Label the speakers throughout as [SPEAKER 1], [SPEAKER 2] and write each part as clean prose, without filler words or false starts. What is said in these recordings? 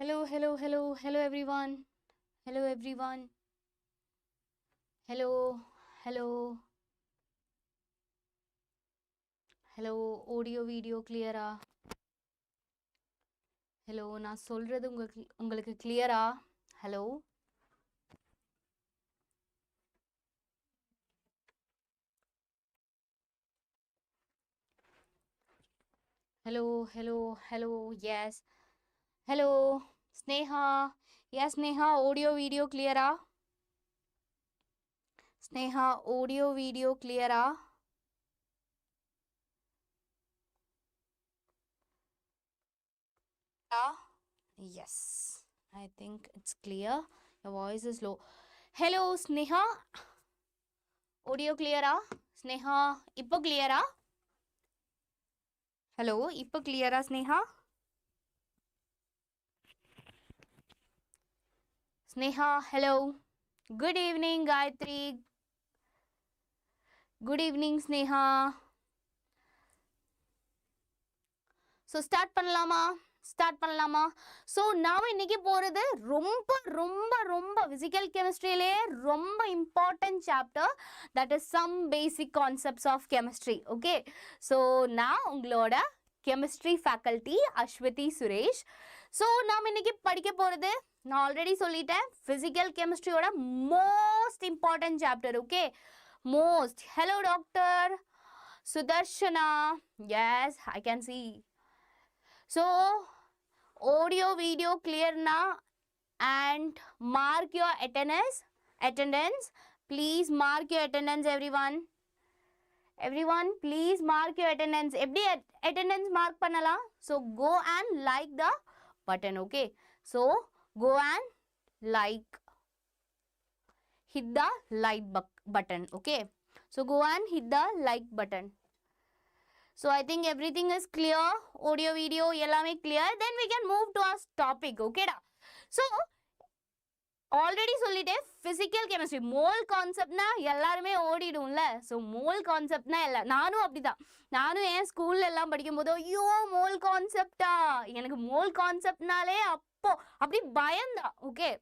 [SPEAKER 1] Hello, hello, hello, hello everyone. Hello everyone. Hello, hello. Hello, audio video clear-ஆ? Hello, நான் சொல்றது உங்களுக்கு clear-ஆ? Hello. Hello, hello, hello. Yes. Hello, Sneha. Yes, Sneha, audio video clear-ஆ? Sneha, audio video clear-ஆ? Yes, I think it's clear. Your voice is low. Hello, Sneha. Audio clear-ஆ? Sneha, இப்போ clear-ஆ? Hello, இப்போ clear-ஆ Sneha? Sneha, hello. Good evening, Gayatri. Good evening, Sneha. So, start பண்ணலாமா? Start பண்ணலாமா? So, நாம இன்னைக்கு போறது ரொம்ப physical chemistryலே ரொம்ப important chapter, that is some basic concepts of chemistry. Okay. So, நான் உங்களோட chemistry faculty Aswathi Suresh. So, நாம இன்னைக்கு படிக்க போறது நான் ஆல்ரெடி சொல்லிட்டேன் physical chemistry ஓட most important chapter. Okay. Most. Hello, doctor. Sudarshana. Yes, I can see. So, audio video clear now and mark your attendance. Please mark your attendance, everyone. Everyone, please mark your attendance. Every attendance mark panala. So, go and like the button, okay? So, go and like. Hit the like button, okay? So, go and hit the like button. So, I think everything is clear. Audio, video, yellame clear. Then we can move to our topic, okay? Da? So, already solite physical chemistry mole concept na ellarume odidumla. So, mole concept na ella naanu apdida. Naanu en school ellam padikumbodhu ayyo mole concept ah enakku mole concept naale appo appadi bayanda, okay?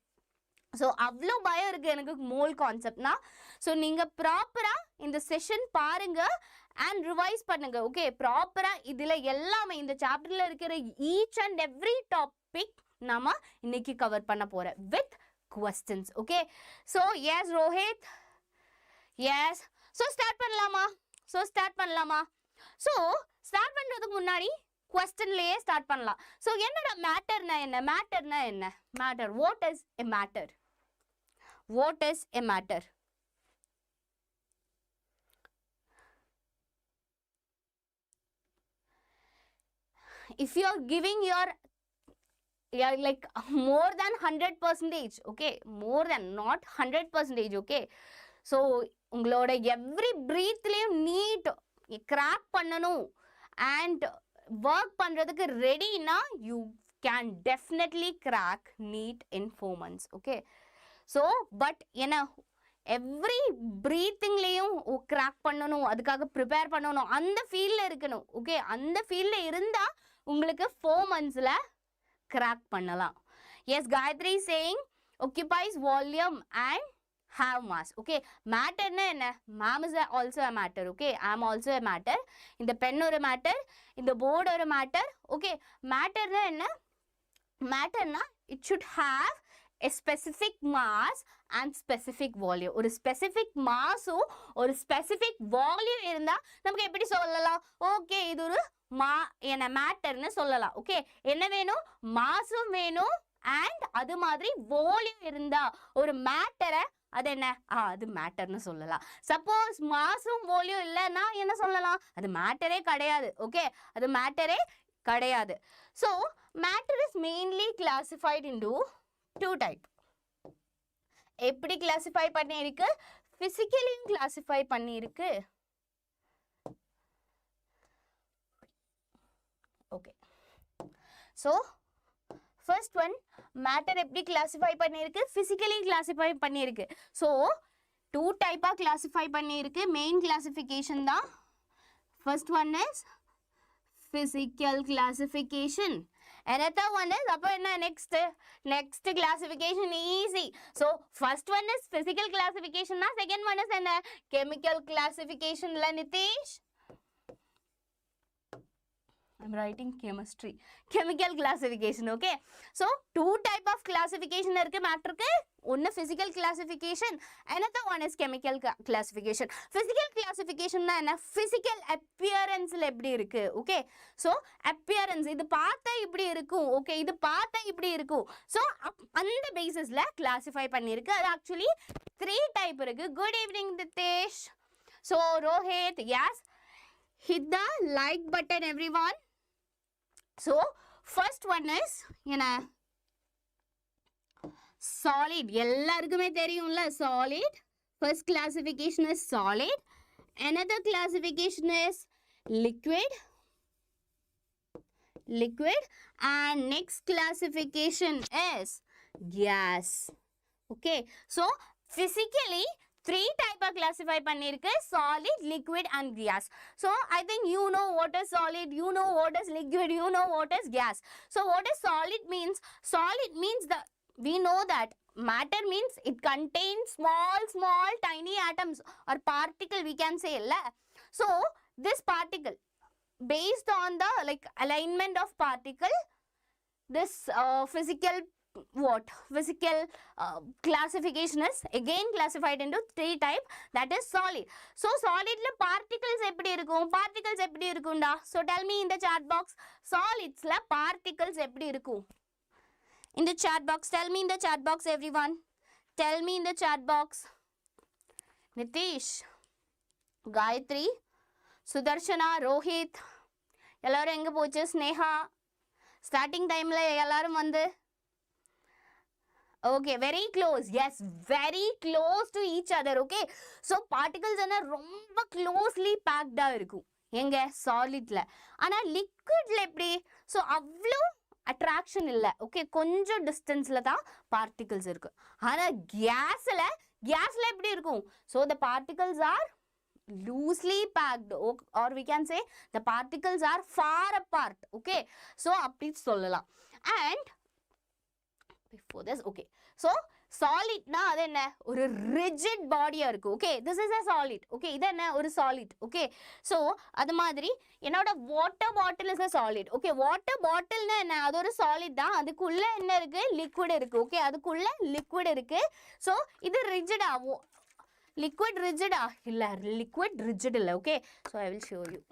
[SPEAKER 1] So, அவ்வளோ பயம் இருக்குது எனக்கு mole கான்செப்ட்னா. So நீங்கள் ப்ராப்பராக இந்த session பாருங்க and revise பண்ணுங்க, okay? ப்ராப்பராக இதில் எல்லாமே இந்த சாப்டரில் இருக்கிற ஈச் அண்ட் எவ்ரி டாபிக் நாம இன்னைக்கு கவர் பண்ண போகிறேன் with questions, okay? So, yes, Rohit. Yes. So, start பண்ணலாமா? So, start பண்ணுறதுக்கு முன்னாடி questionலயே ஸ்டார்ட் பண்ணலாம். ஸோ என்னடா மேட்டர்னா என்ன? Matter what is a matter? What is a matter? If you are giving your like more than 100%, okay? More than, not 100%, okay? So, உங்களோட every breathலையும் NEET crack பண்ணணும் and work பண்றதுக்கு ரெடினா you can definitely crack NEET in 4 months, okay? So, but என்ன every ப்ரீத்திங்லேயும் crack பண்ணணும், அதுக்காக prepare பண்ணணும், அந்த ஃபீல்டில் இருக்கணும், ஓகே? அந்த ஃபீல்டில் இருந்தால் உங்களுக்கு 4 monthsல கிராக் பண்ணலாம். Yes, Gayathri saying occupies volume and have mass, okay? மேட்டர்னா என்ன? Ma'am is also a matter, okay? I am also a matter. இந்த பென் ஒரு மேட்டர், இந்த போர்டு ஒரு மேட்டர், ஓகே? மேட்டர்னா என்ன? மேட்டர்னா it should have a specific mass and specific volume. ஒரு specific massம் ஒரு specific volume இருந்தா நமக்கு எப்படி சொல்லலாம்? ஓகே, இது ஒரு என்ன மேட்டர்னு சொல்லலாம், ஓகே? என்ன வேணும்? மாஸும் வேணும் அண்ட் அது மாதிரி வால்யூம் இருந்தா ஒரு மேட்டரை அது என்ன? அது மேட்டர்னு சொல்லலாம். சப்போஸ் மாஸும் வால்யூம் இல்லைன்னா என்ன சொல்லலாம்? அது மேட்டரே கிடையாது, ஓகே? அது மேட்டரே கிடையாது. So matter is mainly classified into 2 type. எப்படி கிளாசிஃபை பண்ணியிருக்கு? பிசிக்கலியும் கிளாசிஃபை பண்ணியிருக்கு. Okay. So first one, matter எப்படி கிளாசிஃபை பண்ணியிருக்கு? பிசிக்கலி கிளாசிஃபை பண்ணியிருக்கு. ஸோ 2 டைப்பாக கிளாசிஃபை பண்ணியிருக்கு. மெயின் கிளாசிஃபிகேஷன் தான். First one is physical classification Another one is next classification easy. So first one is physical classification, second one is chemical classification. Nitish, I'm writing chemistry. Chemical classification, okay? So, two type of classification irukku matter ku. One physical classification, another one is chemical classification. Physical classification na enna? Physical appearance la eppadi irukku, okay? So, appearance, idu paatha ipdi irukum, okay? Idu paatha ipdi irukum. So, on the basis la classify pannirukku. Adu actually three type irukku. Good evening, Nitesh. So, Rohit, yes. Hit the like button, everyone. So, first one is, solid. எல்லாருக்குமே தெரியும்ல solid. First classification is solid. Another classification is liquid. And next classification is gas. Okay. So, physically, three type of classify pannirukku: solid, liquid and gas. So I think you know what is solid, you know what is liquid, you know what is gas. So what is solid means? Solid means we know that matter means it contains small tiny atoms or particle, we can say la. So this particle, based on the alignment of particle, this physical classification is again classified into three type, that is solid. So solid la particles eppadi irukum da? So tell me in the chat box, solids la particles eppadi irukum? In the chat box, tell me in the chat box, everyone. Tell me in the chat box. Nitish, Gayatri, Sudarshana, Rohit, ellarum enga pochu? Sneha, starting time la ellarum vandu. Okay, very close. Yes, very close to each other. Okay, so particles are ரொம்ப closely packed இருக்கும் எங்க solidல. ஆனா liquidல எப்படி? So அவ்வளோ attraction இல்ல. Okay, கொஞ்சம் distanceல தான் particles இருக்கு. ஆனா gasல எப்படி இருக்கும்? So the particles are loosely packed, or we can say the particles are far apart. Okay, so அப்படி சொல்லலாம். And before this, okay, so solid na adu enna oru rigid body ah irukku. Okay, this is a solid. Okay, idu enna oru solid. Okay, so adu madri enoda water bottle is a solid. Okay, water bottle na enna adu oru solid da, adukulla enna irukku? Liquid irukku. Okay, adukulla liquid irukku. So idu rigid ah, liquid rigid ah illa, liquid rigid illa. Okay, so I will show you.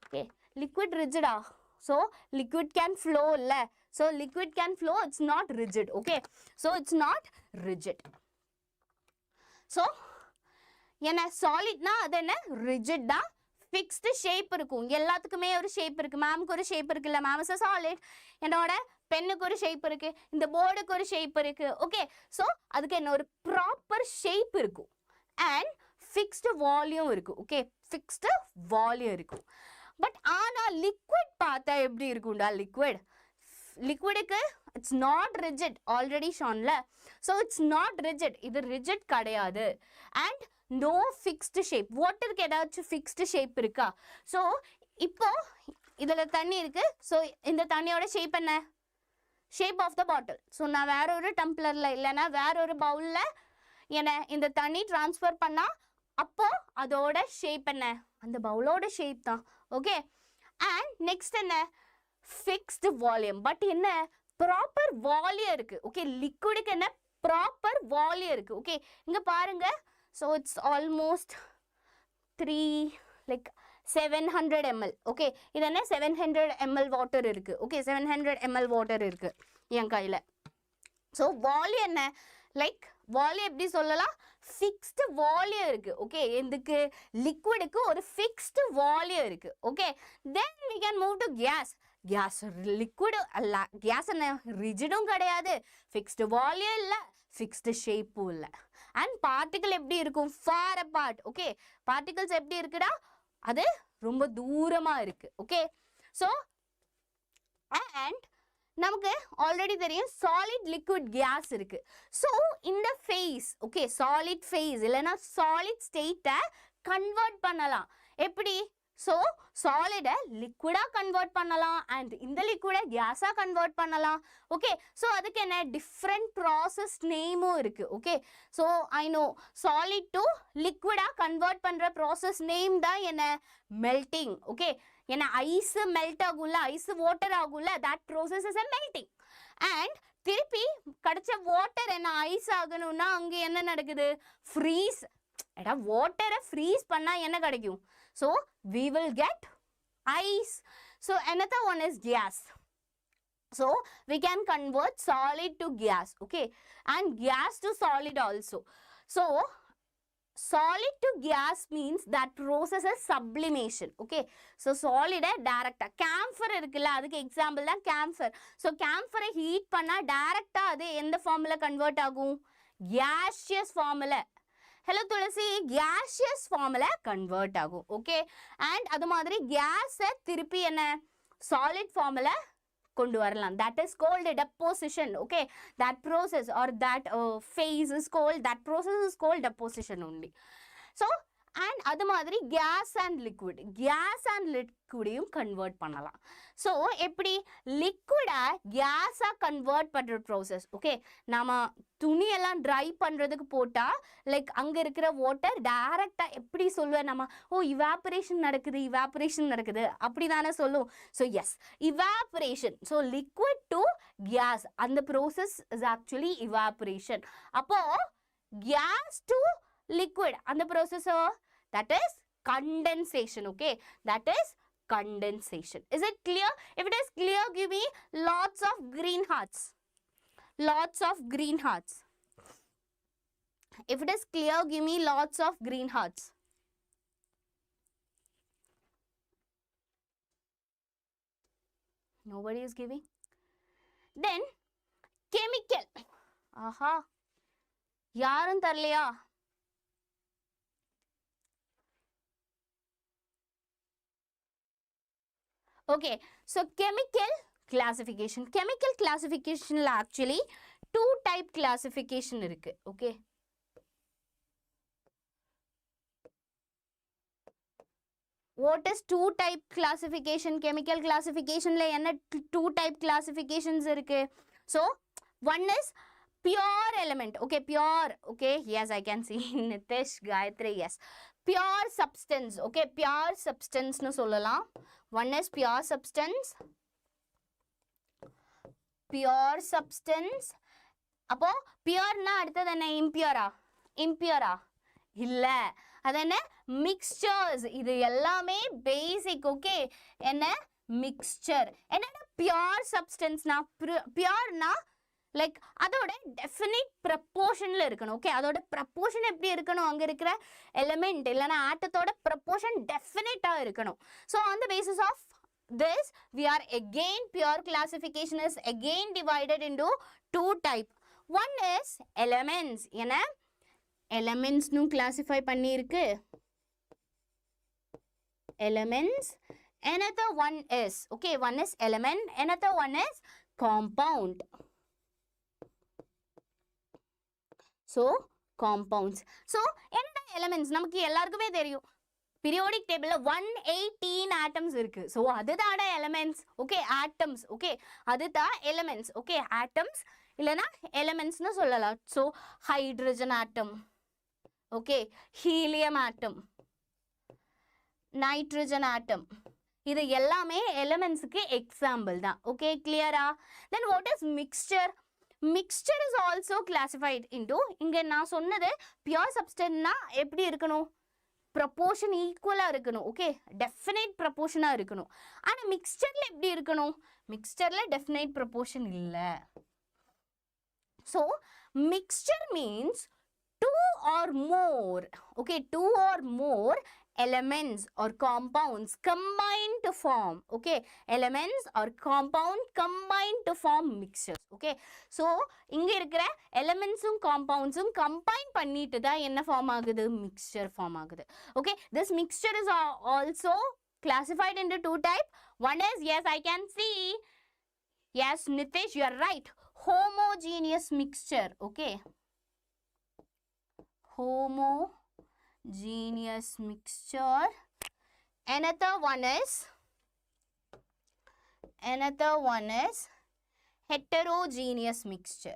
[SPEAKER 1] Okay, liquid rigid ah, so liquid can flow illa. So liquid can flow, it's not rigid. Okay, so it's not rigid. So என்ன solid na adu enna rigid da, fixed shape இருக்கும். எல்லாத்துக்குமே ஒரு shape இருக்கு. மேம்க்கு ஒரு shape இருக்குல்ல, ma'am is a solid. என்னோட பென்னுக்கு ஒரு shape இருக்கு, இந்த போர்டுக்கு ஒரு shape இருக்கு. ஓகே, so அதுக்கு என்ன ஒரு proper shape இருக்கும் and fixed volume இருக்கு. ஓகே, fixed volume இருக்கும். பட் ஆனா லிக்விட் பார்த்தா எப்படி இருக்கும்டா? லிக்விடுக்கு it's not rigid, already shown la. So it's not rigid, இது rigid கிடையாது. And no fixed shape. வாட்டருக்கு ஏதாச்சும் fixed shape இருக்கா? So இப்போ இதுல தண்ணி இருக்கு. So இந்த தண்ணியோட shape என்ன? Shape of the bottle. So நான் வேற ஒரு டம்ளர்ல இல்லனா வேற ஒரு பவுல்ல என்ன இந்த தண்ணி ட்ரான்ஸ்ஃபர் பண்ணா அப்போ அதோட shape என்ன? அந்த பவுலோட shape தான். ஓகே, and next என்ன? Fixed volume. But என்ன? Proper volume இருக்கு. Okay, liquidக்கு என்ன? Proper volume இருக்கு. Okay, இங்க பாருங்க. So it's almost 700 ml. Okay, இது என்ன? 700 ml water இருக்கு. Okay, 700 ml water இருக்கு என் கையில. So volume என்ன? volume எப்படி சொல்லலாம்? Fixed volume இருக்கு. Okay, எதுக்கு? லிக்விடுக்கு ஒரு fixed volume இருக்கு. Okay, then we can move to gas. Gas liquid அல்ல, gas என்ன? ரிஜிடும் கிடையாது, fixed volume இல்ல, fixed shape இல்ல. And particle எப்படி இருக்கும்? Far apart. Okay, particles எப்படி இருக்குடா? அது ரொம்ப தூரமா இருக்கு. Okay, so and நமக்கு ஆல்ரெடி தெரியும் solid liquid gas இருக்கு. So இந்த phase, okay, solid phase இல்லனா solid state convert பண்ணலாம். எப்படி? So solid liquid convert பண்ணலாம் and இந்த liquid gas convert பண்ணலாம். Okay, so அதுக்கு என்ன different process name இருக்கு. Okay, so I know solid to liquid convert பண்ற process name தான் என்ன melting. Okay, என்ன ice melt ஆகும்ல, ice water ஆகும்ல, that process is a melting. And திருப்பி கிடைச்ச water என்ன ice ஆகணும்னா அங்க என்ன நடக்குது freeze. எடா water freeze பண்ணா என்ன கிடைக்கும்? So we will get ice. So another one is gas. So we can convert solid to gas. Okay, and gas to solid also. So solid to gas means that process is sublimation. Okay, so solid direct camphor இருக்குல்ல அதுக்கு example தான் camphor. So camphor heat பண்ணா direct அது எந்த formula convert ஆகும் gaseous formula. Hello Tulasi, gaseous formula convert ஆகும். Okay, and அது மாதிரி gas திருப்பி என்ன solid formula கொண்டு வரலாம். That is called a deposition. Okay, that process or that phase is called, that process is called deposition only. So and அது மாதிரி gas and liquid convert பண்ணலாம். So எப்படி liquid gas convert பண்ற process. Okay, நாம துணி எல்லாம் dry பண்றதுக்கு போட்டா like அங்க இருக்கிற water direct எப்படி சொல்லுவ நம்ம evaporation நடக்குது அப்படிதானே சொல்லும். So yes, evaporation. So liquid to gas அந்த process is actually evaporation. அப்போ gas to liquid and the processor, that is condensation. Okay, that is condensation. Is it clear? If it is clear, give me lots of green hearts. Lots of green hearts. If it is clear, give me lots of green hearts. Nobody is giving. Then chemical. Aha, யாரும் தரலையா? Okay, so chemical classification. Chemical classification actually two type classification இருக்கு. Okay, what is two type classification? Chemical classification la enna two type classifications இருக்கு. So one is pure element. Okay, pure. Okay, yes, I can see Nitish, Gayatri, yes, pure substance. Okay, pure substance nu sollalam. One is pure substance. Pure substance. அப்போ பியூர்னா அடுத்தது என்ன impure இல்ல, அது என்ன mixtures. இது எல்லாமே basic. Okay, என்ன mixture. என்னன்னா pure substance னா pure லைக் அதோட டெஃபினிட் ப்ரப்போர்ஷன்ல இருக்கணும். ஓகே, அதோட ப்ரப்போர்ஷன் எப்படி இருக்கணும், அங்க இருக்கிற எலிமெண்ட் இல்லைன்னா ஆட்டத்தோட ப்ரப்போர்ஷன் டெஃபினிட்டா இருக்கணும். So on the basis of this we are again pure classification is again divided into two type. One is elements. என்ன elements nu classify பண்ணிருக்கு elements. Another one is, okay, one is element, another one is compound. So compounds. So என்னடா elements நமக்கு எல்லாருக்குமே தெரியும். periodic table 118 atoms இருக்கு. So அதுதான elements. Okay, atoms. Okay, அதுதான் elements. Okay, atoms இல்லனா elements னு சொல்லலாம். So hydrogen atom. Okay, helium atom, nitrogen atom. இது எல்லாமே elements க்கு example தான். Okay, clear? Then what is mixture? Mixture is also classified into, இங்க நான் சொன்னது pure substance னா எப்படி இருக்கணும், proportion equal இருக்கணும். ஓகே, definite proportion இருக்கணும். ஆனா mixtureல எப்படி இருக்கணும், mixtureல definite proportion இல்ல. So mixture means two or more, okay, two or more elements or compounds combined to form, okay, elements or compound combined to form mixtures. Okay, so இங்க இருக்கிற elements compounds combine பண்ணிட்டு தான் என்ன form ஆகுது, mixture form ஆகுது. Okay, this mixture is also classified into two type. One is, yes, I can see, yes, Nitish, you are right, homogeneous mixture. Okay, homogeneous mixture. Another one is heterogeneous mixture.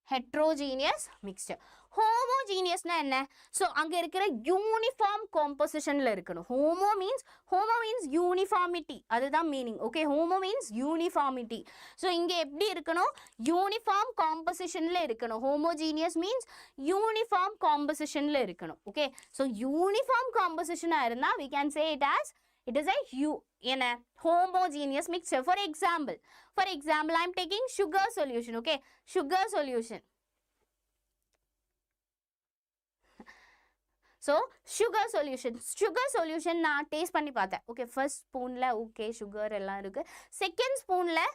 [SPEAKER 1] Heterogeneous mixture. Homogeneous na enna? So anga irukira uniform composition la irukano. Homo means uniformity. Adha meaning. Okay, homo means uniformity. So inge eppadi irukano? Uniform composition la irukano. Homogeneous means uniform composition la irukano. Okay, so uniform composition a irundha we can say it as it is a homogeneous mixture. For example, I am taking sugar solution. Okay, sugar solution. So sugar solution na taste panni paatha. Okay, first spoon la okay sugar ella irukku. Second spoon la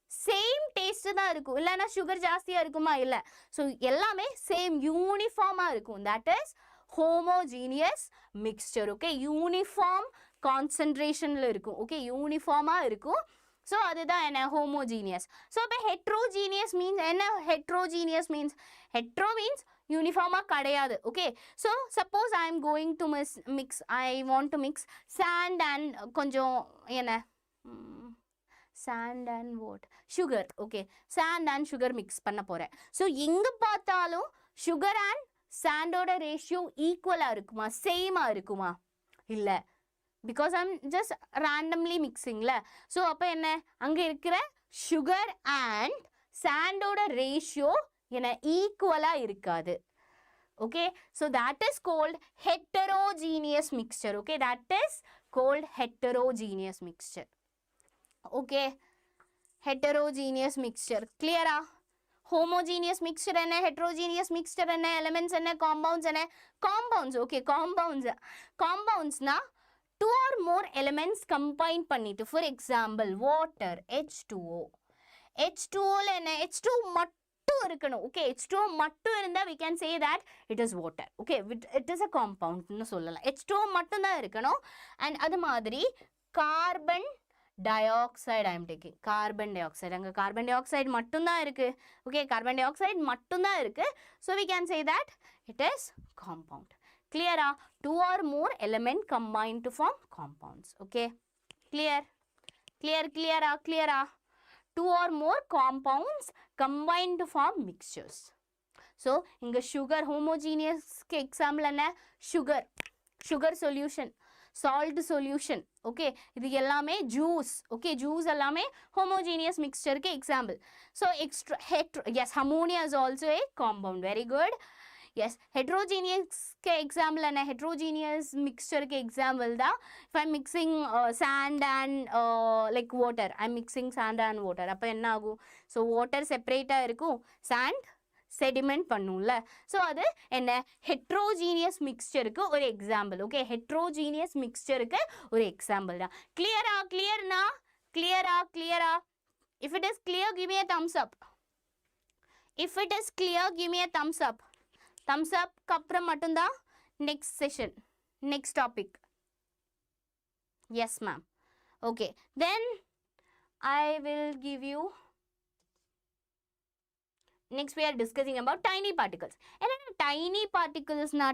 [SPEAKER 1] same taste da irukku. Illa na sugar jastiya irukuma illa. So ellame same uniform ah irukum. That is homogeneous mixture. Okay, uniform concentration la irukum. Okay, uniform ah irukum. So adha enna homogeneous. So heterogeneous means enna? Heterogeneous means uniform ah kadayadu. Okay, so suppose I am going to I want to mix sand and konjam enna sand and what? Sugar. Okay, sand and sugar mix panna poren. So enga paathalum sugar and sand oda ratio equal ah irukuma, same ah irukuma? Illa, because I'm just randomly mixing la. So appo enna anga irukra sugar and sand oda ratio enna equal ah irukadu. Okay, so that is called heterogeneous mixture. Okay, that is called heterogeneous mixture. Okay, heterogeneous mixture. Clear ah? Homogeneous mixture and heterogeneous mixture and elements and compounds and compounds. Okay, compounds na two or more elements combine pannittu. For example, water, H2O. H2O and H2 mattu irukano. Okay, H2O mattu irundha we can say that it is water. Okay, it is a compound nu sollala. H2O mattu da irukano. And adu madri carbon dioxide I am taking. Carbon dioxide. Anga carbon dioxide mattum da irukku. Okay, carbon dioxide mattum da irukku. So we can say that it is compound. Clear ah? Two or more element combined to form compounds. Okay, clear ah? Two or more compounds combined to form mixtures. So inga sugar homogeneous ke example enna? Sugar solution, salt solution. Okay, idu ellame juice. Okay, juice ellame homogeneous mixture ke example. So yes, ammonia is also a compound. Very good. Yes, heterogeneous ke example and heterogeneous mixture ke example da. If I am mixing sand and like water, I am mixing sand and water. Appo enna agu? So water separate ah irukum, sand sediment pannumla. So adu enna heterogeneous mixture ku or example. Okay, heterogeneous mixture ku or example da. Clear ah? Clear ah? If it is clear, give me a thumbs up. If it is clear, give me a thumbs up. Thumbs up kapra matunda. Next session, next topic. Yes ma'am. Okay, then I will give you, next we are discussing about tiny particles. And tiny particles na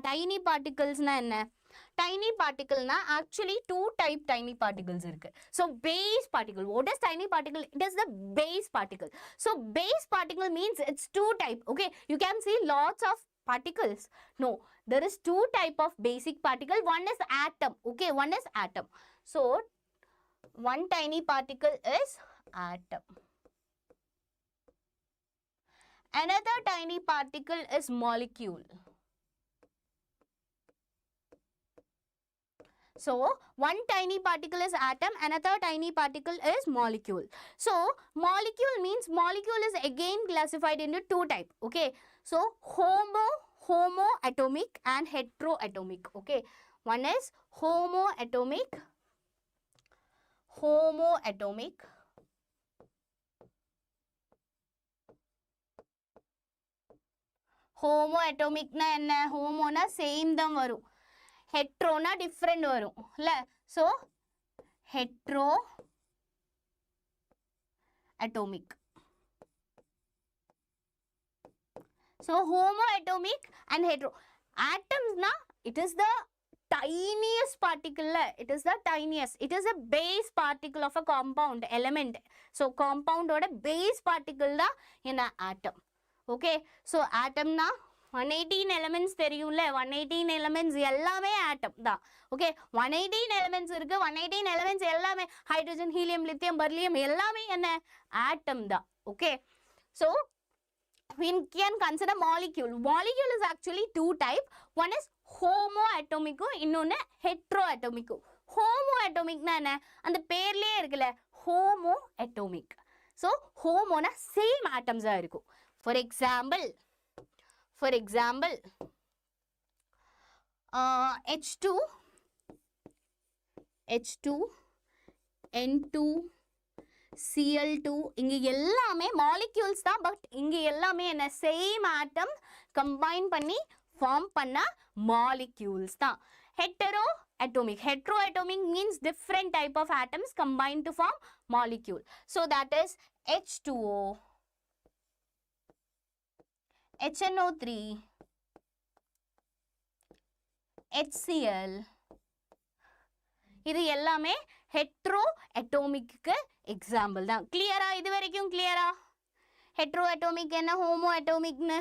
[SPEAKER 1] enna? Tiny particle na actually two type tiny particles irukku. So base particle. What is tiny particle? It is the base particle. So base particle means it's two type. Okay, you can see lots of particles. No, there is two type of basic particle. One is atom. Okay, one is atom. So one tiny particle is atom. Another tiny particle is molecule. So one tiny particle is atom, another tiny particle is molecule. So molecule means molecule is again classified into two type. Okay, so homoatomic and heteroatomic. Okay, one is homoatomic. Homoatomic na enna? Homo na same dam varum, hetero na different varum la. So heteroatomic. So homoatomic and hetero. Atoms na, it is the tiniest particle. It is the tiniest. It is a base particle of a compound element. So compound oda base particle da in a atom. Okay. So atom na 118 elements theriyumla. 118 elements ellame atom da. Okay. 118 elements irukku. 118 elements ellame hydrogen, helium, lithium, beryllium ellame enna atom da. Okay. So we can consider molecule. Molecule is actually two type. One is homoatomic, இன்னொன்னு heteroatomic. Homoatomic na என்ன? அந்த பேர்லயே இருக்குல homoatomic. So homo na same atoms ஆ இருக்கும். For example, H2, N2, Cl2, இங்க எல்லாமே molecules தான், but இங்க எல்லாமே என்ன same atom combine பண்ணி form பண்ண molecules தான். Heteroatomic means different type of atoms combined to form molecule. So that is H2O, HNO3, HCl. இது எல்லாமே heteroatomic example தான். Clear-ஆ? இது வரைக்கும் clear-ஆ? Heteroatomic என்ன, homoatomic னு.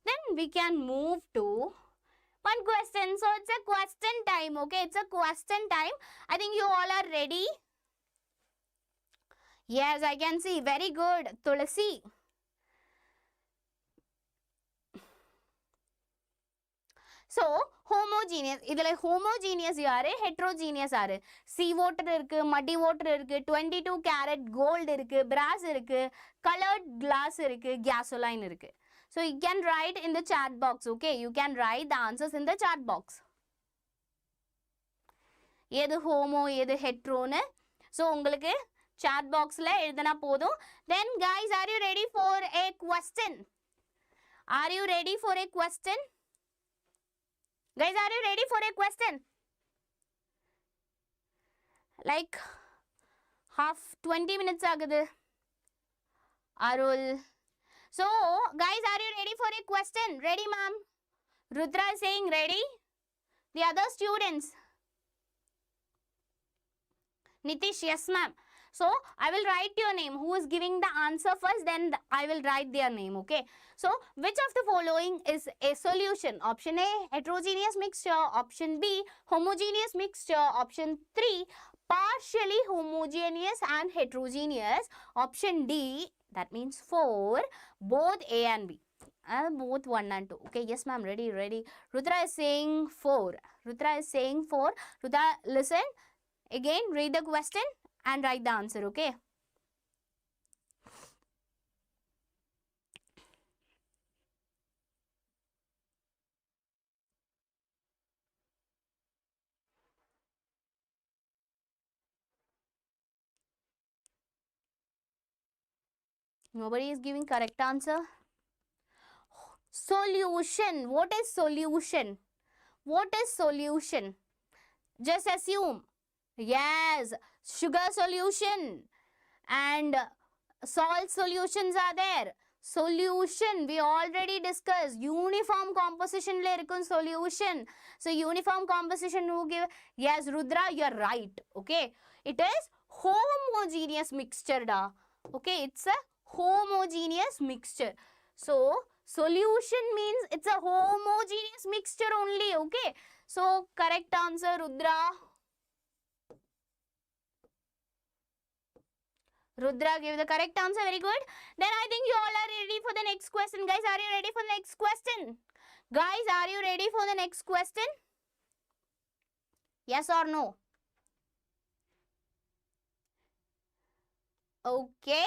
[SPEAKER 1] Then we can move to one question. So it's a question time. Okay, it's a question time. I think you all are ready. Yes, I can see. Very good. Tulasi. So homogeneous. இதுல homogeneous யாரு, heterogeneous யாரு? sea water இருக்கு, muddy water இருக்கு, 22 karat gold இருக்கு, brass இருக்கு, colored glass இருக்கு, gasoline இருக்கு. So you can write in the chat box. Okay, you can write the answers in the chat box. எது homo, எது hetero னு. So உங்களுக்கு chat boxல எழுதுனா போதும். Then guys, are you ready for a question? Are you ready for a question? Guys, are you ready for a question? Like half 20 minutes agadu. Arul. So guys, are you ready for a question? Ready, ma'am? Rudra is saying ready. The other students. Nitish, yes ma'am. So I will write your name. Who is giving the answer first, then I will write their name. Okay. So which of the following is a solution? Option A, heterogeneous mixture. Option B, homogeneous mixture. Option 3, partially homogeneous and heterogeneous. Option D, that means 4, both A and B. Both 1 and 2. Okay, yes ma'am, ready. Rudra is saying 4. Rudra, listen. Again, read the question and write the answer, okay? Nobody is giving correct answer. Solution. What is solution? Just assume. Yes, sugar solution and salt solutions are there. Solution, we already discussed. Uniform composition le irukkum solution. So uniform composition who give? Yes, Rudra, you are right. Okay, it is homogeneous mixture da. Okay, it's a homogeneous mixture. So solution means it's a homogeneous mixture only. Okay, so correct answer, Rudra. Rudra gave the correct answer. Very good. Then I think you all are ready for the next question. Guys, are you ready for the next question? Guys, are you ready for the next question? Yes or no? Okay.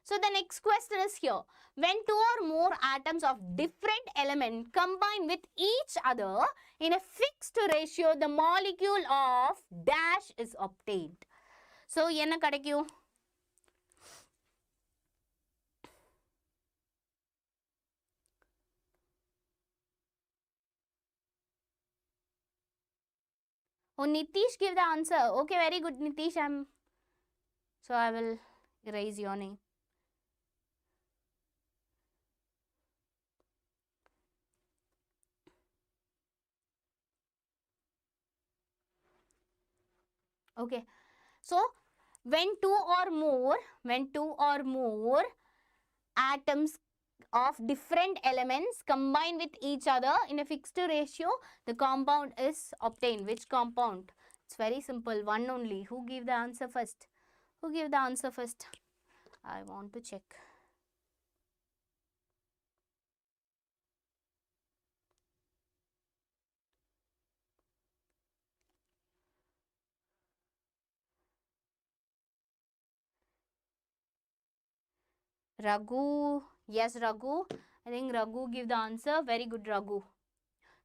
[SPEAKER 1] So the next question is here. When two or more atoms of different element combine with each other in a fixed ratio, the molecule of dash is obtained. So, enna kadaikum? Oh, Nitish give the answer. Okay, very good, Nitish. So I will erase your name. Okay. So when two or more atoms of different elements combine with each other in a fixed ratio, the compound is obtained. Which compound? It's very simple. One only. Who give the answer first? Who give the answer first? I want to check. Raghu. Yes, Raghu. I think Raghu give the answer. Very good, Raghu.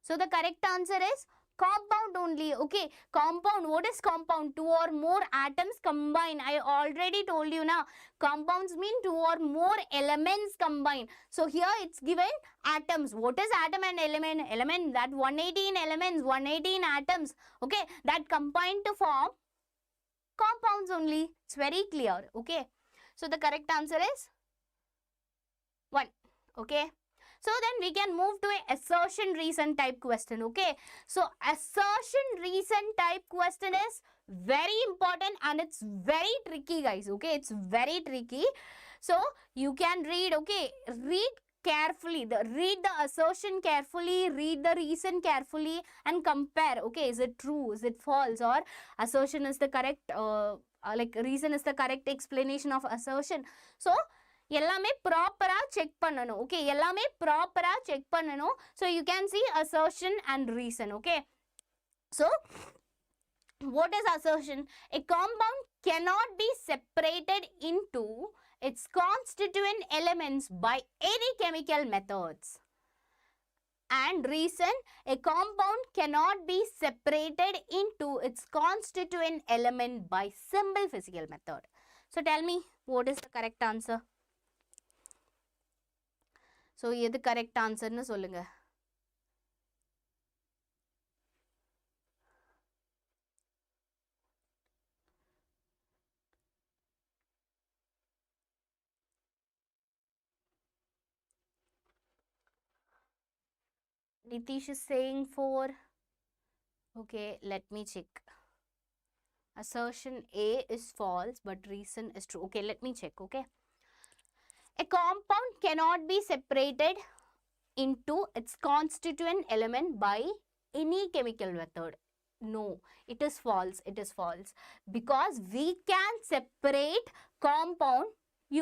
[SPEAKER 1] So the correct answer is compound only. Okay, compound. What is compound? Two or more atoms combine. I already told you now. Compounds mean two or more elements combine. So here it's given atoms. What is atom and element? Element, that 118 elements, 118 atoms. Okay, that combine to form compounds only. It's very clear. Okay, so the correct answer is 1. Okay. So then we can move to a assertion reason type question. Okay. So assertion reason type question is very important and it's very tricky, guys. Okay. It's very tricky. So you can read. Okay. Read carefully. Read the assertion carefully. Read the reason carefully and compare. Okay. Is it true? Is it false? Or assertion is the correct, like reason is the correct explanation of assertion. So எல்லாமே ப்ராப்பரா check பண்ணணும். Okay, எல்லாமே ப்ராப்பரா check பண்ணணும். So you can see assertion and reason. Okay, so what is assertion? A compound cannot be separated into its constituent elements by any chemical methods. And reason, a compound cannot be separated into its constituent element by simple physical method. So tell me, what is the correct answer? So, எது correct answer னு சொல்லுங்க. Nitish is saying 4. Okay, let me check. Assertion A is false, but reason is true. Okay, let me check. Okay. A compound cannot be separated into its constituent element by any chemical method. No, it is false. It is false. Because we can separate compound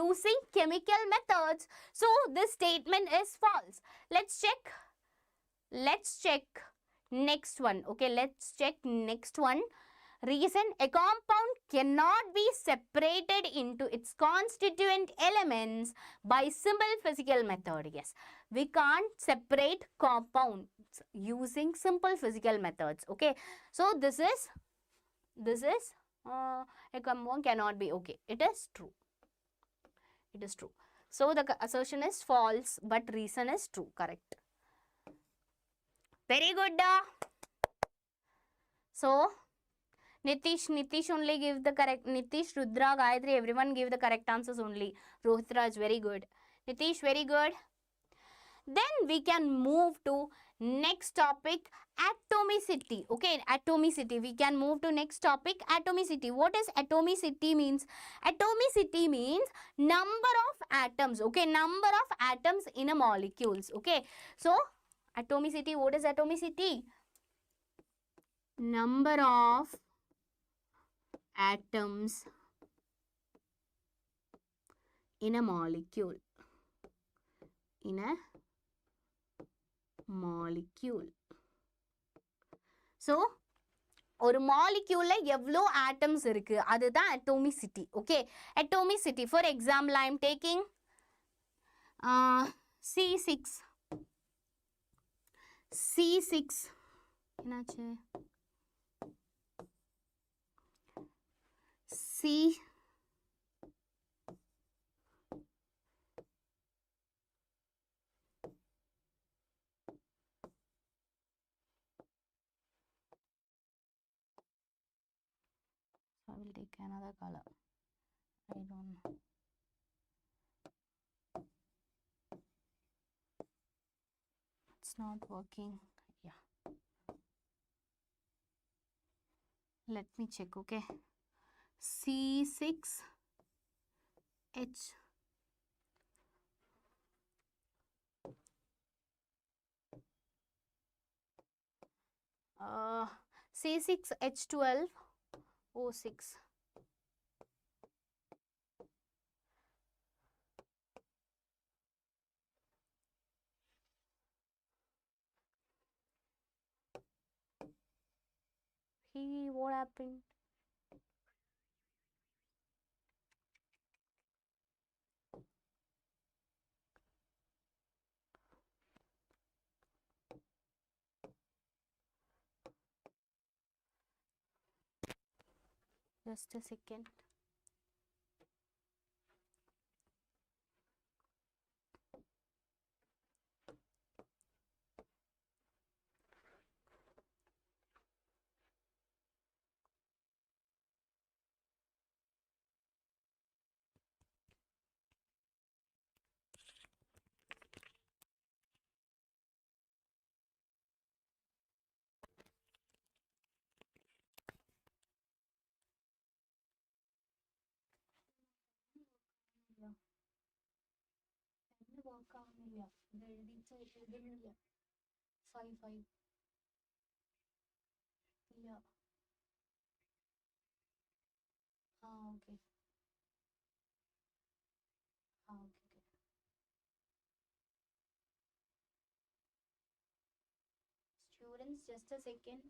[SPEAKER 1] using chemical methods. So, this statement is false. Let's check. Let's check next one. Okay, let's check next one. Reason, a compound cannot be separated into its constituent elements by simple physical method. Yes, we can't separate compounds using simple physical methods. Okay, so this is a compound cannot be. Okay, it is true. It is true. So the assertion is false, but reason is true. Correct. Very good. So Nitish only give the correct. Nitish, Rudra, Gayatri, everyone give the correct answers only. Rohit Raj, very good. Nitish, very good. Then we can move to next topic, atomicity. Okay, atomicity. We can move to next topic, atomicity. What is atomicity means? Atomicity means number of atoms. Okay, number of atoms in a molecules. Okay, so atomicity. What is atomicity? Number of atoms in a molecule. In a molecule. So, ஒரு molecule எவ்வளோ atoms இருக்கு அதுதான் atomicity. Okay, atomicity. For example, I am taking C6. என்னாச்சு? I will take another color. I don't know. It's not working. Yeah. Let me check, okay. C6H. C6H12O6. What happened? Just a second. Work ആവുന്നില്ല. ഇത് എഴുതിയില്ല. 5 ഇല്ല. Okay. Okay. Students, just a second.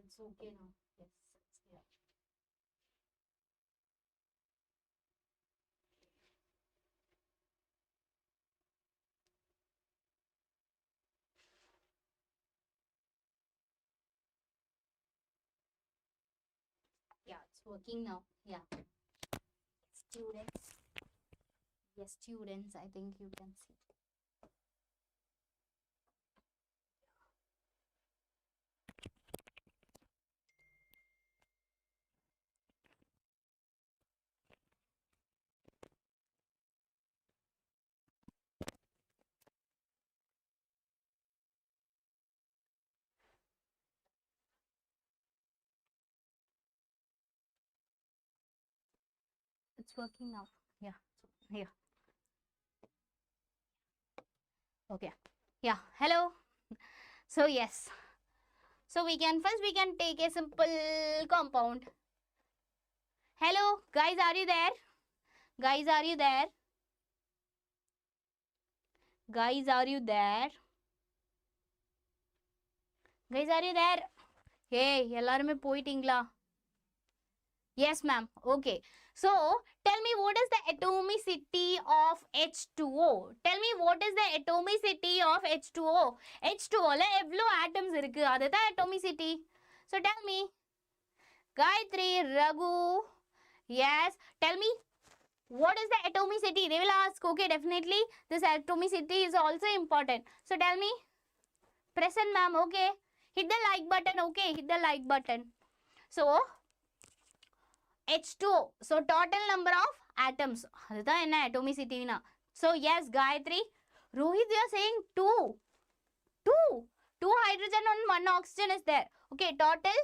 [SPEAKER 1] It's okay now. Yes, it's clear. Yeah, it's working now. Yeah. Students. Yes, students, I think you can see. It's working now. Yeah. Here. Okay. Yeah. Hello. So yes. So we can take a simple compound. Hello, guys, are you there? Guys, are you there? Guys, are you there? Guys, are you there? Hey, எல்லாருமே போயிட்டீங்களா? Yes, ma'am. Okay. So, tell me what is the atomicity of H2O? Tell me what is the atomicity of H2O? H2O ல எவ்வளோ atoms இருக்கு? அதுதான் atomicity. So, tell me. Gayatri, Raghu. Yes. Tell me. What is the atomicity? They will ask. Okay, definitely. This atomicity is also important. So, tell me. Present, ma'am. Okay. Hit the like button. Okay. Hit the like button. So, H2O. So, total number of atoms. That's enna atomicity na. So, yes, Gayatri. Rohit, you are saying 2. 2 hydrogen and 1 oxygen is there. Okay, total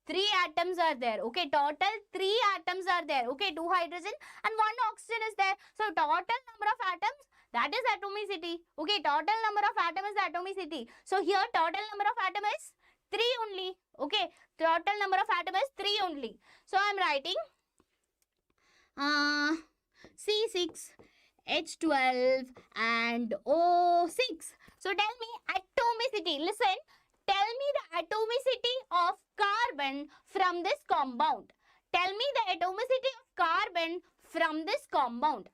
[SPEAKER 1] 3 atoms are there. Okay, total 3 atoms are there. Okay, 2 hydrogen and 1 oxygen is there. So, total number of atoms, that is atomicity. Okay, total number of atoms is atomicity. So, here total number of atoms is 3 only. Okay, total number of atoms is 3 only. So, I am writing C6H12 and O6. So, tell me atomicity. Listen, tell me the atomicity of carbon from this compound. Tell me the atomicity of carbon from this compound.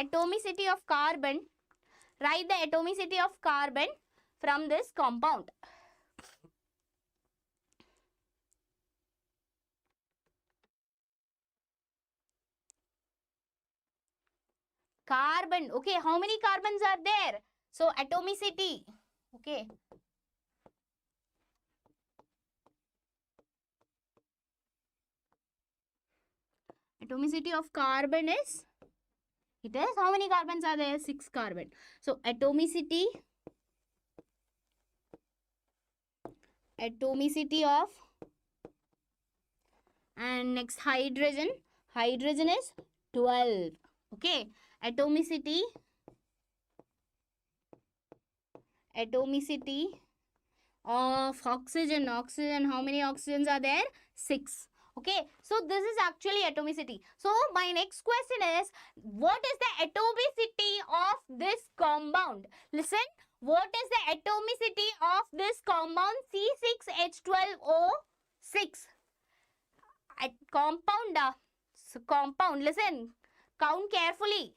[SPEAKER 1] Atomicity of carbon Write the atomicity of carbon from this compound. Carbon. Okay, how many carbons are there? So atomicity. Okay. Atomicity of carbon is, it is, how many carbons are there? 6 carbon. So atomicity of, and next hydrogen is 12. Okay, atomicity of oxygen, how many oxygens are there? 6. Okay, so this is actually atomicity. So my next question is, what is the atomicity of this compound? Listen, what is the atomicity of this compound C6H12O6? Compound, listen, count carefully,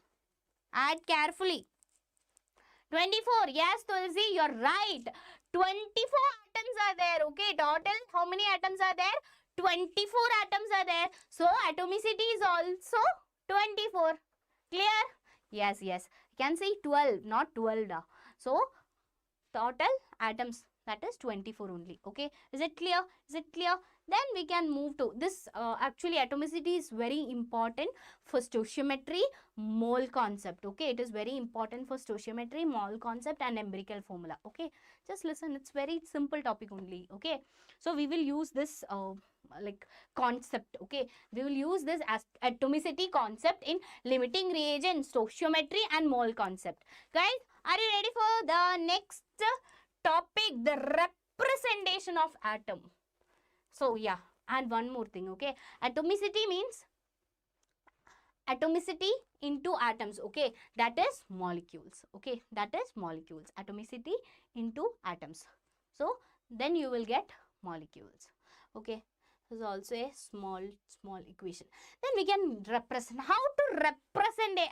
[SPEAKER 1] add carefully. 24, yes Tulsi, you're right. 24 atoms are there, okay, total how many atoms are there? 24 atoms are there. So atomicity is also 24. Clear? Yes. You can say 12, not 12. So total atoms, that is 24 only. Okay. Is it clear? Then we can move to this. Actually, atomicity is very important for stoichiometry, mole concept. Okay. It is very important for stoichiometry, mole concept and empirical formula. Okay. Just listen. It's very simple topic only. Okay. So we will use this like concept. Okay. We will use this as atomicity concept in limiting reagent, stoichiometry and mole concept. Guys, are you ready for the next topic, the representation of atom? So yeah, and one more thing, okay, atomicity means atomicity into atoms, okay, that is molecules, okay, that is molecules, atomicity into atoms. So then you will get molecules. Okay, this is also a small equation. Then we can represent, how to represent a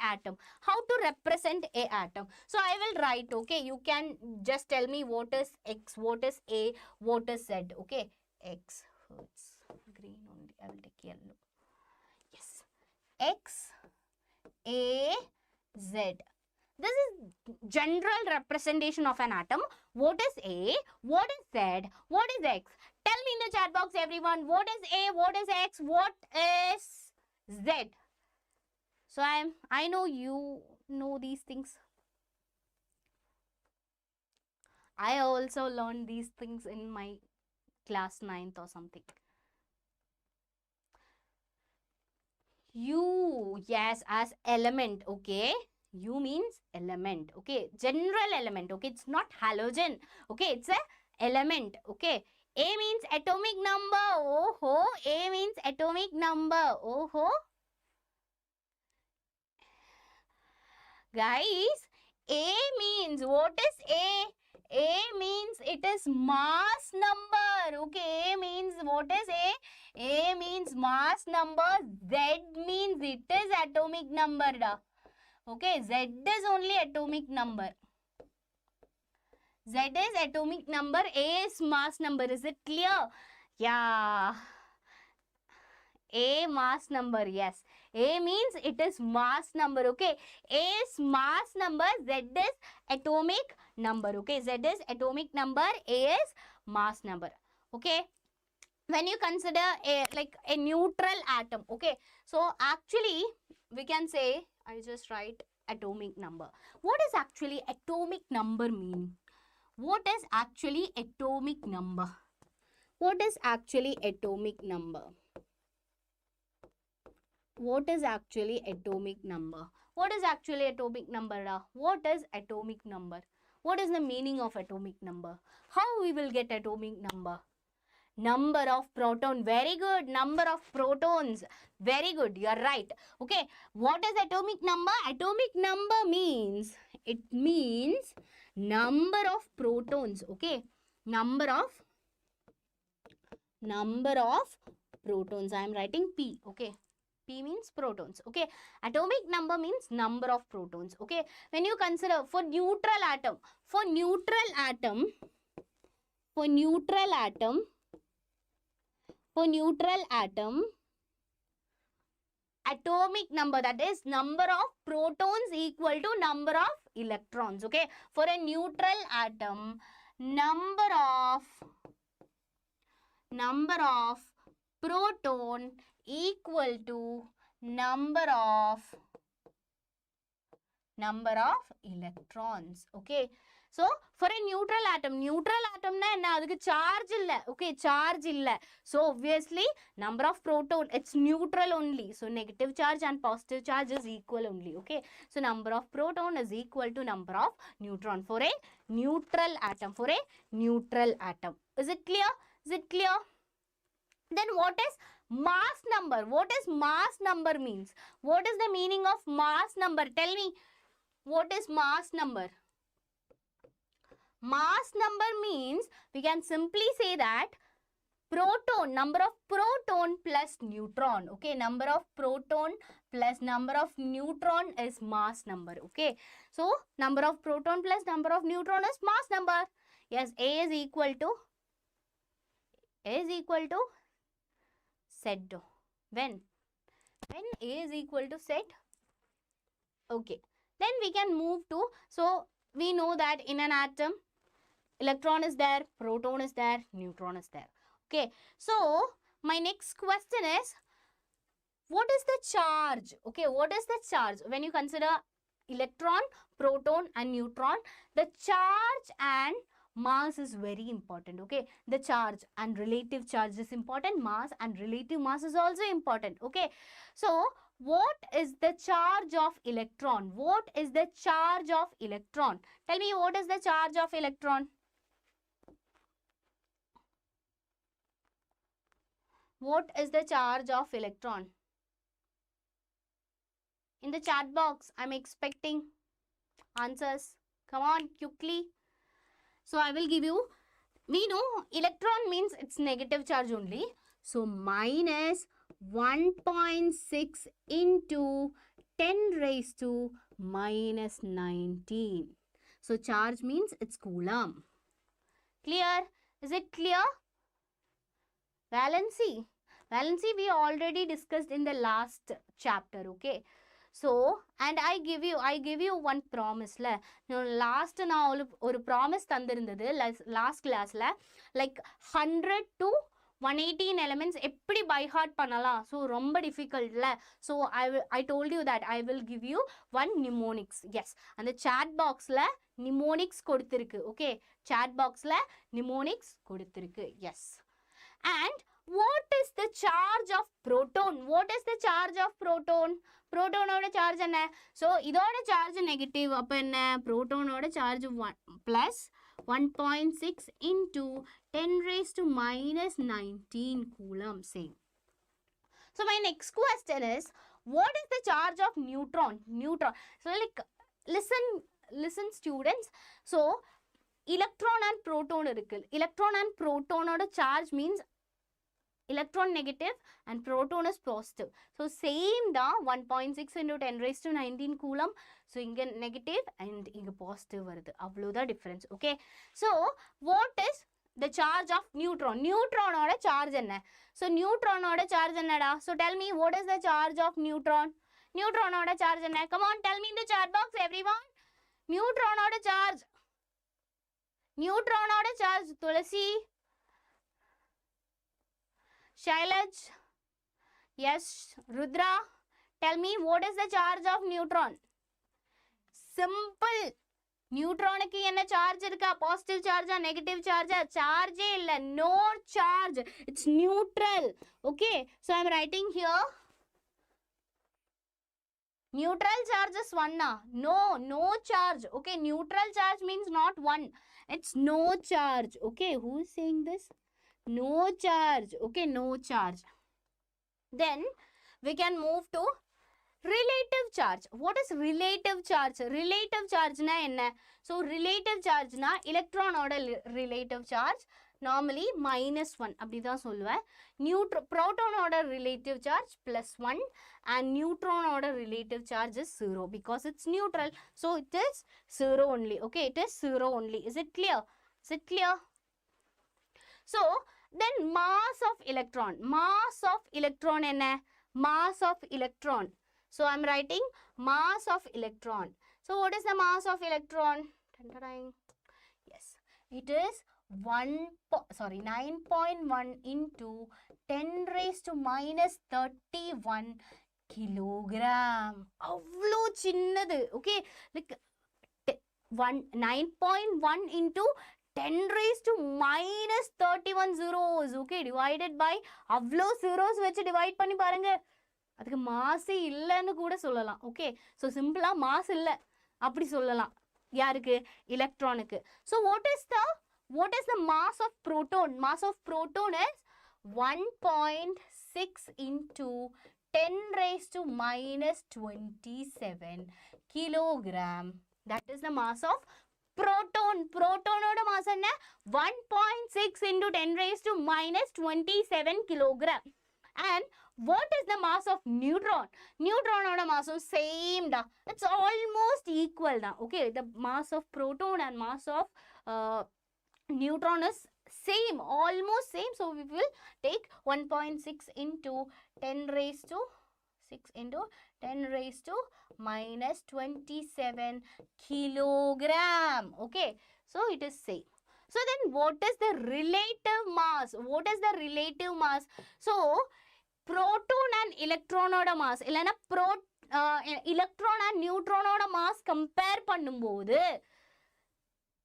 [SPEAKER 1] atom, so I will write, okay, you can just tell me what is X, what is A, what is Z. Okay, X, it's green only, I will take yellow. Yes, X, A, Z. This is general representation of an atom. What is A? What is Z? What is X? Tell me in the chat box, everyone. What is A? What is X? What is Z? So I know you know these things. I also learned these things in my class 9th or something. U, yes, as element, okay. U means element, okay. General element, okay. It's not halogen, okay. It's a element, okay. A means atomic number, oh ho. A means atomic number, oh ho. Guys, A means, what is A? A means it is mass number, okay. A means, what is A? A means mass number. Z means it is atomic number, okay. Z is only atomic number. Z is atomic number, A is mass number. Is it clear? Yeah. A mass number, yes. A means it is mass number, okay. A is mass number, Z is atomic number, okay. Z is atomic number, A is mass number, okay. When you consider a neutral atom, okay. So actually we can say, I just write atomic number. What is actually atomic number mean? What is actually atomic number? What is actually atomic number? What is actually atomic number? What is actually atomic number? What is atomic number? What is the meaning of atomic number? How we will get atomic number? Number of proton. Very good. Number of protons. Very good. You are right. Okay. What is atomic number? Atomic number means, it means number of protons. Okay. Number of protons. I am writing P. Okay. P means protons. Okay. Atomic number means number of protons. Okay. When you consider for neutral atom, atomic number, that is number of protons equal to number of electrons. Okay. For a neutral atom, number of proton equal to number of electrons. Okay. So for a neutral atom na enna adukku charge illa. Okay, charge illa. So obviously number of proton, it's neutral only. So negative charge and positive charge is equal only. Okay. So number of proton is equal to number of neutron for a neutral atom. Is it clear? Then what is mass number? What is mass number means? What is the meaning of mass number? Tell me, what is mass number? Mass number means, we can simply say that proton, number of proton plus neutron. Okay, number of proton plus number of neutron is mass number. Okay, so number of proton plus number of neutron is mass number. Yes, A is equal to Z. When A is equal to Z. Okay, then we can move to, so we know that in an atom, electron is there, proton is there, neutron is there. Okay, so my next question is, what is the charge? Okay, what is the charge? When you consider electron, proton and neutron, the charge and mass is very important. Okay, the charge and relative charge is important, mass and relative mass is also important. Okay, so what is the charge of electron? What is the charge of electron? Tell me, what is the charge of electron? What is the charge of electron? In the chat box, I'm expecting answers. Come on, quickly. So I will give you, we know electron means it's negative charge only. So minus 1.6 into 10 raised to minus 19. So charge means it's coulomb. Clear? Is it clear? Valency we already discussed in the last chapter. Okay, so and I give you one promise la. Last na or promise thandirundhathu last class la, like 100 to 118 elements eppadi by heart pannalam. So romba difficult la. So I told you that I will give you one mnemonics. Yes, and the chat box la mnemonics koduthirukku. Okay, chat box la mnemonics koduthirukku. Yes. And what is the charge of proton? What is the charge of proton? Proton oda charge enna? So idoda charge negative, appo enna? Proton oda charge 1 plus 1.6 into 10 raised to minus 19 coulomb. Same. So my next question is, what is the charge of neutron? So like, listen students. So electron and proton irukku. Electron and proton oda charge means electron negative and proton is positive. So same da 1.6 into 10 raised to 19 coulomb. So inga negative and inga positive varudhu. Avlo da difference. Okay. So what is the charge of neutron? Neutron oda charge enna? So neutron oda charge enna da? So tell me, what is the charge of neutron? Neutron oda charge enna? Come on, tell me in the chat box, everyone. Neutron oda charge. Neutron oda charge. Tulasi, Shailaj, yes, Rudra, tell me, what is the charge of neutron? Simple. Neutron ki enna charge irukka? Positive charge or negative charge? Charge illa, no charge. It's neutral. Okay, so I'm writing here. Neutral charge is 1 na? No charge. Okay, neutral charge means not 1. It's no charge. Okay, who is saying this? No charge. Okay, no charge. Then we can move to relative charge. What is relative charge? Relative charge na enna? So relative charge na electron oda relative charge, normally -1 அப்படிதான் சொல்லுவேன். protonோட relative charge +1 and neutronோட relative charge is 0 because it's neutral. So it is 0 only. Okay, it is 0 only. Is it clear? Is it clear? So then mass of electron. Mass of electron என்ன? Mass of electron. So I'm writing mass of electron. So what is the mass of electron? Yes, it is 9.1 into 10 raised to minus 31 kilogram. அவ்வளோ சின்னது. Okay, like 9.1 into 10 raised to minus 31 zeros. Okay, divided by அவ்வளோ zeros வச்சு divide பண்ணி பாருங்க. அதுக்கு மாசே இல்லைன்னு கூட சொல்லலாம். ஓகே, ஸோ சிம்பிளாக மாஸ் இல்லை அப்படி சொல்லலாம். யாருக்கு? எலக்ட்ரானுக்கு. So what is the mass of proton? Mass of proton is 1.6 into 10 raised to minus 27 kilogram. That is the mass of proton. Protonோட mass என்ன? 1.6 into 10 raised to minus 27 kilogram. And what is the mass of neutron? Neutronோட mass same da. It's almost equal da. Okay, the mass of proton and mass of neutron is same, almost same. So we will take 1.6 into 10 raised to 6 into 10 raised to minus 27 kilogram. Okay, so it is same. So then what is the relative mass? What is the relative mass? So proton and electronோட mass இல்லைன்னா electron and neutronோட mass compare பண்ணும்போது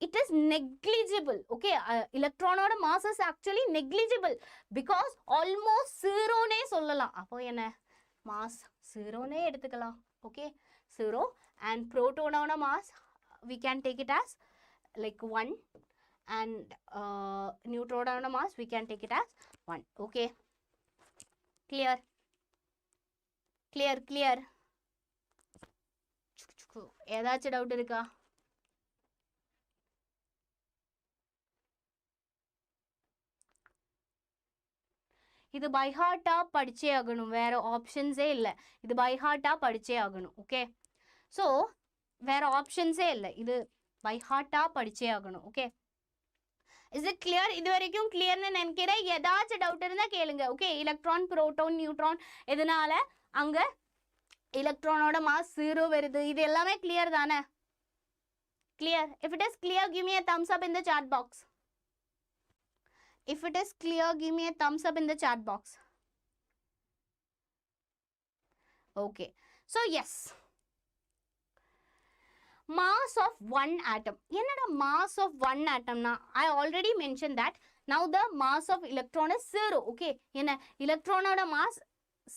[SPEAKER 1] it is negligible. Okay, electronோட mass is actually negligible because almost 0 னே சொல்லலாம். அப்போ என்ன? mass 0 னே எடுத்துக்கலாம். Okay, 0. And protonோட mass we can take it as like 1 and neutronோட mass we can take it as 1. Okay, clear? Clear? ஏதாச்சும் doubt இருக்கா? இது by ஹார்ட்டா படிச்சே ஆகணும், வேற ஆப்ஷன்ஸே இல்லை. இது பை ஹார்ட்டா படிச்சே ஆகணும். ஓகே, ஸோ வேற ஆப்ஷன்ஸே இல்லை, இது பை ஹார்ட்டா படிச்சே ஆகணும். Okay, is it clear? இது வரைக்கும் கிளியர்னு நினைக்கிறேன். ஏதாச்சும் டவுட் இருந்தால் கேளுங்க. ஓகே, எலக்ட்ரான், புரோட்டான், நியூட்ரான், இதனால அங்கே எலக்ட்ரானோட மாஸ் 0 வருது. இது எல்லாமே கிளியர் தானே? Clear? If it is clear, give me a thumbs up in the chat box. If it is clear, give me a thumbs up in the chat box. Okay, so yes, mass of one atom. What is mass of one atom? I already mentioned that. Now the mass of electron is 0. Okay, electron mass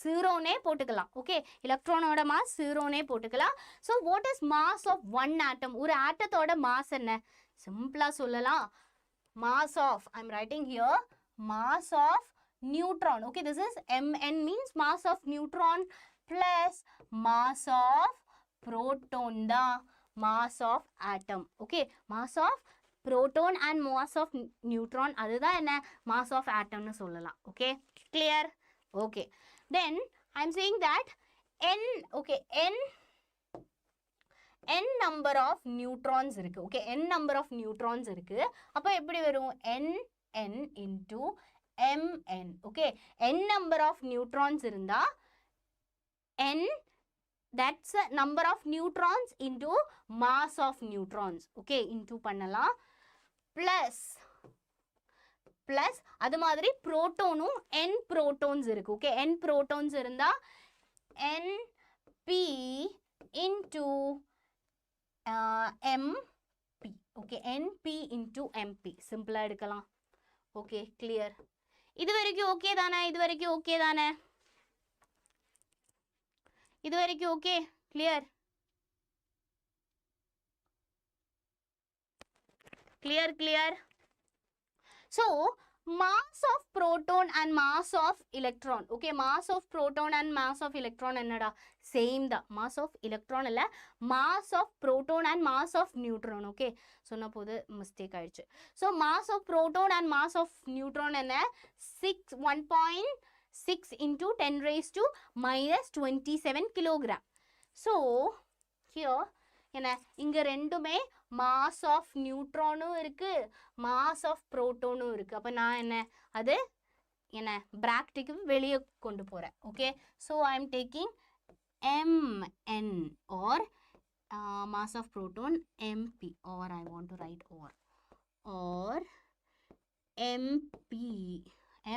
[SPEAKER 1] 0 ne போட்டுக்கலாம். Okay, electron mass 0 ne போட்டுக்கலாம். So what is mass of one atom? ஒரு ஆட்டத்தோட mass என்ன? சிம்பிளா சொல்லலாம், mass of, I'm writing here, mass of neutron. Okay, this is Mn, means mass of neutron plus mass of proton, the mass of atom. Okay, mass of proton and mass of neutron, அதுதான் என்ன? mass of atom னு சொல்லலாம். Okay, clear? Okay, then I'm saying that n, okay, n number of neutrons இருக்கு. Okay, n number of neutrons இருக்கு. அப்போ எப்படி வரும்? n into mn. Okay, n number of neutrons இருந்தா n, that's a number of neutrons into mass of neutrons. Okay, into பண்ணலாம். plus அது மாதிரி புரோட்டானும் n protons இருக்கு. Okay, n protons இருந்தா np into mp. Okay, np into mp. சிம்பிளா எடுக்கலாம். Okay, clear? இது வரைக்கும் ஓகே தானே? இது வரைக்கும் ஓகே தானே? இது வரைக்கும் okay? clear? clear? So mass of proton and mass of electron. Okay, mass of proton and mass of electron ennada same da. Mass of electron illa, mass of proton and mass of neutron. Okay, sonna podu mistake aichu. So mass of proton and mass of neutron enna 1.6 into 10 raised to minus 27 kilogram. So here என்ன இங்க ரெண்டுமே mass of neutronum இருக்கு, mass of protonum இருக்கு. அப்ப நான் என்ன அது என்ன bracketக்கு வெளியே கொண்டு போறேன். Okay, so I am taking Mn or mass of proton Mp, or I want to write or Mp,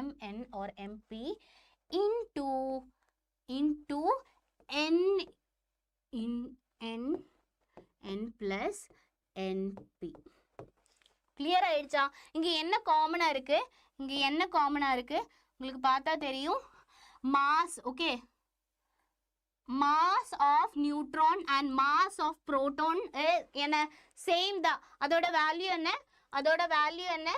[SPEAKER 1] Mn or Mp into N plus NP. clear ஆயிடுச்சா? இங்க என்ன காமனா இருக்கு? இங்க என்ன காமனா இருக்கு? உங்களுக்கு பார்த்தா தெரியும். mass, okay, mass of neutron and mass of proton என்ன same தான். அதோட வேல்யூ என்ன? அதோட வேல்யூ என்ன?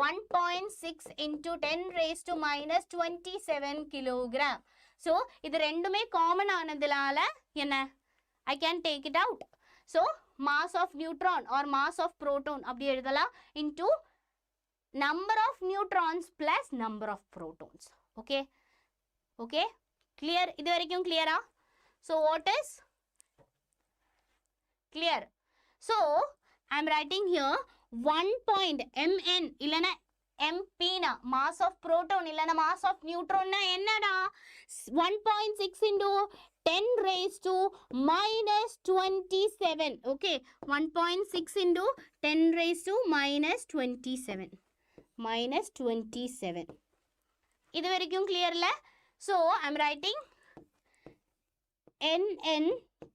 [SPEAKER 1] 1.6 into 10 raised to minus 27 kilogram. So இது ரெண்டுமே காமன் ஆனதுனால என்ன I can take it out. So mass of neutron or mass of proton அப்படி எழுதலாம் into number of neutrons plus number of protons. Okay, okay, clear? இது வரைக்கும் clear-ஆ? So what is clear? So I am writing here 1 point Mn இல்லனா Mp na mass of proton இல்லனா mass of neutron na என்னடா 1.6 into 10 raised to minus 27. Okay, 1.6 into 10 raised to minus 27. Minus 27. இது வரைக்கும் clear-ல? So I am writing Nn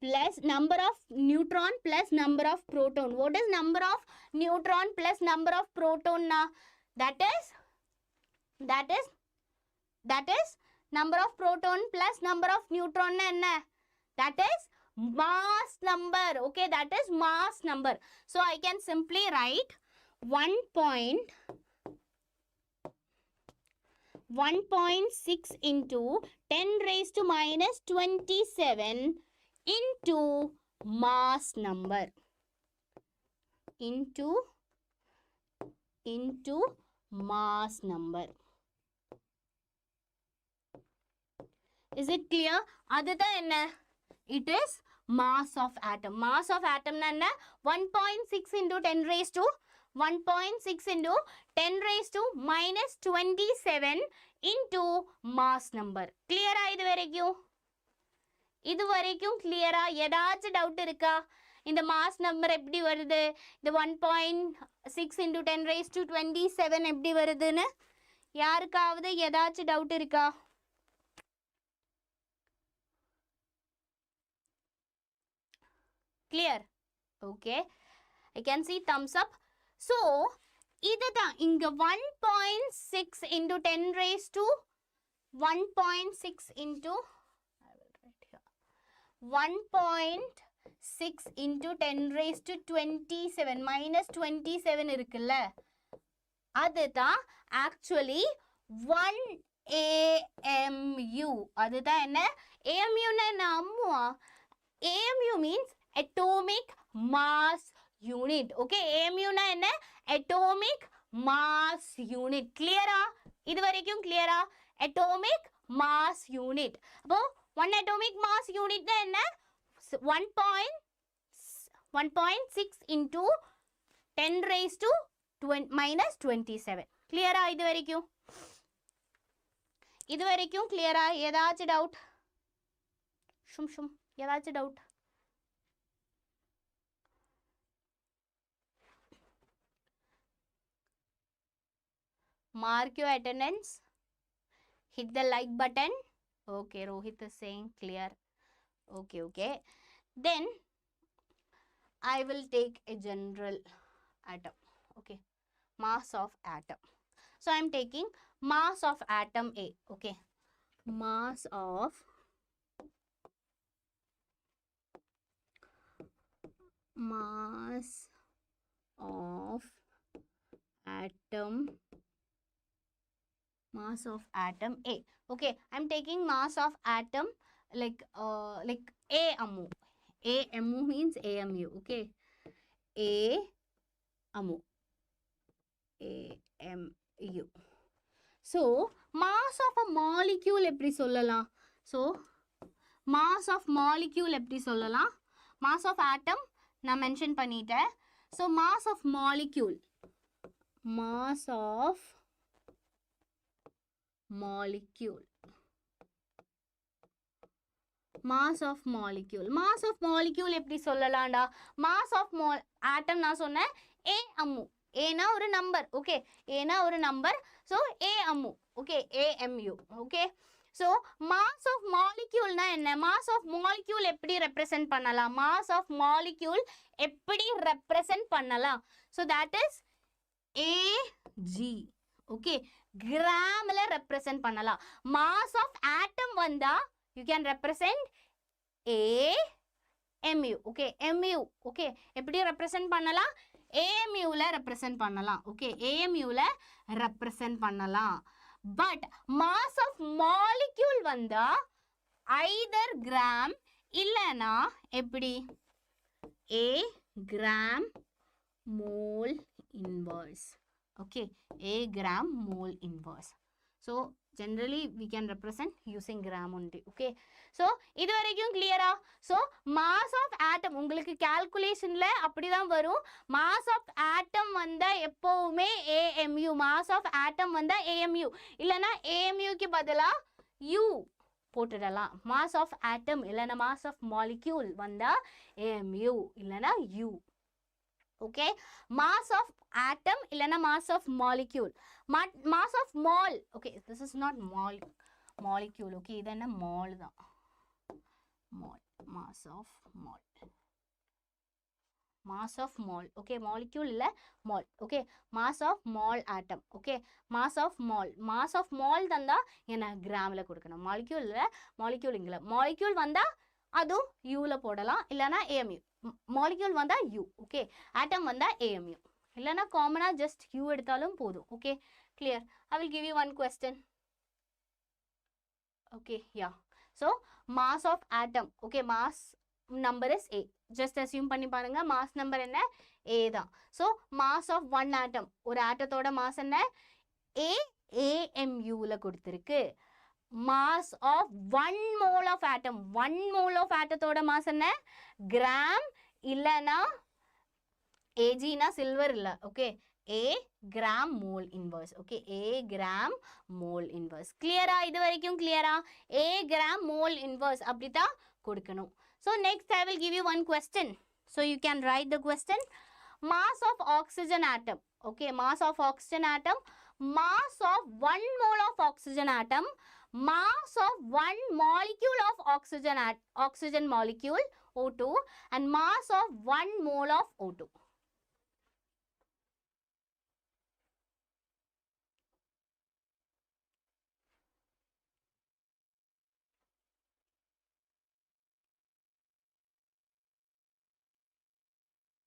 [SPEAKER 1] plus number of neutron plus number of proton. What is number of neutron plus number of proton na? That is number of proton plus number of neutron na enna? That is mass number. Okay, that is mass number. So I can simply write 1.6 into 10 raised to minus 27 into mass number into mass number. Is it clear? அதுதான் என்ன? It is mass of atom. Mass of atom na enna? 1.6 into 10 raised to 1.6 into 10 raised to minus 27 into mass number. Clear-ஆ இது வரைக்கும்? இது வரைக்கும் clear-ஆ? ஏதாச்சும் doubt இருக்கா? இந்த mass number எப்படி வருது? இந்த 1.6 into 10 raised to 27 எப்படி வருதுன்னு யாருக்காவது ஏதாச்சும் டவுட் இருக்கா? Clear? Okay, I can see thumbs up. So இதுதான் இங்க 1.6 into 10 raised to 1.6 into I will write here 1.6 into 10 raised to 27 minus 27 இருக்குல்ல அதுதான் actually 1 AMU. அதுதான் என்ன? AMU னா என்ன அம்முவா? AMU means atomic mass unit. Okay, AMU na enna? Atomic mass unit. Clear-ஆ? இது வரைக்கும் clear-ஆ? Atomic mass unit. அப்போ 1 atomic mass unit na enna? 1.6 into 10 raised to minus 27. Clear-ஆ இது வரைக்கும்? இது வரைக்கும் clear-ஆ? ஏதாச்சும் doubt? ஏதாச்சும் doubt? Mark your attendance. Hit the like button. Okay, Rohit is saying clear. Okay. Then I will take a general atom. Okay, mass of atom. So I am taking mass of atom A. Okay, mass of atom Mass of atom A. Okay, I'm taking mass of atom like AMU. AMU means AMU. Okay, AMU. AMU. So, mass of a molecule எப்படி சொல்லலாம்? So, mass of molecule எப்படி சொல்லலாம்? Mass of atom நான் mention பண்ணிட்டேன். So, mass of molecule. Mass of molecule. Mass of molecule. Mass of molecule எப்படி சொல்லலாம்டா? Mass of atom நான் சொன்னேன் AMU. ஏனா ஒரு நம்பர். ஓகே, ஏனா ஒரு number. So AMU. Okay, AMU. Okay, so mass of molecule னா என்ன? Mass of molecule எப்படி represent பண்ணலாம்? Mass of molecule எப்படி represent பண்ணலாம்? So that is AG. Okay, கிராம்ல represent பண்ணலாம். Mass of atom வந்தா you can represent AMU. Okay, MU. Okay, எப்படி represent பண்ணலாம்? AMU ல represent பண்ணலாம். ஓகே, AMU ல represent பண்ணலாம். But mass of molecule வந்தா either gram இல்லனா எப்படி? A gram mole inverse. Okay, A gram mole inverse. So generally we can represent using gram only. Okay, so இது வரைக்கும் clear-ஆ? So mass of atom உங்களுக்கு calculation-ல அப்படிதான் வரும். mass of atom வந்தா எப்பவுமே AMU. mass of atom வந்தா AMU. இல்லனா AMU க்கு பதிலா U போட்டுடலாம். mass of atom இல்லனா mass of molecule வந்தா AMU இல்லனா U. Okay, mass of atom இல்லனா mass of molecule. Mass of mole. Okay, this is not molecule. Okay, இது என்ன mole தான். Mole. Mass of mole. Mass of mole. Okay, molecule இல்ல mole. Okay, mass of mole atom. Okay, mass of mole. Mass of mole தந்தா என்ன கிராம்ல கொடுக்கணும். molecule இல்ல, molecule இங்கல. molecule வந்தா அதுவும் U ல போடலாம் இல்லனா AMU. molecule வந்தா U. Okay, atom வந்தா AMU. இல்லனா காமனா just U எடுத்தாலும் போதும். Okay, clear? I will give you one question. Okay, yeah. So mass of atom. Okay, mass number is A. Just assume பண்ணி பாருங்க, mass number என்ன? A தான். So mass of one atom. ஒரு ஆட்டத்தோட mass என்ன? A AMU ல கொடுத்திருக்கு. mass of 1 mole of atom. 1 mole of atomத்தோட mass என்ன? gram இல்லனா AG na silver இல்ல. Okay, A gram mole inverse. Okay, A gram mole inverse. Clear-ஆ? இது வரைக்கும் clear-ஆ? A gram mole inverse அப்படிதான் கொடுக்கணும். So next I will give you one question. So you can write the question. Mass of oxygen atom. Okay, mass of oxygen atom. Mass of 1 mole of oxygen atom. Mass of 1 molecule of oxygen molecule O2 and mass of 1 mole of O2.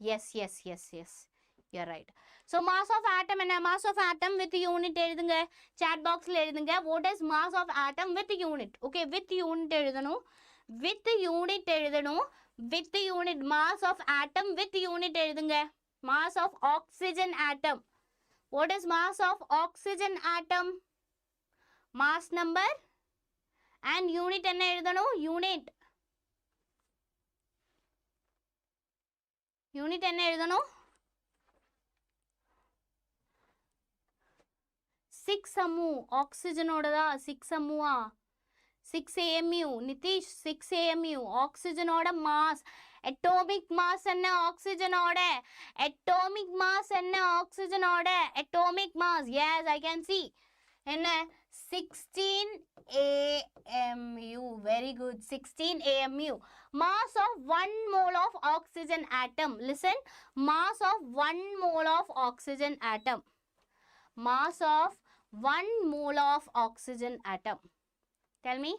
[SPEAKER 1] Yes. You're right. So mass of atom and mass of atom with unit எழுதுங்க. Chat box ல எழுதுங்க. What is mass of atom with unit? Okay, with unit எழுதணும். With unit எழுதணும். With unit. Mass of atom with unit எழுதுங்க. Mass of oxygen atom. What is mass of oxygen atom? Mass number and unit என்ன எழுதணும்? Unit. Unit என்ன எழுதணும்? 6 AMU. Oxygen ஓடதா 6 AMU-ஆ? 6 AMU. Nitish 6 AMU. Oxygen ஓட mass. Atomic mass என்ன oxygen ஓட? Atomic mass என்ன oxygen ஓட? Atomic mass. Yes, I can see. என்ன? 16 AMU. Very good. 16 AMU. Mass of 1 mole of oxygen atom. Listen. Mass of 1 mole of oxygen atom. Mass of 1 mole of oxygen atom. Tell me.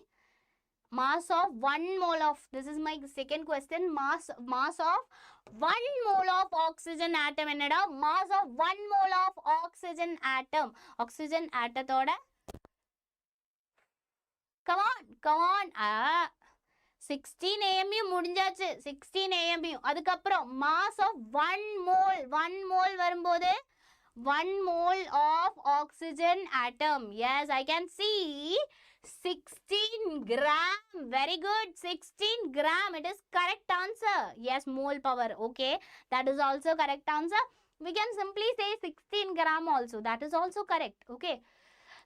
[SPEAKER 1] Mass of 1 mole of, this is my second question. Mass of 1 mole of oxygen atom. என்னடா? Mass of 1 mole of oxygen atom. Oxygen atomத்தோட come on 16 AMU முடிஞ்சாச்சு 16 AMU அதுக்கப்புறம் mass of 1 mole வரும்போது 1 mole of oxygen atom. Yes, I can see 16 gram. Very good. 16 gram. It is correct answer. Yes, mole power. Okay, that is also correct answer. We can simply say 16 gram also. That is also correct. Okay.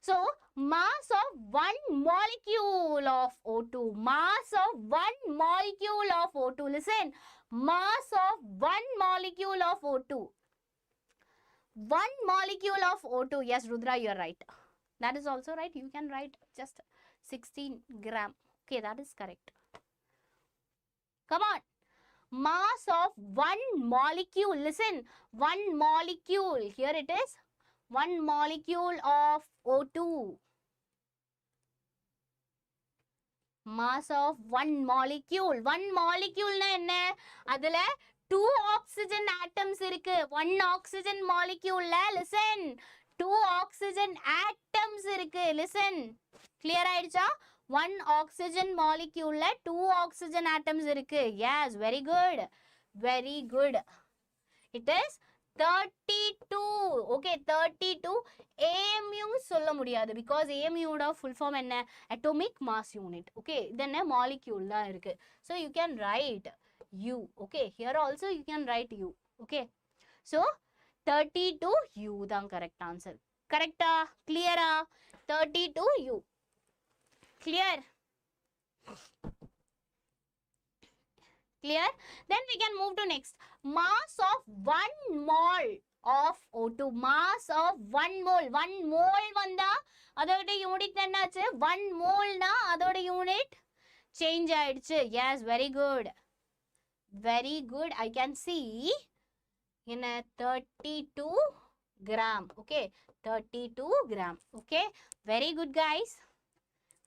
[SPEAKER 1] So, mass of 1 molecule of O2. Mass of 1 molecule of O2. Listen. Mass of 1 molecule of O2. 1 molecule of O2. Yes, Rudra, you are right. That is also right. You can write just 16 gram. Okay, that is correct. Come on. Mass of 1 molecule. Listen. 1 molecule. Here it is. 1 molecule of O2. Mass of 1 molecule. 1 molecule na enna? Adula 2 oxygen atoms இருக்கு 1 oxygen molecule ல listen 2 oxygen atoms இருக்கு listen clear ஆயிடுச்சா 1 oxygen molecule ல 2 oxygen atoms இருக்கு yes very good it is 32 okay 32 AMU சொல்ல முடியாது because AMU ஓட full form என்ன atomic mass unit okay இது என்ன molecule தான் இருக்கு so you can write U. Okay, here also you can write U. Okay, so 32 U the correct answer. Correct? Clear? 32 U. Clear? Clear? Then we can move to next. Mass of 1 mole of O2. Mass of 1 mole. 1 mole vanda அதோட unit என்னாச்சு 1 mole na அதோட unit change ஆயிடுச்சு. Yes, very good. Very good. I can see in a 32 gram. Okay, 32 gram. Okay, very good guys.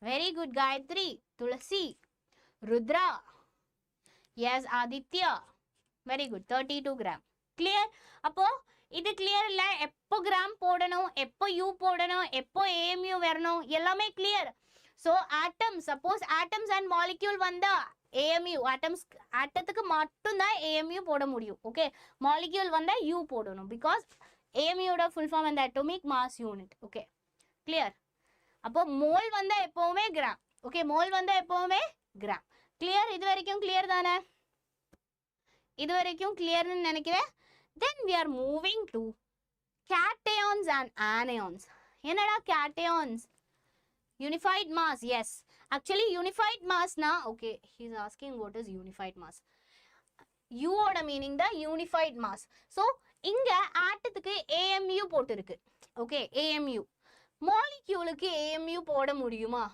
[SPEAKER 1] Very good Gayatri, Tulasi, Rudra. Yes, Aditya. Very good. 32 gram. Clear? Appo இது clear இல்ல எப்போ gram போடணும் எப்போ U போடணும் எப்போ AMU வரணும் எல்லாமே clear. So atom suppose atoms and molecule வந்தா AMU atoms ஆட்டத்துக்கு மட்டும் தான் AMU போட முடியும் ஓகே molecule வந்தா U போடணும் because AMU ஓட full form and atomic mass unit okay clear அப்போ mole வந்தா எப்பவுமே gram ஓகே mole வந்தா எப்பவுமே gram clear இது வரைக்கும் clear தானே இது வரைக்கும் clear னு நினைக்கிறேன் then we are moving to cations and anions என்னடா cations unified mass yes actually unified mass na okay he is asking what is unified mass u oda meaning the unified mass so inga ஆட்டத்துக்கு AMU போட்டுருக்கு okay AMU molecule க்கு AMU போட முடியுமா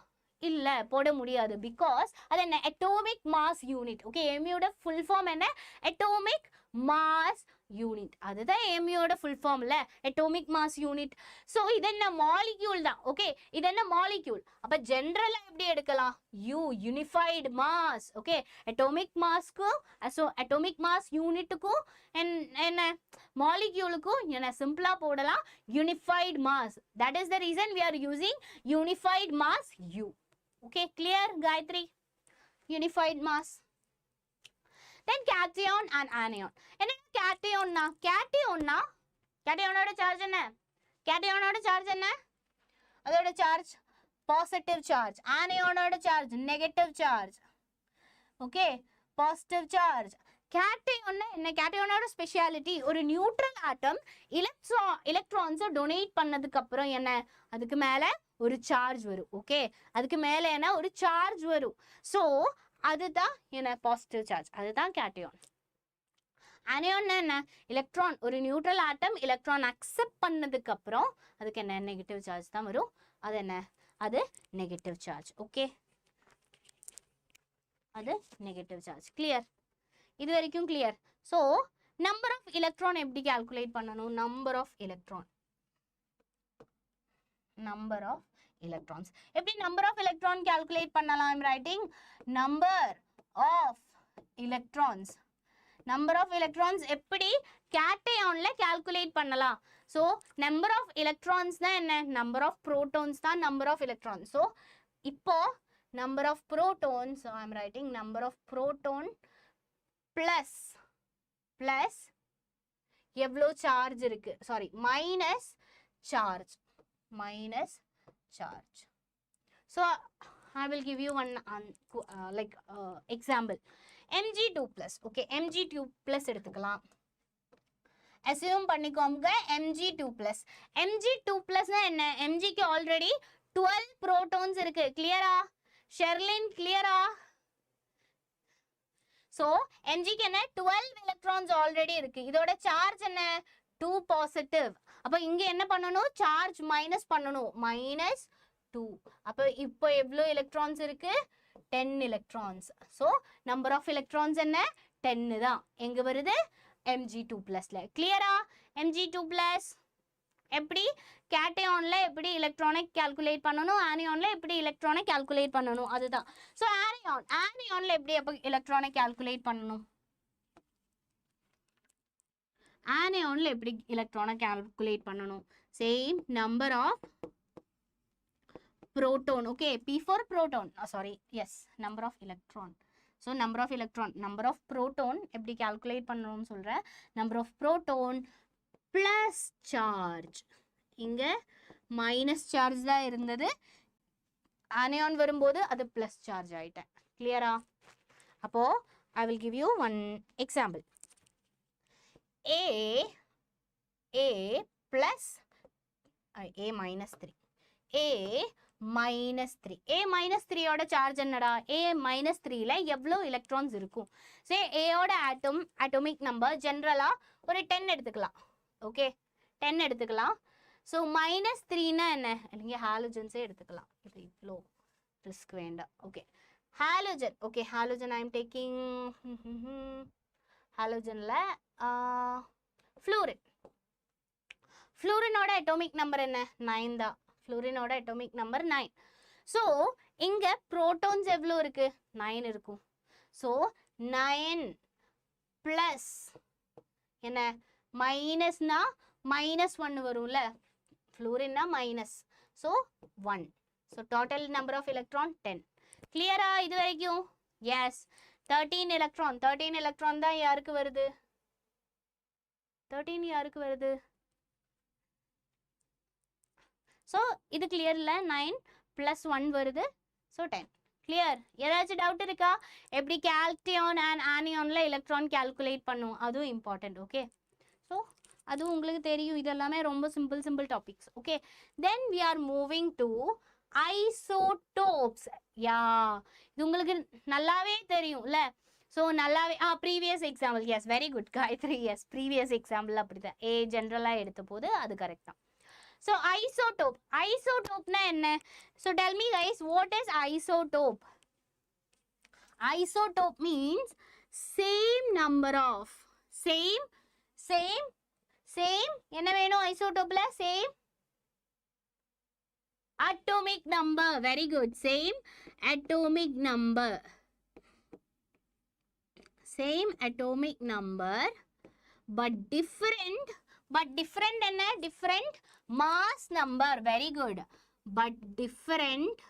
[SPEAKER 1] இல்ல போட முடியாது because அது என்ன atomic mass unit okay AMU ஓட full form என்ன atomic mass unit அதுதான் AMU ஓட full form இல்ல atomic mass unit so இது என்ன molecule தான் okay இது என்ன molecule அப்ப ஜெனரலா எப்படி எடுக்கலாம் U unified mass okay atomic mass க்கு so atomic mass unit க்கு என்ன molecule க்கு என்ன சிம்பிளா போடலாம் unified mass that is the reason we are using unified mass U okay clear Gayatri unified mass then cation and anion என்ன cation na cation ஓட charge என்ன cation ஓட சார்ஜ் என்ன அதோட சார்ஜ் positive charge anion ஓட charge negative charge okay positive charge cation என்ன cation ஓட speciality ஒரு நியூட்ரல் ஆட்டம் எலக்ட்ரான்ஸ் டொனேட் பண்ணதுக்கு அப்புறம் என்ன அதுக்கு மேல ஒரு சார்ஜ் வரும் ஓகே அதுக்கு மேல என்ன ஒரு சார்ஜ் வரும் சோ அதுதான் என்ன பாசிட்டிவ் சார்ஜ் அதுதான் கேட்டையான் அனியான் என்ன எலக்ட்ரான் ஒரு நியூட்ரல் ஆட்டம் எலக்ட்ரான் அக்செப்ட் பண்ணதுக்கு அப்புறம் அதுக்கு என்ன நெகட்டிவ் சார்ஜ் தான் வரும் அது என்ன அது நெகட்டிவ் சார்ஜ் ஓகே அது நெகட்டிவ் சார்ஜ் கிளியர் இது வரைக்கும் clear so number of electron எப்படி கால்குலேட் பண்ணணும் number of electron number of electrons எப்படி number of electron calculate பண்ணலாம் I'm writing number of electrons எப்படி cationல calculate பண்ணலாம் so number of electrons தான் என்ன number of protons தான் number of electrons so இப்போ number of protons, so I'm writing number of proton plus எவ்வளோ charge இருக்கு, sorry minus charge. So I will give you one example. Mg2 plus, okay, Mg2 plus எடுத்துக்கலாம். assume பண்ணிக்கோங்க Mg2 plus. Mg2 plus னா என்ன? Mg க்கு already 12 protons இருக்கு. கிளியரா? ஷெர்லின் கிளியரா? So Mg க்கு என்ன 12 electrons already இருக்கு. இதோட சார்ஜ் என்ன 2 positive. அப்ப இங்க என்ன பண்ணனும்? சார்ஜ் மைனஸ் பண்ணனும். -2. அப்ப இப்போ எவ்வளவு electrons இருக்கு? 10 electrons. So number of electrons என்ன 10 தான். எங்க வருது? Mg2 plusல. கிளியரா? Mg2 plus எப்படி கேட்டயான்ல எப்படி எலக்ட்ரானிக் கால்குலேட் பண்ணனும், ஆனியான்ல எப்படி எலக்ட்ரானிக் கால்குலேட் பண்ணனும், அதுதான். சோ ஆனியான்ல எப்படி எலக்ட்ரானிக் கால்குலேட் பண்ணனும், ஆனியான்ல எப்படி எலக்ட்ரானிக் கால்குலேட் பண்ணனும், same number of proton, okay, p for proton, sorry, yes, number of electron. So number of proton எப்படி calculate பண்ணனும்னு சொல்றேன். number of proton plus charge. இங்க minus charge தான் இருந்தது, anion வரும்போது அது plus charge ஆயிட்டேன். கிளியரா? அப்போ I will give you one example. A plus A minus 3. A minus 3 ஓட சார்ஜ் என்னடா? A minus 3ல எவ்வளவு எலக்ட்ரான்ஸ் இருக்கும்? சே A ஓட atomic number ஜெனரலா ஒரு 10 எடுத்துக்கலாம். ஓகே, 10 எடுத்துக்கலாம். ஸோ மைனஸ் 3னா என்ன? நீங்கள் ஹாலோஜன்ஸே எடுத்துக்கலாம். இது இவ்வளோ ரிஸ்க் வேண்டாம். Okay, halogen. Okay, halogen I am taking ஹாலோஜனில் ஃப்ளூரினோட அட்டோமிக் நம்பர் என்ன? 9 தான். ஃப்ளூரினோட அட்டோமிக் நம்பர் 9. ஸோ இங்கே ப்ரோட்டான்ஸ் எவ்வளோ இருக்கு? 9 இருக்கும். ஸோ 9 ப்ளஸ் என்ன? மைனஸ்னா -1 வரும்ல, ஃப்ளூரின்னா மைனஸ், so 1. So total number of electron 10. கிளியரா இது வரைக்கும்? எஸ், 13 எலக்ட்ரான் தான் யாருக்கு வருது? 13 யாருக்கு வருது? ஸோ இது கிளியர் இல்லை, 9 + 1 வருது, ஸோ 10. கிளியர்? ஏதாச்சும் டவுட் இருக்கா? எப்படி கேல்டியான் அண்ட் ஆனியான்ல எலக்ட்ரான் கால்குலேட் பண்ணும், அதுவும் இம்பார்ட்டன்ட். ஓகே, ஸோ அதுவும் உங்களுக்கு தெரியும், இதெல்லாமே ரொம்ப simple topics. Okay, then we are moving to isotopes. Yeah, இது உங்களுக்கு நல்லாவே தெரியும்ல. ஸோ நல்லாவே previous example, yes, very good Gayathri, yes, previous example அப்படிதான் ஏ ஜென்ரலாக எடுத்த போது அது கரெக்ட் தான். ஸோ ஐசோடோப்னா என்ன? So tell me guys, what is isotope? Isotope means same number of same என்ன வேணும் ஐசோடோப்ல? Same atomic number. Very good, same atomic number, same atomic number but different என்ன? Different mass number. Very good, but different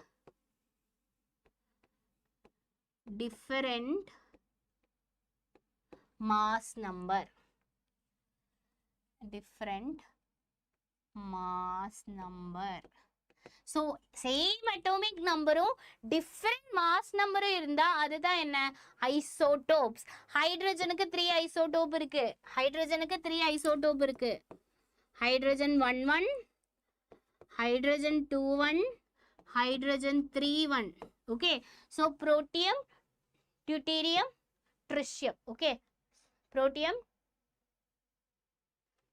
[SPEAKER 1] mass number. different mass number. So same atomic number different mass number இருந்தா அதுதான் என்ன? isotopes. ஹைட்ரஜனுக்கு 3 isotope இருக்கு. Hydrogen 1 hydrogen 2 hydrogen 3 okay. so protium, deuterium, tritium. Okay, protium,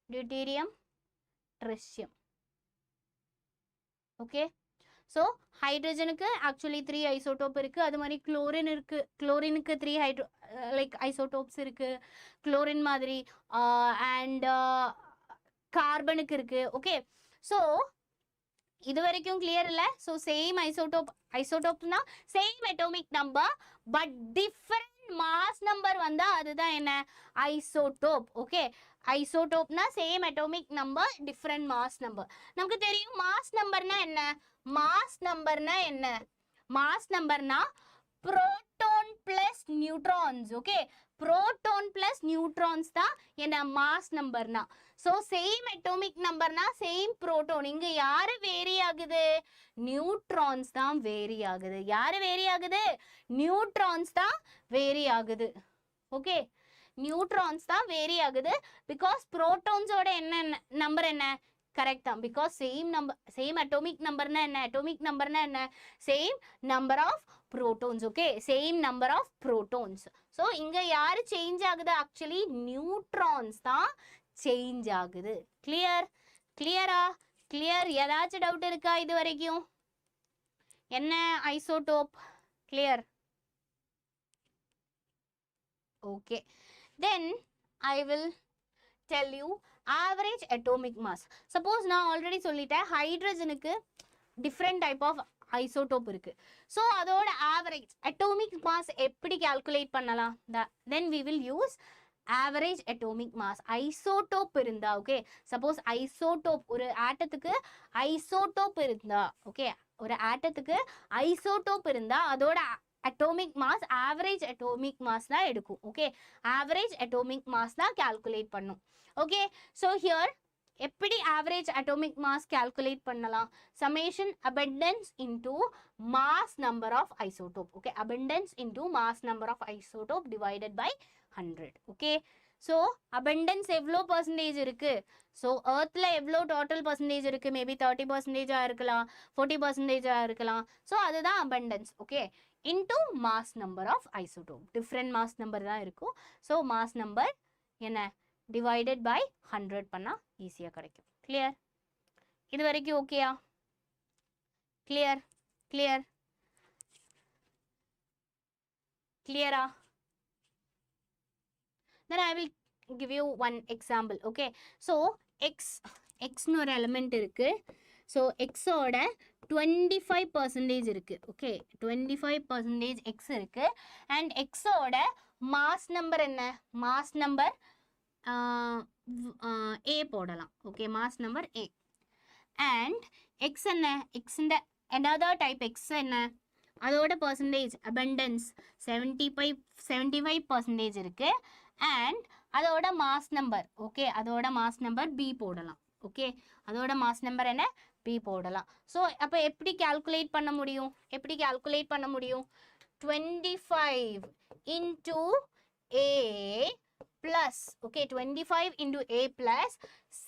[SPEAKER 1] deuterium, tritium. Okay, so ஹைட்ரஜனுக்கு actually 3 isotope இருக்கு. அது மாதிரி chlorine இருக்கு. குளோரினுக்கு 3 ஐசோடோப்ஸ் இருக்கு, குளோரின் மாதிரி. அண்ட் கார்பனுக்கு இருக்கு. ஓகே, ஸோ இது வரைக்கும் கிளியர் இல்லை? ஸோ சேம் ஐசோடோப்னா same atomic number but different mass number வந்தா அதுதான் என்ன? ஐசோடோப். ஓகே, ஐசோடோப்னா same atomic number different mass number. நமக்கு தெரியும் மாஸ் நம்பர்னா என்ன? mass number na proton plus neutrons. Okay, proton plus neutrons da என்ன mass number na. So same atomic number na same proton. இங்க யாரு vary ஆகுது? Neutrons தான் vary ஆகுது. யாரு vary ஆகுது? Neutrons தான் vary ஆகுது. Okay, neutrons தான் vary ஆகுது because protons ஓட என்ன number என்ன? Correct தான், because same number, same atomic number na என்ன? Atomic number na என்ன? Same number of protons. Okay, same number of protons. So இங்க யாரு change ஆகுது? Actually neutrons தான் change ஆகுது. Clear? Clear-ஆ? Clear? ஏதாச்சும் doubt இருக்கா இது வரைக்கும்? என்ன isotope? Clear? Okay, then I will tell you average atomic mass. Suppose நான் already சொல்லிட்டேன் ஹைட்ரஜனுக்கு different type of isotope இருக்கு. So அதோட average atomic mass எப்படி calculate பண்ணலாம்? Then we will use average atomic mass. Isotope இருந்தா, okay, suppose isotope ஒரு ஆட்டத்துக்கு isotope இருந்தா, okay, ஒரு ஆட்டத்துக்கு isotope இருந்தா அதோட atomic mass average atomic mass தான் எடுக்கும். Okay, average atomic mass தான் calculate பண்ணும். Okay, so here எப்படி average atomic mass calculate பண்ணலாம்? Summation abundance into mass number of isotope. Okay, abundance into mass number of isotope divided by 100. Okay, so abundance எவ்வளோ percentage இருக்கு? So earthல எவ்வளோ total percentage இருக்கு? Maybe 30% இருக்கலாம், 40% இருக்கலாம். So அதுதான் abundance. Okay, into mass number of isotope. Different mass number தான் இருக்கும். So mass number என்ன? Divided by 100 பண்ணா ஈஸியா கிடைக்கும். Clear? இது வரைக்கும் ஓகேயா? Clear? Clear? Clear-ஆ? Then I will give you one example. Okay, so x னு ஒரு element இருக்கு. So x ஓட 25% இருக்கு. Okay, 25% x இருக்கு. And x ஓட mass number என்ன? Mass number A போடலாம். Okay, mass number A. And x என்ன? X இந்த another type x என்ன? அதோட percentage abundance 75% இருக்கு. And அதோட mass number, okay, அதோட mass number B போடலாம். Okay, அதோட mass number என்ன? B போடலாம். So அப்ப எப்படி calculate பண்ண முடியும்? எப்படி calculate பண்ண முடியும்? 25 into A plus, okay, 25 into A plus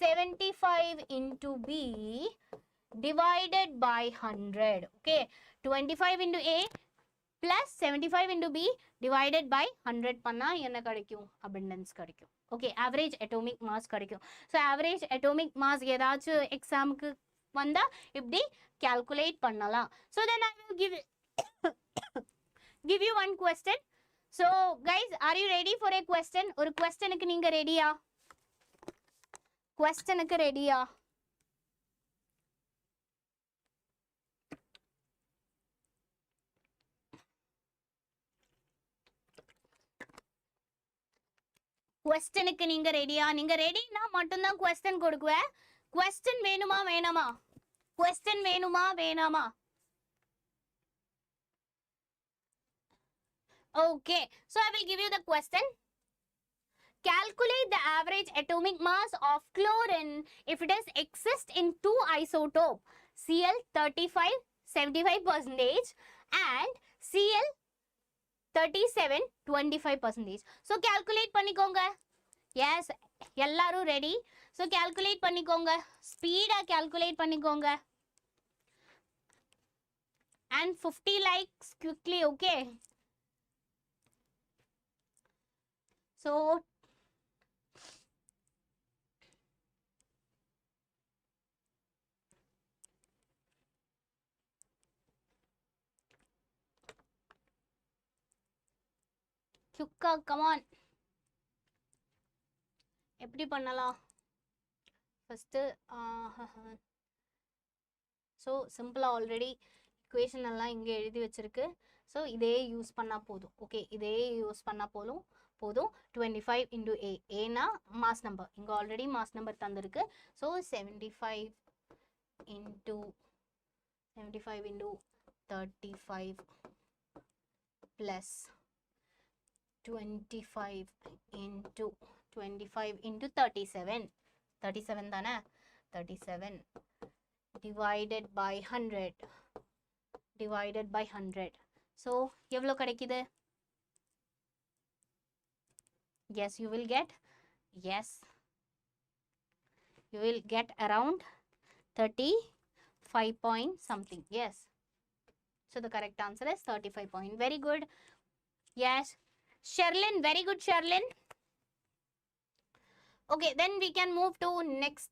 [SPEAKER 1] 75 into B divided by 100. Okay, 25 into A plus 75 into B divided by 100 பண்ணா என்ன கிடைக்கும்? Abundance கிடைக்கும். Okay, average atomic mass கிடைக்கும். So average atomic mass ஏதாச்சும் எக்ஸாமுக்கு வந்தா இப்படி calculate பண்ணலாம். So then I will give you one question. So guys, are you ready for a question? ஒரு questionக்கு நீங்க ரெடியா? questionக்கு ரெடியா? questionக்கு நீங்க ரெடியா? நீங்க ரெடினா மட்டும் தான் question கொடுக்குவேன். question வேணுமா வேணாமா? question வேணுமா வேணாமா? Okay, so I will give you the question. Calculate the average atomic mass of chlorine if it does exist in two isotope Cl 35 75% and Cl 37 25%. So calculate பண்ணிக்கோங்க. Yes, எல்லாரும் ready. So calculate பண்ணிக்கோங்க. Speed-ஆ calculate பண்ணிக்கோங்க. And 50 likes quickly, okay? So Kyukka, come on. எப்படி பண்ணலாம்? First so simple already equation எல்லாம் இங்க எழுதி வச்சிருக்கு. So இதே யூஸ் பண்ணா போதும். Okay, இதே யூஸ் பண்ணா போதும். 25 into A. A na mass number. இங்க already mass number தந்திருக்கு. So 75 into 35 plus 25 into 25 into 37. 37 தானே? 37 divided by 100. Divided by 100. So, எவ்வளோ கிடைக்குது? Yes, you will get. Yes. You will get around 35 point something. Yes. So, the correct answer is 35 point. Very good. Yes. Sherlyn, very good, Sherlyn. Okay, then we can move to next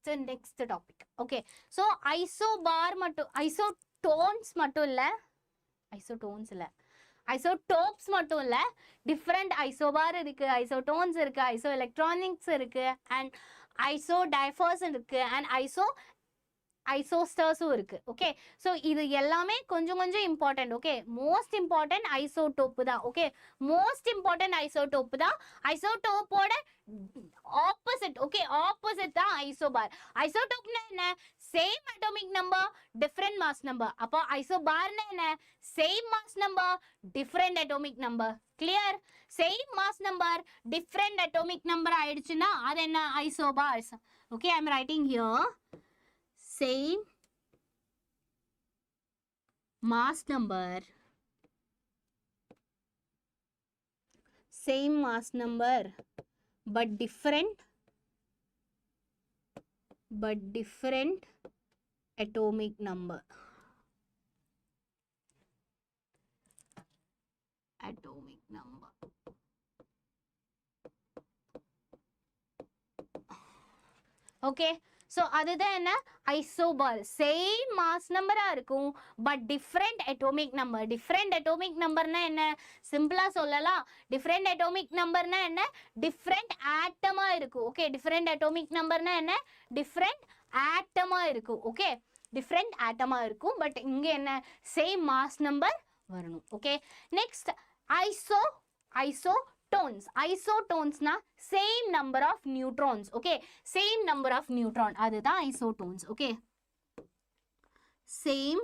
[SPEAKER 1] topic. Okay. So, isobar mattu, isotones mattu illa. Isotones illa. Isotopes மட்டும் இல்ல, different isobar இருக்கு, isotones இருக்கு, iso electronics இருக்கு, and iso டைஃபர்ஸ் இருக்கு, and ஐசோஸ்டர்ஸும் இருக்கு. Okay, so இது எல்லாமே கொஞ்சம் கொஞ்சம் important. Okay, most important isotope தான். ஓகே, மோஸ்ட் இம்பார்ட்டன்ட் ஐசோடோப்பு தான். ஐசோடோப்போட ஆப்போசிட், ஓகே, ஆப்போசிட் தான் ஐசோபார். ஐசோடோப்னா என்ன? Same atomic number, different mass number. அப்போ ஐசோபார்னா என்ன? Same mass number, different atomic number. Clear? Same mass number, different atomic number ஆயிடுச்சுன்னா அது என்ன? Isobars. Okay, I am writing here same mass number, but different atomic number. Okay, so அதுதான் என்ன? Isobar. Same mass நம்பரா இருக்கும், but different atomic number. Different atomic நம்பர்னா என்ன? சிம்பிளா சொல்லலாம். டிஃப்ரெண்ட் அட்டோமிக் நம்பர்னா என்ன? டிஃப்ரெண்ட் ஆட்டமா இருக்கும். ஓகே, டிஃப்ரெண்ட் அட்டோமிக் நம்பர்னா என்ன? டிஃப்ரெண்ட் ஆட்டமா இருக்கும். ஓகே, டிஃப்ரெண்ட் ஆட்டமா இருக்கும், பட் இங்க என்ன? சேம் மாஸ் நம்பர் வரணும். Okay, next isotones. Isotones na same number of neutrons. Okay, same number of neutron. அதுதான் isotones. Okay, same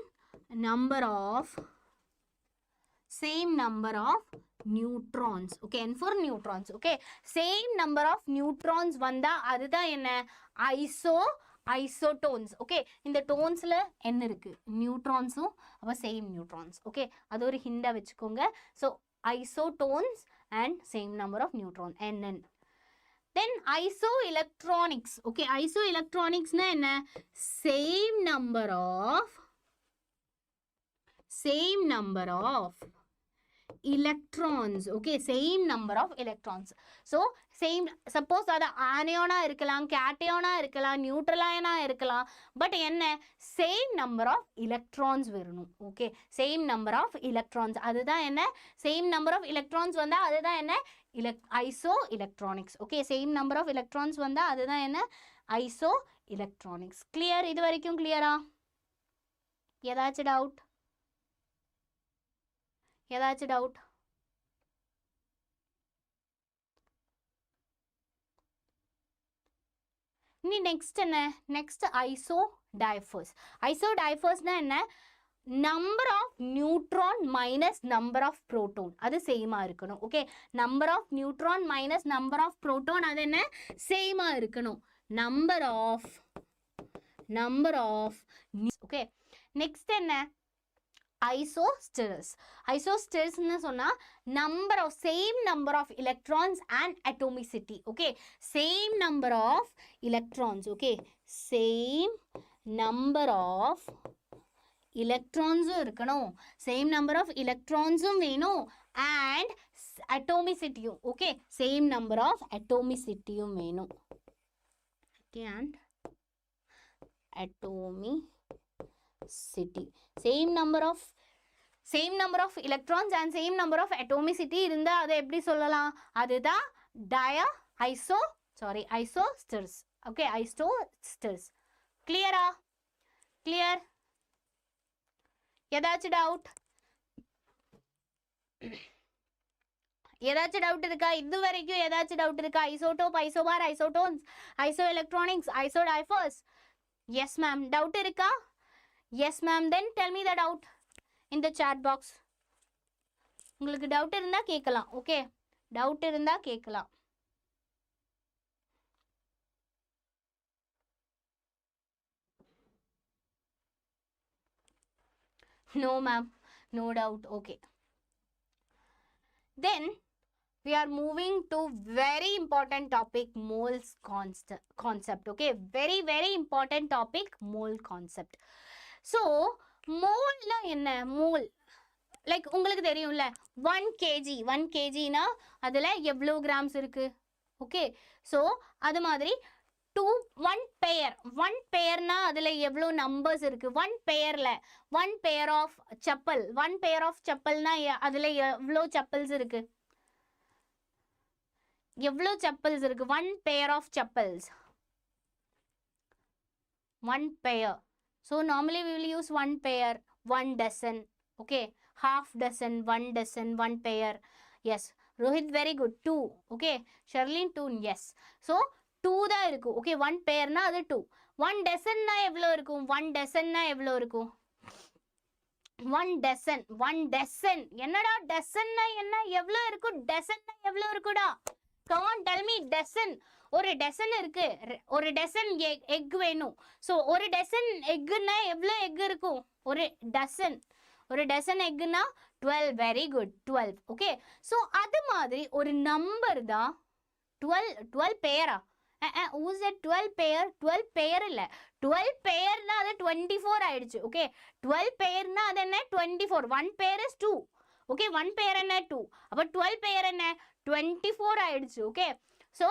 [SPEAKER 1] number of neutrons. Okay, and for neutrons. Okay, same number of neutrons வந்தா அதுதான் என்ன? isotones. Okay, இந்த டோன்ஸ்ல என்ன இருக்கு? நியூட்ரான்ஸும் அப்ப same neutrons. Okay, அது ஒரு ஹிண்டா வச்சுக்கோங்க. So isotones and same number of neutron, NN. Then isoelectronics. Okay, isoelectronics na enna? Same number of electrons. Okay, same number of electrons. So same, suppose அது ஆனியோனா இருக்கலாம், கேட்டியோனா இருக்கலாம், நியூட்ரலாயனா இருக்கலாம், பட் என்ன? Same number of electrons வரணும். Okay, same number of electrons. அதுதான் என்ன? Same number of electrons வந்தா அதுதான் என்ன? Isoelectronics. Okay, same number of electrons வந்தா அதுதான் என்ன? Isoelectronics. கிளியர்? இது வரைக்கும் கிளியரா? ஏதாச்சும் டவுட்? நீ நெக்ஸ்ட் என்ன? Next isodiaphers. ஐசோடைஃபர்ஸ்னா என்ன? Number of neutron minus number of proton அது சேமா இருக்கணும். Okay, number of neutron minus number of proton அது என்ன? சேமா இருக்கணும். நம்பர் ஆஃப் ஓகே, நெக்ஸ்ட் என்ன? isosters. Isosters ன்னு சொன்னா same number of electrons and atomicity. Okay, same number of electrons. Okay, same number of electrons இருக்கணும், same number of electrons வேணும், and atomicity. Okay, same number of atomicity வேணும். Okay, and atomicity. Same number of electrons and same number of atomicity இருந்தா அதை எப்படி சொல்லலாம்? அதுதான் isosters. Okay, isosters. Clear-ஆ? Clear? ஏதாச்சும் டவுட்? இருக்கா? இது வரைக்கும் ஏதாச்சும் டவுட் இருக்கா? Isotope, isobar, isotones, iso electronics, isodiaphers. Yes ma'am. Doubt இருக்கா? Yes ma'am. Then tell me the doubt. in the chat box. உங்களுக்கு டவுட் இருந்தா கேட்கலாம். ஓகே, டவுட் இருந்தா கேட்கலாம். No ma'am, no doubt. Okay, then we are moving to very important topic, moles concept. Okay, very important topic, mole concept. So mole na enna? Mole like உங்களுக்கு தெரியும்ல 1 kg 1 kg னா அதுல எவ்வளவு grams இருக்கு? Okay, so அது மாதிரி 1 pair னா அதுல எவ்வளவு நம்பர்ஸ் இருக்கு? 1 pairல 1 pair of chappal 1 pair of chappal னா அதுல எவ்வளவு chappals இருக்கு? எவ்வளவு chappals இருக்கு? 1 pair of chappals, 1 pair. So normally we will use 1 pair, 1 dozen. Okay, half dozen, 1 dozen, 1 pair. Yes, Rohit, very good. 2. Okay, Sharlene 2. Yes, so 2 தான் இருக்கும். Okay, 1 பேர்னா அது 2. 1 டசன்னா எவ்வளோ இருக்கும்? 1 டசன்னா எவ்வளோ இருக்கும்? 1 டசன் 1 டசன் என்னடா டசன்னா என்ன? எவ்வளோ இருக்கும்? டசன்னா எவ்வளோ இருக்குடா? Come on, tell me. Dozen, ஒரு டசன் இருக்கு, ஒரு டசன் எக் வேணும். ஸோ ஒரு டசன் எக்குன்னா எவ்வளோ எக் இருக்கும்? ஒரு டசன் எக்குன்னா 12. Very good, 12. ஓகே, ஸோ அது மாதிரி ஒரு நம்பர் தான் 12 பேரா? who said 12 pair? 12 pair இல்ல, 12 pairனா அது 24 ஆயிடுச்சு. ஓகே, 12 pairனா அது என்ன? 24. 1 pair is 2. ஓகே, 1 pair என்ன? 2. அப்ப 12 pair என்ன? 24 ஆயிடுச்சு. Okay, so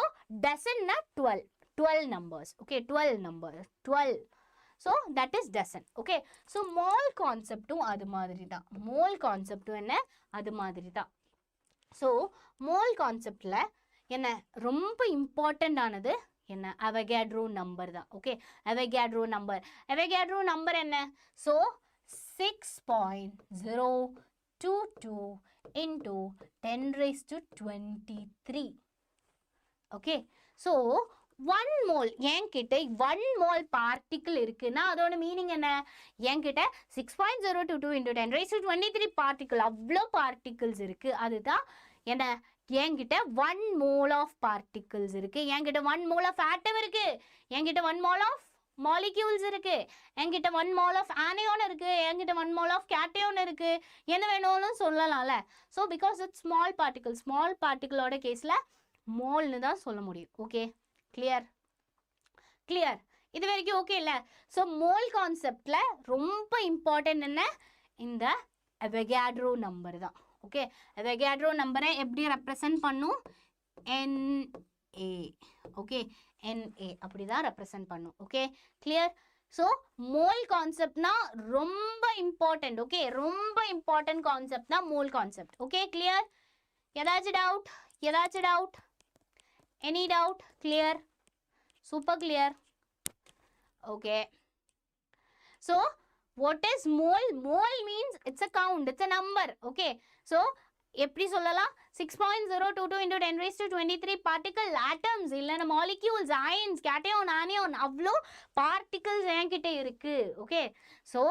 [SPEAKER 1] dozenனா 12 numbers. Okay, 12 numbers, 12. so that is dozen. Okay, so mole conceptum அது மாதிரி தான். mole conceptum என்ன? அது மாதிரி தான். so mole conceptல என்ன ரொம்ப இம்பார்ட்டன்ட் ஆனது என்ன? அவகாட்ரோ நம்பர் தான். ஓகே, அவகாட்ரோ நம்பர் என்ன? So 6.022 into 10 raised to 23. Okay, so 1 mole என்கிட்ட 1 mole பார்ட்டிக்கிள் இருக்குன்னா அதோட மீனிங் என்ன? என்கிட்ட 6.022 into 10 raised to 23 பார்ட்டிக்கிள், அவ்வளோ பார்ட்டிகிள்ஸ் இருக்கு. அதுதான் என்ன? என்கிட்ட 1 mole of particles இருக்கு. என்கிட்ட 1 mole of atom இருக்கு. என்கிட்ட 1 mole of molecules இருக்கு. என்கிட்ட 1 mole of anion இருக்கு. என்கிட்ட 1 mole of cation இருக்கு. என்ன வேணும்னு சொல்லலாம்ல. so because it's small particle ஓட கேஸ்ல மோல்னு தான் சொல்ல முடியும். Okay, clear? இது வரைக்கும் ஓகே இல்ல? so மோல் கான்செப்ட்ல ரொம்ப இம்பார்ட்டன்ட் என்ன? இந்த அவகாட்ரோ நம்பர் தான். ஓகே, அவகாட்ரோ நம்பரை எப்படி ரெப்ரசன்ட் பண்ணும்? NA. ஓகே, NA அப்படிதான் ரெப்ரசன்ட் பண்ணும். Okay, clear? ஸோ மோல் கான்செப்ட்னா ரொம்ப இம்பார்ட்டன்ட். ஓகே, ரொம்ப இம்பார்ட்டன்ட் கான்செப்ட் தான் மோல் கான்செப்ட். Okay, clear? ஏதாச்சும் doubt? Any doubt? Clear? Super clear. Okay, so what is mole? Mole means it's a count, it's a number. Okay, so எப்படி சொல்லலாம்? 6.022 into 10 raised to 23 particle atoms இல்லைன்னா molecules, ions, cation, anion, அவ்வளோ particles என்கிட்ட இருக்கு. Okay, so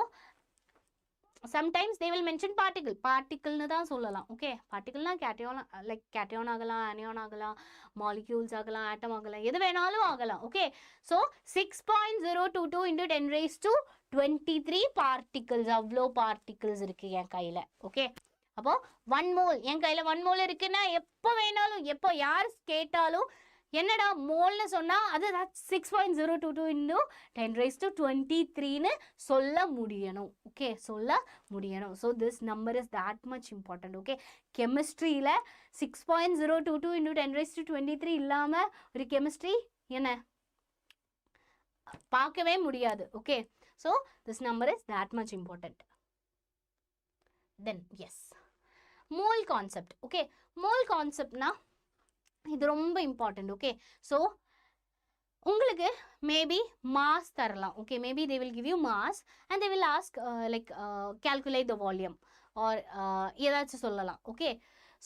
[SPEAKER 1] sometimes they will mention particleனு தான் சொல்லலாம். Okay, பார்ட்டிகிள்னா cation, like cation ஆகலாம், anion ஆகலாம், molecules ஆகலாம், atom ஆகலாம், எது வேணாலும் ஆகலாம். Okay, so 6.022 into 10 raised to 23 particles, அவ்வளோ particles இருக்கு என் கையில். ஓகே, அப்போ 1 mole என் கையில் 1 mole இருக்குன்னா எப்போ வேணாலும், எப்போ யார் கேட்டாலும் என்னடா மோல்னு சொன்னா அது 6.022 into 10 raised to 23ன்னு சொல்ல முடியணும். ஓகே, சொல்ல முடியணும். So this number is that much important. ஓகே, கெமிஸ்ட்ரியில் 6.022 into 10 raised to 23 இல்லாமல் ஒரு கெமிஸ்ட்ரி என்ன பார்க்கவே முடியாது. Okay, so this number is that much important. Then yes, mole concept. okay, mole concept na இது ரொம்ப important. okay, so உங்களுக்கு மேபி மாஸ் தரலாம். Okay, maybe they will give you mass and they will ask like calculate the volume or ஏதாச்சும் சொல்லலாம். Okay,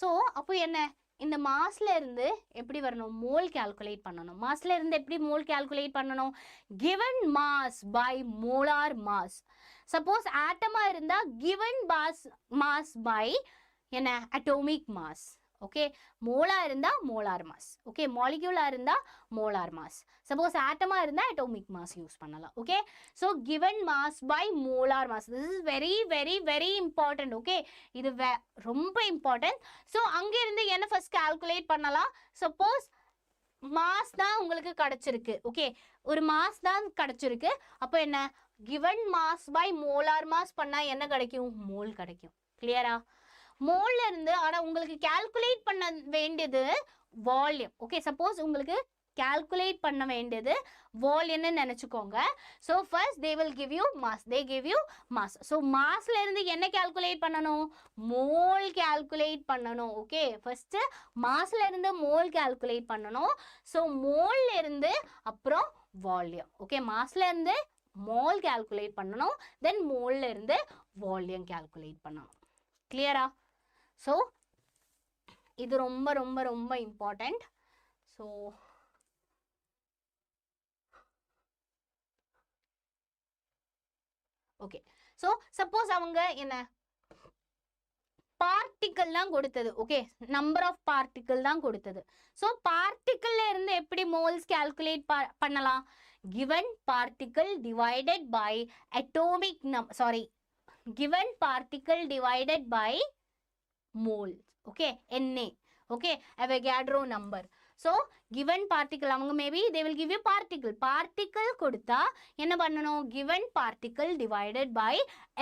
[SPEAKER 1] so அப்போ என்ன இந்த மாஸ்ல இருந்து எப்படி வரணும்? மோல் கால்குலேட் பண்ணணும். மாஸ்ல இருந்து எப்படி மோல் கால்குலேட் பண்ணணும்? given mass by molar mass. Suppose ஆட்டமா இருந்தா given mass by என்ன atomic mass. ஓகே, மோலா இருந்தா மோலார் மாஸ். ஓகே, மாலிக்யூலா இருந்தா மோலார் மாஸ். சப்போஸ் ஆட்டமா இருந்தா அட்டோமிக் மாஸ் யூஸ் பண்ணலாம். Okay, so given mass by molar mass. this is very very very important. Okay, இது ரொம்ப இம்பார்ட்டன்ட். ஸோ அங்க இருந்து என்ன ஃபர்ஸ்ட் கால்குலேட் பண்ணலாம்? சப்போஸ் மாஸ் தான் உங்களுக்கு கிடைச்சிருக்கு. ஓகே, ஒரு மாஸ் தான் கிடைச்சிருக்கு. அப்போ என்ன given mass by molar mass பண்ணா என்ன கிடைக்கும்? மோல் கிடைக்கும். கிளியரா? மோல்ல இருந்து ஆனா உங்களுக்கு கால்குலேட் பண்ண வேண்டியது வால்யூம். ஓகே, சப்போஸ் உங்களுக்கு கால்குலேட் பண்ண வேண்டியது வால்யூம்னு நினைச்சுக்கோங்க. So first they will give you mass. They give you mass. So மாஸ்ல இருந்து என்ன கால்குலேட் பண்ணணும்? மோல் கால்குலேட் பண்ணணும். ஓகே, ஃபர்ஸ்ட் மாஸ்ல இருந்து மோல் கால்குலேட் பண்ணணும். ஸோ மோல்ல இருந்து அப்புறம் வால்யூம். ஓகே, மாஸ்ல இருந்து மோல் கால்குலேட் பண்ணணும், தென் மோல்ல இருந்து வால்யூம் கால்குலேட் பண்ணணும். கிளியரா? ஸோ இது ரொம்ப ரொம்ப ரொம்ப important. So okay, so suppose அவங்க என்ன பார்ட்டிக்கல் தான் கொடுத்தது. ஓகே, நம்பர் ஆஃப் பார்ட்டிக்கல் தான் கொடுத்தது. ஸோ பார்ட்டிக்கல்ல இருந்து எப்படி மோல்ஸ் கால்குலேட் பண்ணலாம்? given particle divided by atomic given particle divided by mole. Okay, Na. Okay, Avogadro number. So given particle அவங்க maybe they will give you particle கொடுத்தா என்ன பண்ணணும்? given particle divided by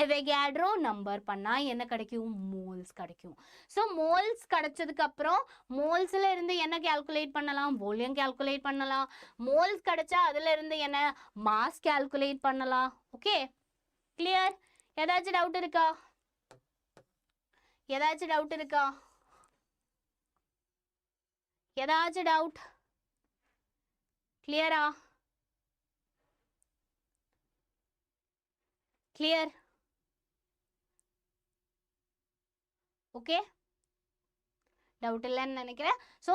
[SPEAKER 1] Avogadro number பண்ணா என்ன கிடைக்கும்? moles கிடைக்கும். so moles கிடைச்சதுக்கு அப்புறம் molesல இருந்து என்ன கால்குலேட் பண்ணலாம்? volume கால்குலேட் பண்ணலாம். moles கிடைச்சா அதுல இருந்து என்ன mass கால்குலேட் பண்ணலாம். Okay, clear? ஏதாச்சும் டவுட் இருக்கா? ஏதாச்சும் டவுட் இருக்கா? ஏதாச்சும் டவுட்? கிளியரா? கிளியர்? ஓகே, டவுட் இல்லைன்னு நினைக்கிறேன். ஸோ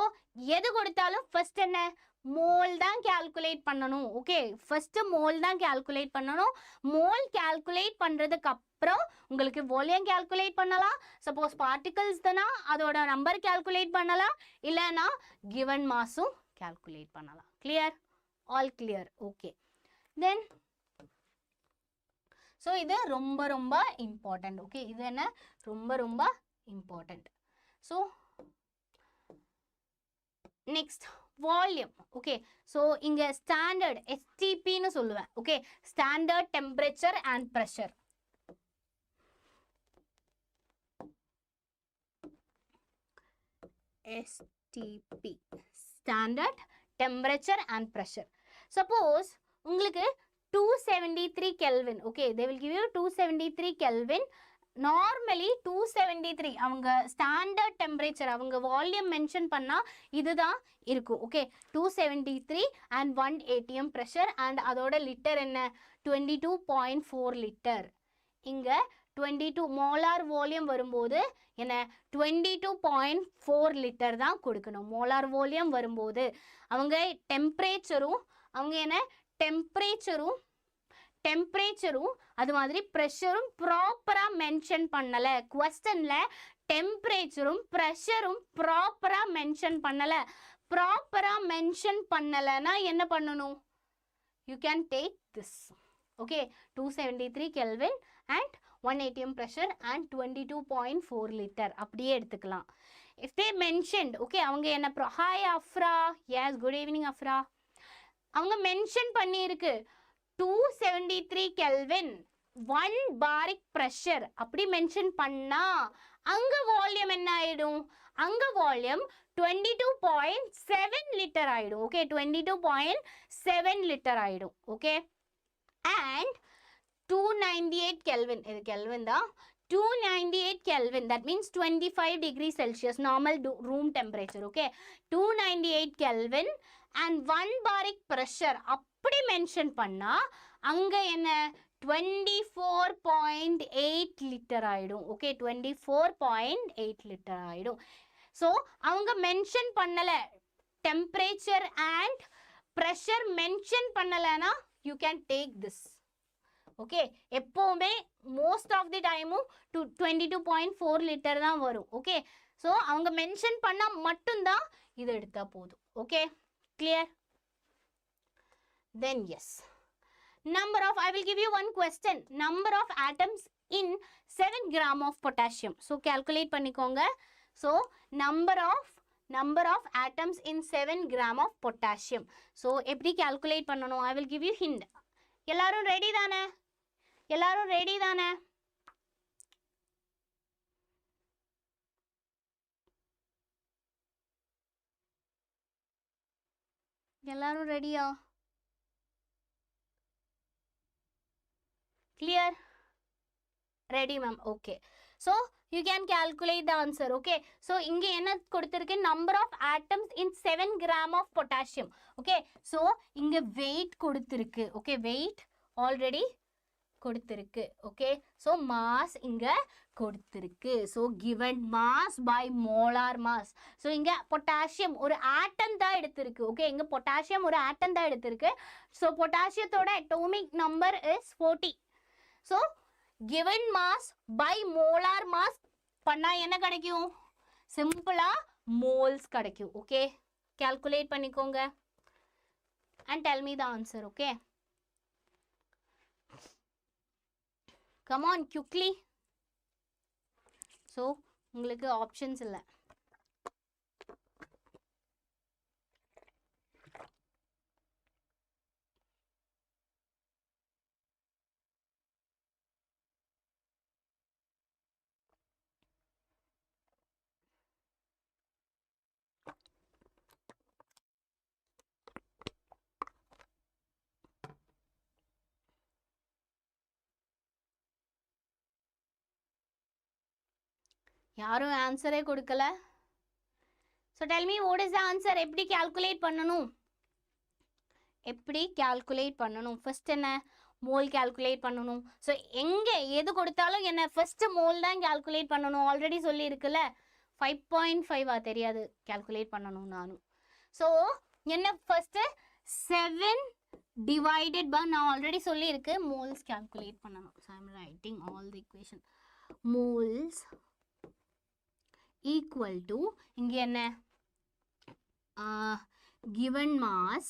[SPEAKER 1] எது கொடுத்தாலும் ஃபர்ஸ்ட் என்ன மோல் தான் கால்குலேட் பண்ணணும். ஓகே, ஃபர்ஸ்ட் மோல் தான் கால்குலேட் பண்ணணும். மோல் கால்குலேட் பண்றதுக்கு அப்புறம் உங்களுக்கு வால்யூம் கால்குலேட் பண்ணலாம். சப்போஸ் பார்ட்டிகல்ஸ் தானா அதோட நம்பர் கால்குலேட் பண்ணலாம், இல்லைன்னா கிவன் மாஸும் கால்குலேட் பண்ணலாம். கிளியர்? All clear? ஓகே, தென் ஸோ இது ரொம்ப ரொம்ப இம்பார்ட்டன்ட். ஓகே, இது என்ன ரொம்ப ரொம்ப important. So next volume. Okay, so இங்கே ஸ்டாண்டர்ட் எஸ்டிபின்னு சொல்லுவேன். Okay, standard temperature and pressure. STP standard temperature and pressure. Suppose உங்களுக்கு 273 kelvin. Okay, they will give you 273 kelvin. Normally 273 அவங்க ஸ்டாண்டர்ட் டெம்பரேச்சர் அவங்க வால்யூம் மென்ஷன் பண்ணால் இதுதான் இருக்கும். Okay, 273 and 1 atm pressure and அதோட litre என்ன 22.4 லிட்டர். இங்கே 22 மோலார் வால்யூம் வரும்போது என்ன 22.4 லிட்டர் தான் கொடுக்கணும். மோலார் வால்யூம் வரும்போது அவங்க டெம்பரேச்சரும் அவங்க என்ன டெம்பரேச்சரும் அது மாதிரி ப்ரெஷரும் ப்ராப்பராக மென்ஷன் பண்ணலை. குவஸ்டனில் டெம்பரேச்சரும் ப்ரெஷரும் ப்ராப்பராக மென்ஷன் பண்ணலை. ப்ராப்பராக மென்ஷன் பண்ணலைன்னா என்ன பண்ணணும்? You can take this. Okay, 273 kelvin and 1 atm pressure and 22.4 litre அப்படியே எடுத்துக்கலாம். இஃப் தே மென்ஷன்ட் ஓகே அவங்க என்ன hi Afra. Yes, good evening Afra. அவங்க மென்ஷன் பண்ணியிருக்கு 273 கெல்வின் 1 பாரிக் ப்ரெஷர் அப்படி மென்ஷன் பண்ணா அங்க வால்யூம் என்ன ஆயிடும்? அங்க வால்யூம் 22.7 லிட்டர் ஆயிடும். ஓகே, 22.7 லிட்டர் ஆயிடும். ஓகே, அண்ட் 298 கெல்வின், இது கெல்வின் தான். 298 kelvin, that means 25 degrees Celsius normal room temperature. Okay, 298 kelvin and 1 baric pressure அப்படி மென்ஷன் பண்ணா அங்க என்ன 24.8 லிட்டர் ஆயிடும். ஓகே, 24.8 லிட்டர் ஆயிடும். ஸோ அவங்க மென்ஷன் பண்ணலை, டெம்பரேச்சர் அண்ட் ப்ரெஷர் மென்ஷன் பண்ணலைன்னா you can take this. Okay, எப்போவுமே மோஸ்ட் ஆஃப் தி டைமும் 22.4 லிட்டர் தான் வரும். ஓகே, ஸோ அவங்க மென்ஷன் பண்ணால் மட்டும்தான் இது எடுத்தால் போதும். Okay, clear? Then yes. Number of, I will give you one question. Number of atoms in 7 gram of potassium. So calculate பண்ணிக்கோங்க. So number of atoms in 7 gram of potassium. So எப்படி calculate பண்ணணும்? I will give you hint. எல்லாரும் ready தானே? எல்லாரும் ready தானே? எல்லாரும் ரெடியா? Clear? Ready ma'am? Okay. So you can calculate the answer. Okay. So இங்க என்ன கொடுத்திருக்கு? Number of atoms in 7 gram of potassium. Okay. So இங்க weight கொடுத்திருக்கு. Okay. Weight already கொடுத்திருக்கு. Okay. So mass இங்க கொடுத்திருக்கு. So given mass by molar mass. So இங்க potassium ஒரு atom தான் எடுத்திருக்கு. Okay. இங்க potassium ஒரு atom தான் எடுத்திருக்கு. So potassiumத்தோட atomic number is 40. So given mass by molar mass பண்ணா என்ன கிடைக்கும்? சிம்பிளா moles கிடைக்கும். ஓகே, calculate பண்ணிக்கோங்க and tell me the answer. Okay, come on quickly. So உங்களுக்கு ஆப்ஷன்ஸ் இல்லை. யாரும் ஆன்சரே கொடுக்கல. So tell me what is the answer? எப்படி கால்குலேட் பண்ணணும்? எப்படி கால்குலேட் பண்ணணும்? ஃபர்ஸ்ட் என்ன? மோல் கால்குலேட் பண்ணணும். ஸோ எங்கே எது கொடுத்தாலும் என்ன ஃபர்ஸ்ட் மோல் தான் கால்குலேட் பண்ணணும். ஆல்ரெடி சொல்லியிருக்குல்ல, 5.5 தெரியாது கால்குலேட் பண்ணணும் நானும். ஸோ என்ன ஃபர்ஸ்ட் 7 divided by, நான் ஆல்ரெடி சொல்லியிருக்கு மோல்ஸ் கால்குலேட் பண்ணணும். So I'm writing all the equation. Moles equal to இங்க என்ன? given mass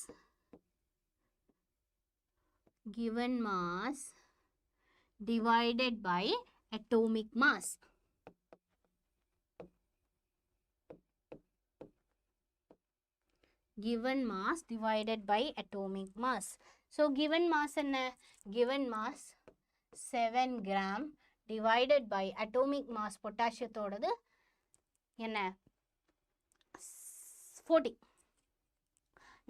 [SPEAKER 1] divided by atomic mass. Given mass divided by atomic mass. So given mass என்ன? Given mass 7 gram divided by atomic mass பொட்டாசியத்தோடது என்ன? 40.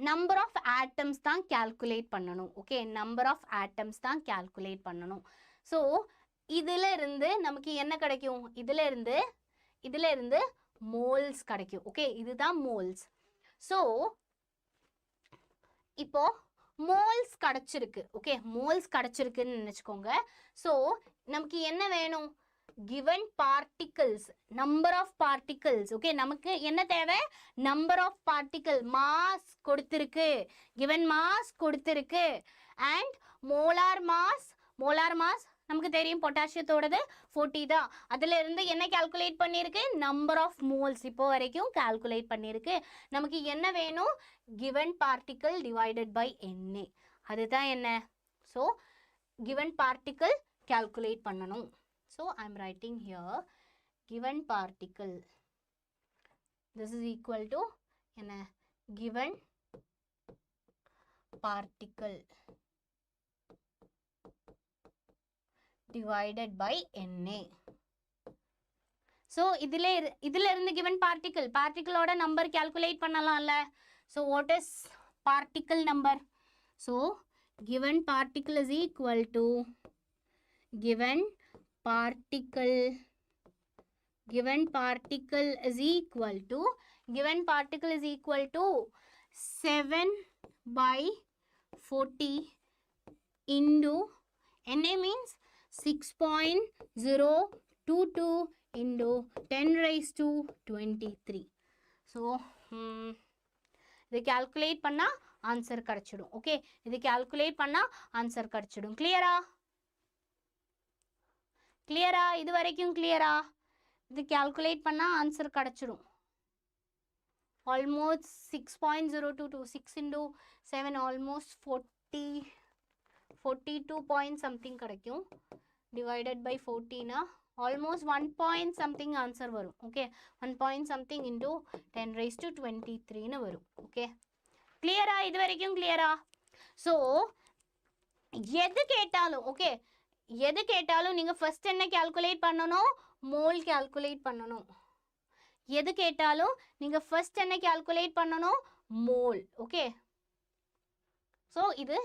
[SPEAKER 1] Number of atoms தான் calculate பண்ணணும். Okay, number of atoms தான் calculate பண்ணணும். So இதில் இருந்து நமக்கு என்ன கிடைக்கும்? இதில் இருந்து மோல்ஸ் கிடைக்கும். ஓகே, இதுதான் மோல்ஸ். ஸோ இப்போ மோல்ஸ் கிடைச்சிருக்கு. ஓகே, மோல்ஸ் கிடைச்சிருக்குன்னு நினச்சிக்கோங்க. ஸோ நமக்கு என்ன வேணும்? given particles, number of particles. okay, நமக்கு என்ன தேவை? number of particle, mass கொடுத்திருக்கு, given mass கொடுத்திருக்கு, and molar mass நமக்கு தெரியும் பொட்டாசியத்தோடது 40 தான். அதுல இருந்து என்ன கால்குலேட் பண்ணிருக்கு? number of moles இப்போ வரைக்கும் கால்குலேட் பண்ணிருக்கு. நமக்கு என்ன வேணும்? given particle divided by Na. அதுதான் என்ன? so given particle கால்குலேட் பண்ணணும். So I am writing here given particle, this is equal to என்ன? given particle divided by Na. So இதில இருந்து given particle ஓட number calculate பண்ணலாம்ல. So what is particle number? So given particle is equal to given particle is equal to 7 by 40 into Na means 6.022 into 10 raised to 23. So இது calculate பண்ணா answer கிடைச்சிடும். Okay, இது calculate பண்ணா answer கிடைச்சிடும். clear-ஆ? clear-ஆ? இது வரைக்கும் clear-ஆ? இது calculate பண்ணா answer கிடைச்சிடும். Almost 6.0226 into 7 almost 42 point something கிடைக்கும். Divided by 14 almost 1 point something answer வரும். Okay, 1 point something into 10 raised to 23 னு வரும். Okay, clear-ஆ? இது வரைக்கும் clear-ஆ? So எது கேட்டாலும் ஓகே, எது கேட்டாலும் நீங்க ஃபர்ஸ்ட் என்ன கால்குலேட் பண்ணணும்? மோல் கால்குலேட் பண்ணணும். எது கேட்டாலும் நீங்க ஃபர்ஸ்ட் என்ன கால்குலேட் பண்ணணும்? மோல். ஓகே, ஸோ இது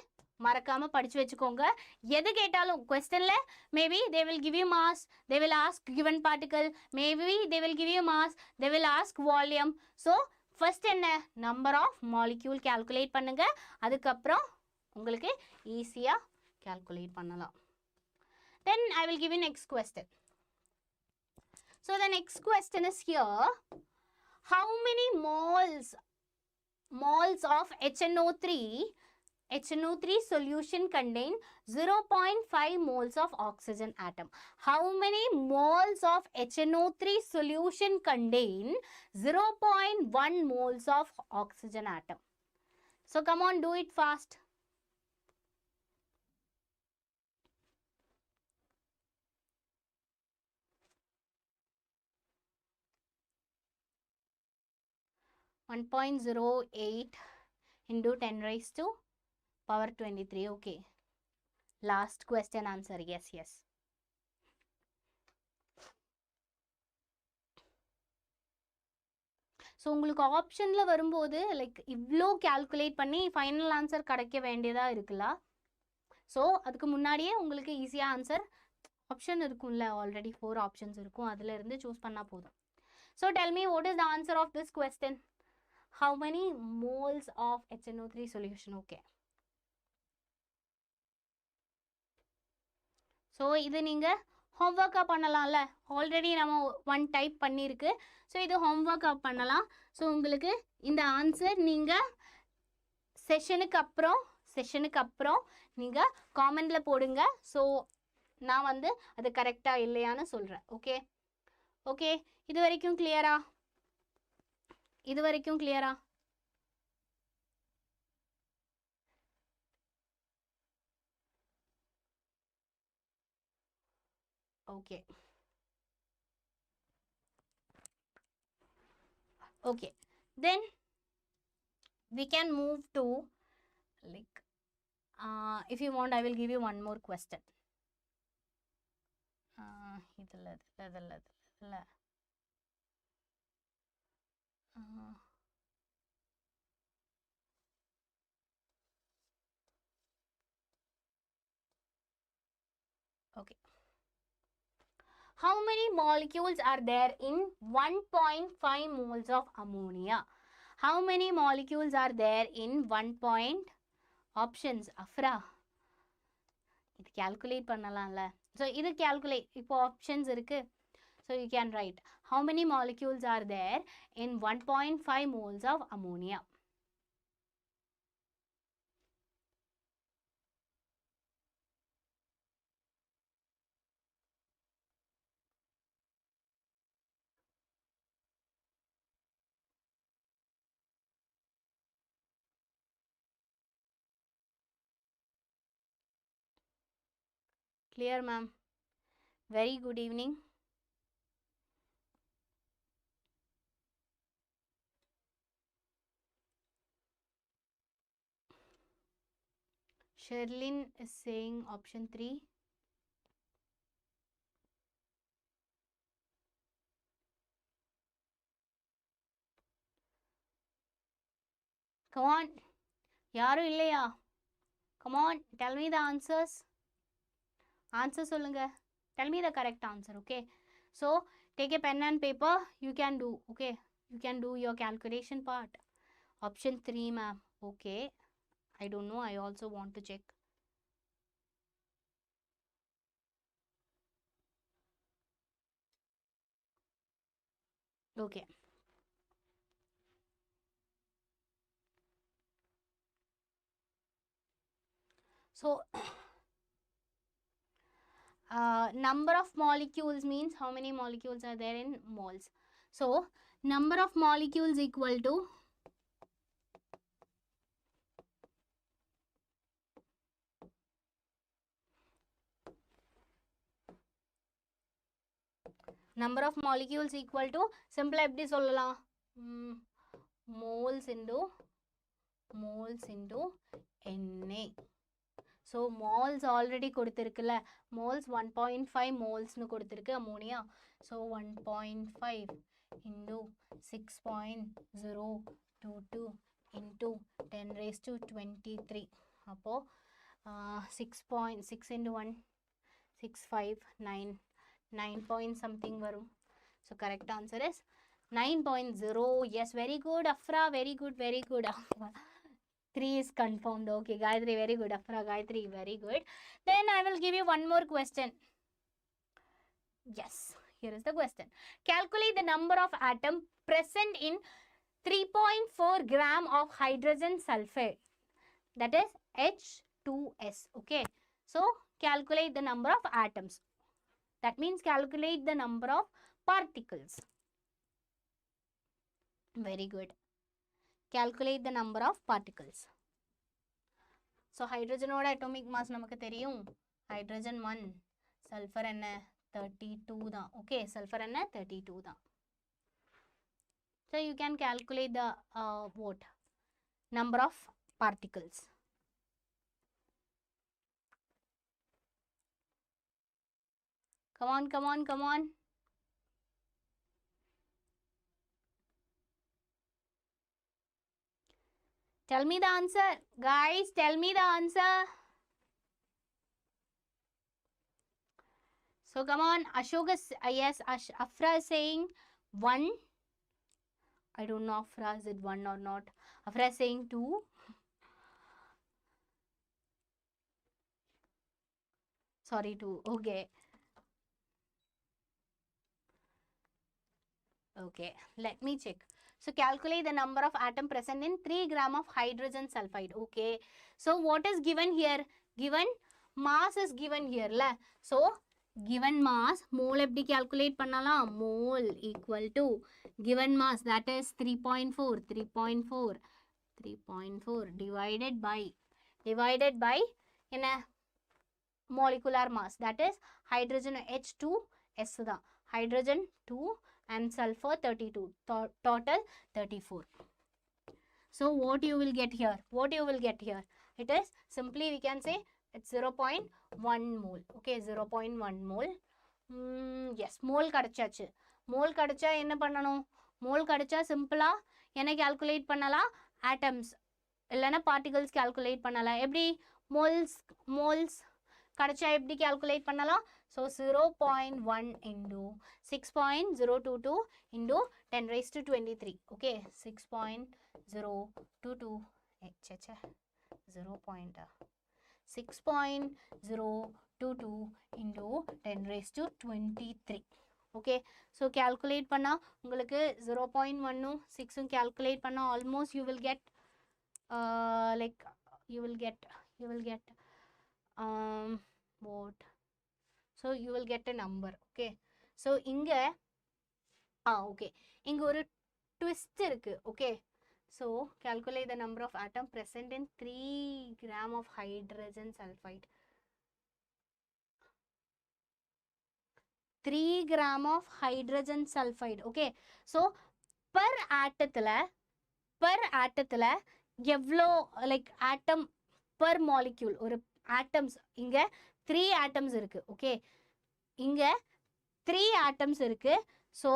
[SPEAKER 1] மறக்காம படிச்சு வச்சுக்கோங்க. எது கேட்டாலும் क्वेश्चनல maybe they will give you mass, they will ask given particle, maybe they will give you mass, they will ask volume. So first என்ன? நம்பர் ஆஃப் மாலிக்யூல் கால்குலேட் பண்ணுங்க. அதுக்கப்புறம் உங்களுக்கு ஈஸியா கால்குலேட் பண்ணலாம். Then I will give you next question. So the next question is here. How many moles of HNO3 solution contain 0.5 moles of oxygen atom? How many moles of HNO3 solution contain 0.1 moles of oxygen atom? So come on, do it fast. One 1.08 into 10 raised to power 23. Okay, last question answer. Yes. So உங்களுக்கு ஆப்ஷனில் வரும்போது like இவ்வளோ calculate பண்ணி final answer கிடைக்க வேண்டியதாக இருக்குல்ல. So அதுக்கு முன்னாடியே உங்களுக்கு ஈஸியாக ஆன்சர் ஆப்ஷன் இருக்கும்ல, ஆல்ரெடி 4 ஆப்ஷன்ஸ் இருக்கும், அதில் இருந்து சூஸ் பண்ணால் போதும். So tell me what is the answer of this question? How many moles of HNO3 solution? Okay, so இது நீங்கள் ஹோம்ஒர்க்காக பண்ணலாம்ல, ஆல்ரெடி நம்ம 1 டைப் பண்ணியிருக்கு. ஸோ இது ஹோம்ஒர்க்காக பண்ணலாம். ஸோ உங்களுக்கு இந்த ஆன்சர் நீங்கள் செஷனுக்கு அப்புறம் நீங்கள் காமெண்டில் போடுங்க. ஸோ நான் வந்து அது கரெக்டாக இல்லையான்னு சொல்கிறேன். ஓகே, இது வரைக்கும் கிளியரா? Okay, then we can move to like if you want I will give you one more question. Okay, how many molecules are there in 1.5 moles of ammonia? How many molecules are there in 1. Options afra இது calculate பண்ணலாம்ல. So இது calculate, இப்போ options இருக்கு. So you can write how many molecules are there in 1.5 moles of ammonia? Clear, ma'am? Very good evening. Sherlyn is saying option 3. Come on, யாரும் இல்லையா? Come on, tell me the answers. Answer சொல்லுங்க. Tell me the correct answer. Okay, so take a pen and paper. You can do. Okay, you can do your calculation part. Option 3, ma'am. Okay, I don't know, I also want to check. Okay. So number of molecules means how many molecules are there in moles. So number of molecules equal to number of molecules equal to simple எப்படி சொல்லலாம் moles into Na. So moles already கொடுத்திருக்குல moles 1.5 moles னு கொடுத்திருக்கு ammonia. So 1.5 into 6.022 into 10 raised to 23. அப்போ 6.6 into 1 659 9 point something varum. So correct answer is 9.0. Yes, very good Afra, very good 3 is confirmed. Okay Gayatri, very good Afra, Gayatri, very good. Then I will give you one more question. Yes, here is the question. Calculate the number of atoms present in 3.4 gram of hydrogen sulfate, that is H2S. Okay, so calculate the number of atoms. That means calculate the number of particles. Very good. Calculate the number of particles. So hydrogen oda atomic mass namakku theriyum hydrogen 1, sulfur enna 32 da. Okay, sulfur enna 32 da. So you can calculate the what number of particles. Come on. Tell me the answer. Guys, tell me the answer. So come on. Ashok is, yes, Afra is saying 1. I don't know Afra, is it 1 or not? Afra is saying 2. Sorry, 2. Okay. Okay, let me check. So calculate the number of atoms present in 3 gram of hydrogen sulfide. Okay. So what is given here? Given mass is given here. La. So given mass, mole எப்படி calculate பண்ணலாம்? Mole equal to given mass, that is 3.4 divided by என்ன molecular mass, that is hydrogen H2S தான். Hydrogen 2 and sulfur 32, total 34. So what you will get here? It is simply we can say it's 0.1 mole. Okay, 0.1 mole. Yes, mole கடைச்சாச்சு. mole கடைச்சா என்ன பண்ணணும்? mole கடைச்சா சிம்பிளா என்ன calculate பண்ணலாம்? atoms இல்லைனா particles calculate பண்ணலாம். எப்படி moles கடைச்சா எப்படி calculate பண்ணலாம்? So 0.1 into 6.022 into 10 raised to 23. Okay, 6.022 6.022 into 10 raised to 23. Okay, so calculate பண்ணா உங்களுக்கு 0.1 6 calculate பண்ணா almost you will get like you will get what? So you will get a number. Okay, so இங்க okay, இங்க ஒரு twist இருக்கு. Okay, so calculate the number of atoms present in 3 gram of hydrogen sulfide. 3 gram of hydrogen sulfide. Okay, so per ஆட்டத்துல எவ்வளோ like atom per molecule ஒரு atoms இங்க 3 atoms இருக்கு. Okay, இங்க 3 atoms இருக்கு. So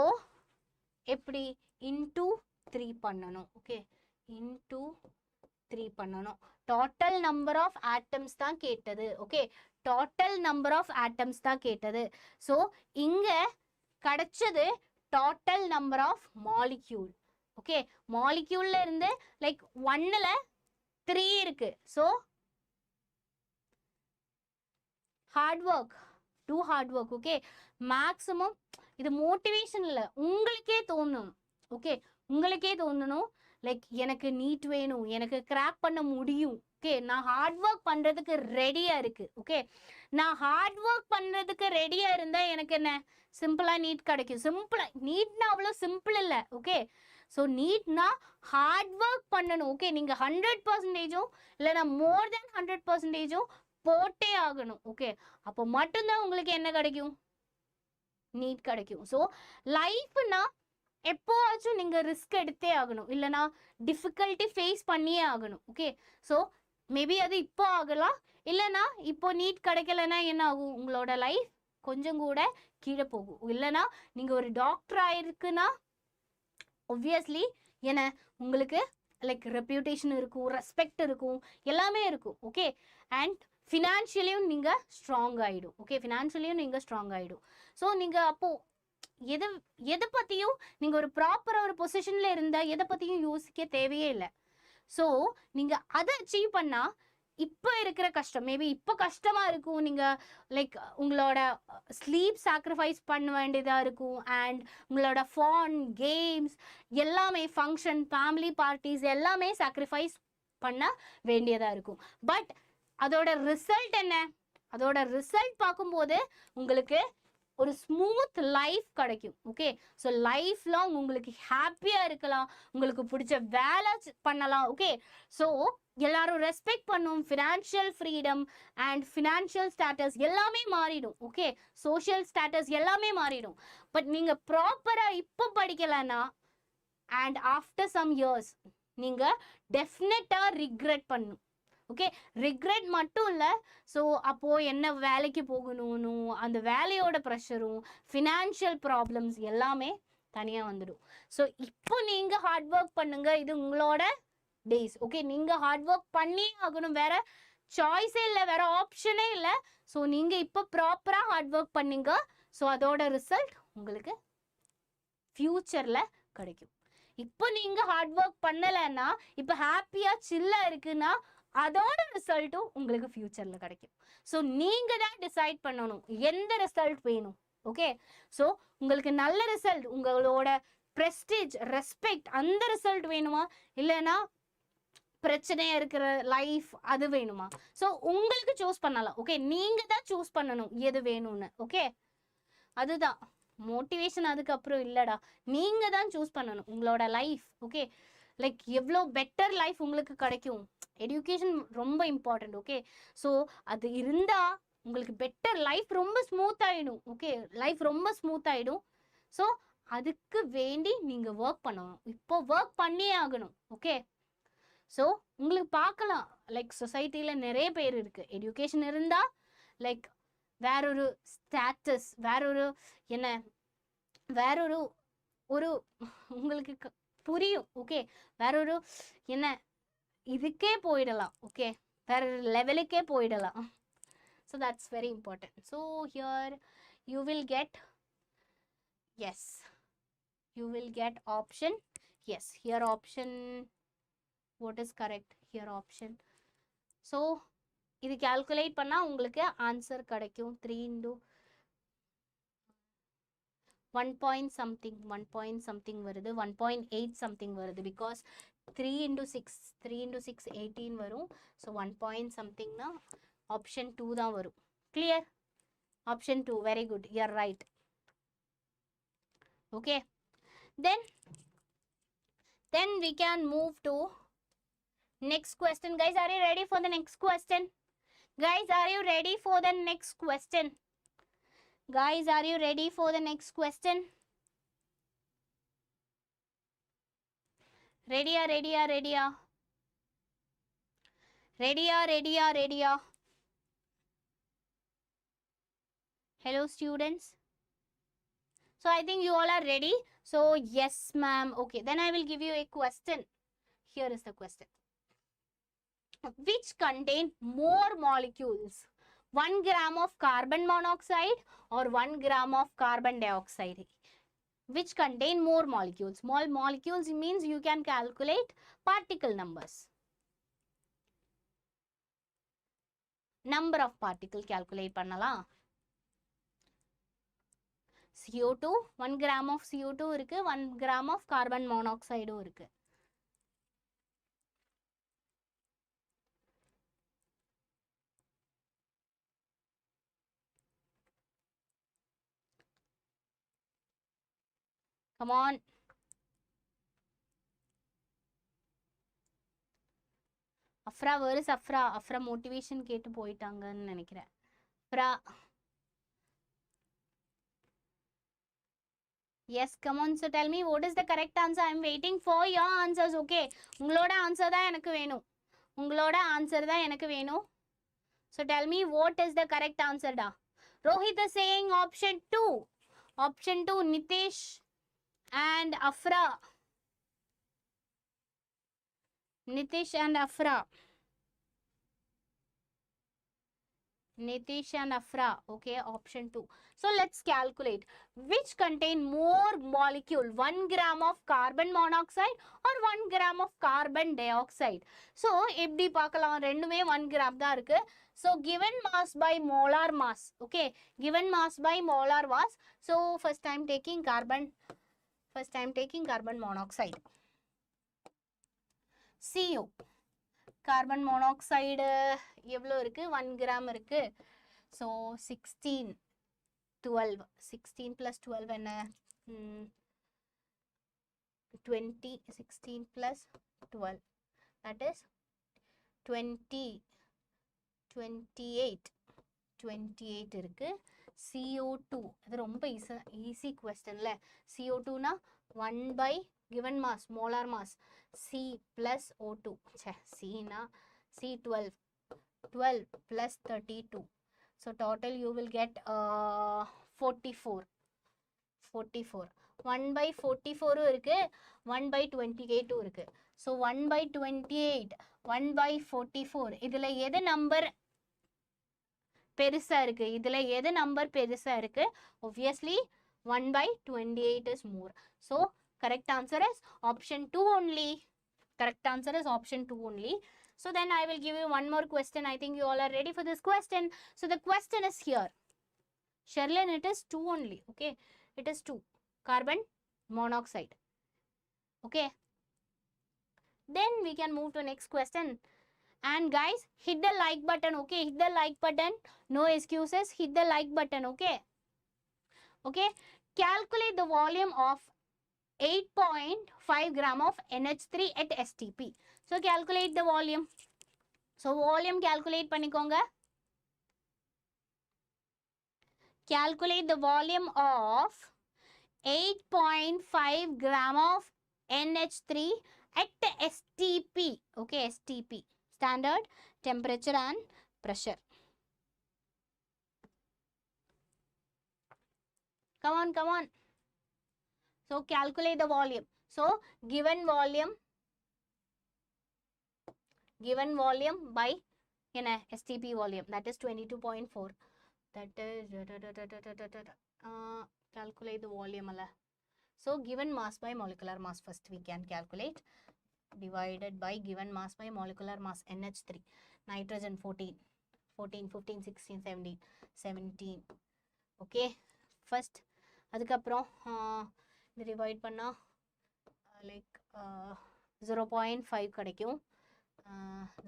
[SPEAKER 1] எப்படி into 3 பண்ணணும். Okay, into 3 பண்ணணும். total number of atoms தான் கேட்டது. Okay, total number of atoms தான் கேட்டது. So இங்க கிடைச்சது total number of molecule. Okay, moleculeல இருந்து like 1ல 3 இருக்கு. So hard work, do hard work. Okay, maximum இது மோட்டிவேஷன் இல்லை, உங்களுக்கே தோணும். ஓகே, உங்களுக்கே தோணணும் லைக் எனக்கு நீட் வேணும், எனக்கு கிராக் பண்ண முடியும். ஓகே, நான் ஹார்ட் ஒர்க் பண்றதுக்கு ரெடியா இருக்கு. ஓகே, நான் ஹார்ட் ஒர்க் பண்றதுக்கு ரெடியா இருந்தா எனக்கு என்ன சிம்பிளா நீட் கிடைக்கும். சிம்பிளா நீட்னா அவ்வளோ சிம்பிள் இல்லை. ஓகே, ஸோ நீட்னா ஹார்ட் ஒர்க் பண்ணணும். ஓகே, நீங்க 100%, இல்லைன்னா மோர் தென் 100% போட்டே ஆகணும். ஓகே, அப்போ மட்டும்தான் உங்களுக்கு என்ன கிடைக்கும், நீட் கிடைக்கும். ஸோ லைஃப்னா எப்போவாச்சும் நீங்க ரிஸ்க் எடுத்தே ஆகணும், இல்லைனா டிஃபிகல்ட்டி ஃபேஸ் பண்ணியே ஆகணும். ஓகே, ஸோ மேபி அது இப்போ ஆகலாம், இல்லைனா இப்போ நீட் கிடைக்கலன்னா என்ன ஆகும், உங்களோட லைஃப் கொஞ்சம் கூட கீழே போகும். இல்லைனா நீங்க ஒரு டாக்டர் ஆயிருக்குன்னா ஒப்வியஸ்லி என்ன உங்களுக்கு லைக் ரெப்யூட்டேஷன் இருக்கும், ரெஸ்பெக்ட் இருக்கும், எல்லாமே இருக்கும். ஓகே, அண்ட் ஃபினான்ஷியலியும் நீங்கள் ஸ்ட்ராங் ஆகிடும். ஓகே, ஃபினான்ஷியலியும் நீங்கள் ஸ்ட்ராங் ஆகிடும். ஸோ நீங்கள் அப்போது எதை பற்றியும் நீங்கள் ஒரு ப்ராப்பராக ஒரு பொசிஷனில் இருந்தால் எதை பற்றியும் யோசிக்க தேவையே இல்லை. ஸோ நீங்கள் அதை அச்சீவ் பண்ணால் இப்போ இருக்கிற கஷ்டம், மேபி இப்போ கஷ்டமாக இருக்கும், நீங்கள் லைக் உங்களோட ஸ்லீப் சாக்ரிஃபைஸ் பண்ண வேண்டியதாக இருக்கும், அண்ட் உங்களோட ஃபன் கேம்ஸ் எல்லாமே, ஃபங்க்ஷன், ஃபேமிலி பார்ட்டிஸ் எல்லாமே சாக்ரிஃபைஸ் பண்ண வேண்டியதாக இருக்கும். பட் அதோட ரிசல்ட் என்ன, அதோட ரிசல்ட் பார்க்கும்போது உங்களுக்கு ஒரு ஸ்மூத் லைஃப் கிடைக்கும். ஓகே, ஸோ லைஃப் லாங் உங்களுக்கு ஹாப்பியாக இருக்கலாம், உங்களுக்கு பிடிச்ச வேலை பண்ணலாம். ஓகே, ஸோ எல்லாரும் ரெஸ்பெக்ட் பண்ணும், financial freedom and financial status எல்லாமே மாறிடும். ஓகே, சோஷியல் ஸ்டேட்டஸ் எல்லாமே மாறிடும். பட் நீங்கள் ப்ராப்பராக இப்போ படிக்கலைன்னா அண்ட் ஆஃப்டர் சம் இயர்ஸ் நீங்கள் டெஃபினட்டாக ரிக்ரெட் பண்ணும். ஓகே, ரிக்ரெட் மட்டும் இல்லை, ஸோ அப்போது என்ன வேலைக்கு போகணும்னு அந்த வேலையோட ப்ரெஷரும் ஃபினான்ஷியல் ப்ராப்ளம்ஸ் எல்லாமே தனியாக வந்துடும். ஸோ இப்போ நீங்கள் ஹார்ட் ஒர்க் பண்ணுங்க, இது உங்களோட டேஸ். ஓகே, நீங்கள் ஹார்ட் ஒர்க் பண்ணி ஆகணும், வேற சாய்ஸே இல்லை, வேற ஆப்ஷனே இல்லை. ஸோ நீங்கள் இப்போ ப்ராப்பராக ஹார்ட் ஒர்க் பண்ணீங்க, ஸோ அதோட ரிசல்ட் உங்களுக்கு ஃப்யூச்சரில் கிடைக்கும். இப்போ நீங்கள் ஹார்ட் ஒர்க் பண்ணலைன்னா, இப்போ ஹாப்பியாக சில்லாக இருக்குன்னா அதோட ரிசல்ட்டும் உங்களுக்கு ஃபியூச்சர்ல கிடைக்கும். ஸோ நீங்க தான் டிசைட் பண்ணணும் எந்த ரிசல்ட் வேணும். ஓகே, ஸோ உங்களுக்கு நல்ல ரிசல்ட், உங்களோட ப்ரெஸ்டீஜ், ரெஸ்பெக்ட் அந்த ரிசல்ட் வேணுமா, இல்லைன்னா பிரச்சனையா இருக்கிற லைஃப் அது வேணுமா? ஸோ உங்களுக்கு சூஸ் பண்ணலாம். ஓகே, நீங்க தான் சூஸ் பண்ணணும் எது வேணும்னு. ஓகே, அதுதான் மோட்டிவேஷன், அதுக்கப்புறம் இல்லடா, நீங்க தான் சூஸ் பண்ணணும் உங்களோட லைஃப். ஓகே, லைக் எவ்வளோ பெட்டர் லைஃப் உங்களுக்கு கிடைக்கும். எஜுகேஷன் ரொம்ப இம்பார்ட்டன்ட். ஓகே, ஸோ அது இருந்தால் உங்களுக்கு பெட்டர் லைஃப் ரொம்ப ஸ்மூத் ஆகிடும். ஓகே, லைஃப் ரொம்ப ஸ்மூத் ஆகிடும். ஸோ அதுக்கு வேண்டி நீங்கள் ஒர்க் பண்ணணும், இப்போ ஒர்க் பண்ணியே ஆகணும். ஓகே, ஸோ உங்களுக்கு பார்க்கலாம் லைக் சொசைட்டியில் நிறைய பேர் இருக்குது, எஜுகேஷன் இருந்தால் லைக் வேறொரு ஸ்டேட்டஸ், வேறொரு என்ன, வேறொரு ஒரு உங்களுக்கு புரியும். ஓகே, வேறொரு என்ன இதுக்கே போயிடலாம். ஓகே, வேற லெவலுக்கே போயிடலாம். So that's very important. So here you will get, yes you will get option. Yes, here option, what is correct here option. So இது கால்குலேட் பண்ணால் உங்களுக்கு ஆன்சர் கிடைக்கும். 3 into 1 point something வருது, 1.8 something வருது, பிகாஸ் 3 into 6 18 வரும். So 1 point something னா option 2 தான் வரும். Clear? Option 2, very good, you are right. Okay, then we can move to next question. Guys, are you ready for the next question? Guys, are you ready for the next question? Guys, are you ready for the next question? Ready? Hello students. So I think you all are ready. So yes ma'am. Okay, then I will give you a question. Here is the question. Which contain more molecules, 1 gram of carbon monoxide or 1 gram of carbon dioxide? Which contain more molecules? Small molecules means you can calculate particle numbers. Number of particle calculate பண்ணலாம். CO2 1 gram of CO2 இருக்கு 1 gram of carbon monoxide இருக்கு. Come on. Afra, where is Afra? Afra motivation கேட்டு போயிட்டாங்கன்னு நினைக்கிறேன். Afra. Yes, come on. So tell me what is the correct answer. I am waiting for your answers. Okay. உங்களோட answer தான் எனக்கு வேணும். உங்களோட answer தான் எனக்கு வேணும். So tell me what is the correct answer da. Rohit is saying option 2. Option 2, Nitish and Afra. Nitish and Afra. Nitish and Afra. Okay, option 2. So let's calculate which contain more molecule, 1 gram of carbon monoxide or 1 gram of carbon dioxide. So எப்படி பார்க்கலாம், ரெண்டுமே 1 gram தான் இருக்கு. So given mass by molar mass. Okay, given mass by molar mass. So first I'm taking carbon monoxide. CO. Carbon monoxide எவ்வளோ இருக்கு, 1 gram இருக்கு. So 16 plus 12 என்ன, 20, 16 plus 12, that is 28 இருக்கு. CO2 இது ரொம்ப ஈஸி கொஸ்டின்ல. CO2 னா 1 by given mass, molar mass, C plus O2. C na C12 plus 32. So total you will get 44. 1 by 44 இருக்கு, 1 by 28 இருக்கு. So 1 by 28, 1 by 44. இதுல எது நம்பர் பெருசா இருக்கு, இதுல எது நம்பர் பெருசா இருக்கு? Obviously 1 by 28 is more. So correct answer is option 2 only. Correct answer is option 2 only. So then I will give you one more question. I think you all are ready for this question. So the question is here. Sherlyn, it is 2 only. Okay, it is 2. Carbon monoxide. Okay. Then we can move to next question. And guys, hit the like button. Okay, hit the like button. No excuses. Hit the like button. Okay. Okay. Calculate the volume of 8.5 gram of NH3 at STP. So calculate the volume. So volume calculate பண்ணிக்கோங்க. Calculate the volume of 8.5 gram of NH3 at STP. Okay, STP. Standard temperature and pressure. Come on. So calculate the volume. So given volume by STP volume, that is 22.4. That is calculate the volume. So given mass by molecular mass first we can calculate, divided by given mass by molecular mass NH3. Nitrogen 14, 15, 16, 17. Okay, first அதுக்கப்புறம் இது divide பண்ணால் like 0.5 கிடைக்கும்.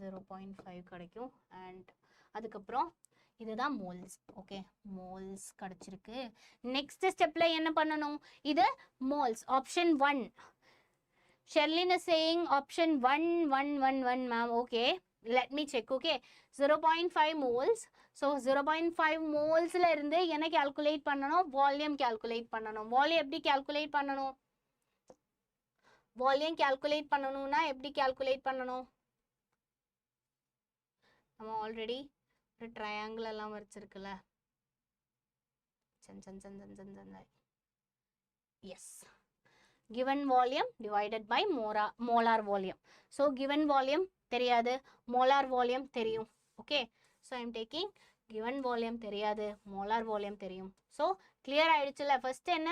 [SPEAKER 1] 0.5 கிடைக்கும். And அதுக்கப்புறம் இதுதான் moles. Okay, moles கிடச்சிருக்கு. Next ஸ்டெப்பில் என்ன பண்ணணும், இது moles. Option 1. Sherlyn is saying option 1 ma'am. Okay, let me check. Okay, 0.5 moles. So 0.5 மோல்ஸ்ல இருந்து என்ன கால்குலேட் பண்ணணும், வால்யூம் கால்குலேட் பண்ணணும். வால்யூம் எப்படி கால்குலேட் பண்ணணும், வால்யூம் கால்குலேட் பண்ணணும்னா எப்படி கால்குலேட் பண்ணணும், நம்ம ஆல்ரெடி ஒரு ட்ரையாங்கிள் எல்லாம் வச்சிருக்குல்ல. Yes, given volume divided by molar volume. So given volume தெரியாது, molar volume தெரியும். Okay, so I am taking given volume தெரியாது, molar volume தெரியும். So clear ஆயிடுச்சுல. first என்ன,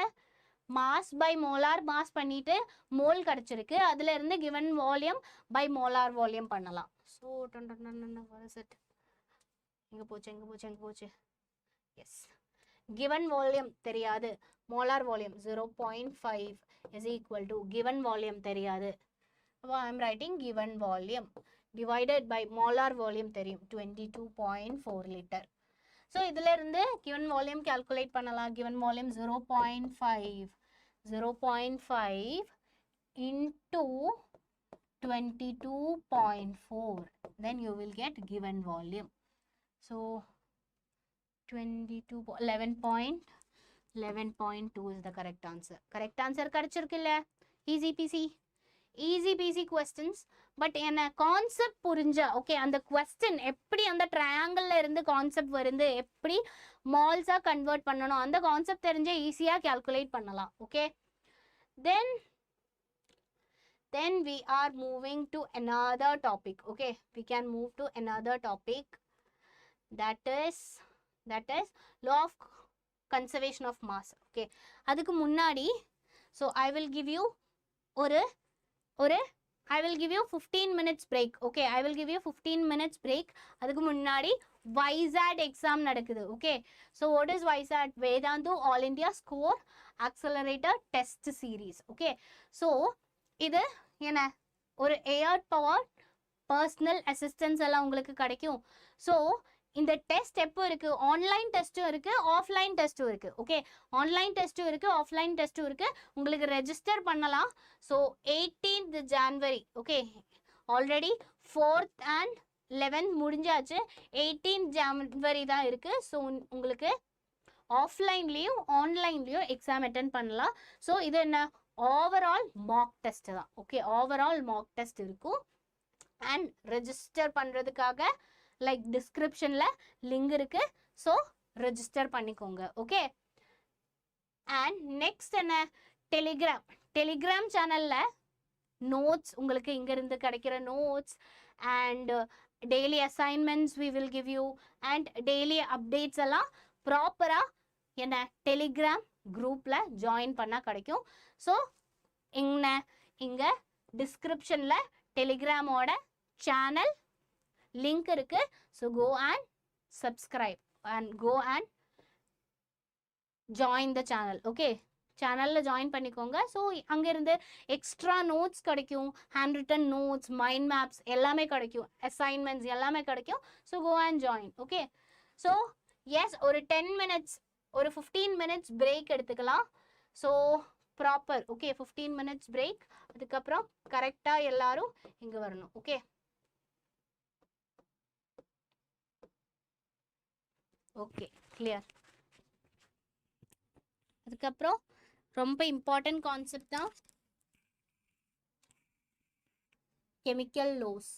[SPEAKER 1] mass by molar mass பண்ணிட்டு mole கிடைச்சிருக்கு, அதுல இருந்து given volume by molar volume பண்ணலாம். So what is it, எங்க போச்சு. Yes, given volume தெரியாது, molar volume 0.5 is equal to given volume தெரியாது. அப்போ I am writing given volume divided by molar volume தெரியும் 22.4 liter. So இதில் இருந்து given volume calculate பண்ணலாம். given volume 0.5 into 22.4, then you will get given volume. So 11.2 is the correct answer. Correct answer கிடைச்சிருக்குல்ல? easy peasy questions. But என்ன concept புரிஞ்சா okay, அந்த question எப்படி அந்த ட்ரையாங்கிள்ல இருந்து கான்செப்ட் வருது, எப்படி மால்ஸா கன்வெர்ட் பண்ணணும், அந்த கான்செப்ட் தெரிஞ்சா ஈஸியா கால்குலேட் பண்ணலாம். Okay, then we are moving to another topic. Okay, we can move to another topic, that is law of conservation of mass. Okay, அதுக்கு முன்னாடி so I will give you I will give you 15 minutes break. Okay, I will give you 15 minutes break. அதுக்கு முன்னாடி YSAT exam நடக்குது. Okay, so what is YSAT? Vedantu All India Score Accelerator Test Series. Okay, so இது என்ன ஒரு AI powered personal assistance எல்லாம் உங்களுக்கு கிடைக்கும். So இந்த டெஸ்ட் எப்போ இருக்கு? ஆன்லைன் டெஸ்ட்டும் இருக்கு, ஆஃப்லைன் டெஸ்ட்டும் இருக்கு. ஓகே, ஆன்லைன் டெஸ்ட்டும் இருக்கு, ஆஃப்லைன் டெஸ்ட்டும் இருக்கு. உங்களுக்கு ரெஜிஸ்டர் பண்ணலாம். So 18th January. Okay, already 4th and 11th முடிஞ்சாச்சு. 18th January தான் இருக்கு. ஸோ உங்களுக்கு ஆஃப்லைன்லேயும் ஆன்லைன்லேயும் எக்ஸாம் அட்டென்ட் பண்ணலாம். ஸோ இது என்ன ஓவரால் மார்க் டெஸ்ட் தான். ஓகே, ஓவரால் மார்க் டெஸ்ட் இருக்கும். அண்ட் ரெஜிஸ்டர் பண்ணுறதுக்காக லைக் டிஸ்கிரிப்ஷன்ல லிங்க் இருக்கு. ஸோ ரெஜிஸ்டர் பண்ணிக்கோங்க. ஓகே, அண்ட் நெக்ஸ்ட் என்ன, டெலிகிராம் சேனல்ல நோட்ஸ் உங்களுக்கு இங்கிருந்து கிடைக்கிற notes and daily assignments we will give you and daily updates எல்லாம் ப்ராப்பரா என்ன டெலிகிராம் குரூப்ல ஜாயின் பண்ணா கிடைக்கும். ஸோ இங்க டிஸ்கிரிப்ஷன்ல டெலிகிராமோட சேனல் லிங்க் இருக்கு. So go and subscribe and go and join the channel. Okay, சேனலில் ஜாயின் பண்ணிக்கோங்க. ஸோ அங்கேருந்து எக்ஸ்ட்ரா நோட்ஸ் கிடைக்கும், handwritten notes, mind maps எல்லாமே கிடைக்கும், அசைன்மெண்ட்ஸ் எல்லாமே கிடைக்கும். So go and join. Okay, so yes, ஒரு 10 minutes ஒரு 15 minutes பிரேக் எடுத்துக்கலாம். So proper okay 15 minutes break. அதுக்கப்புறம் கரெக்டாக எல்லாரும் இங்கே வரணும். Okay, okay clear. அதுக்கப்புறம் ரொம்ப இம்பார்ட்டன்ட் கான்செப்ட் தான் chemical laws.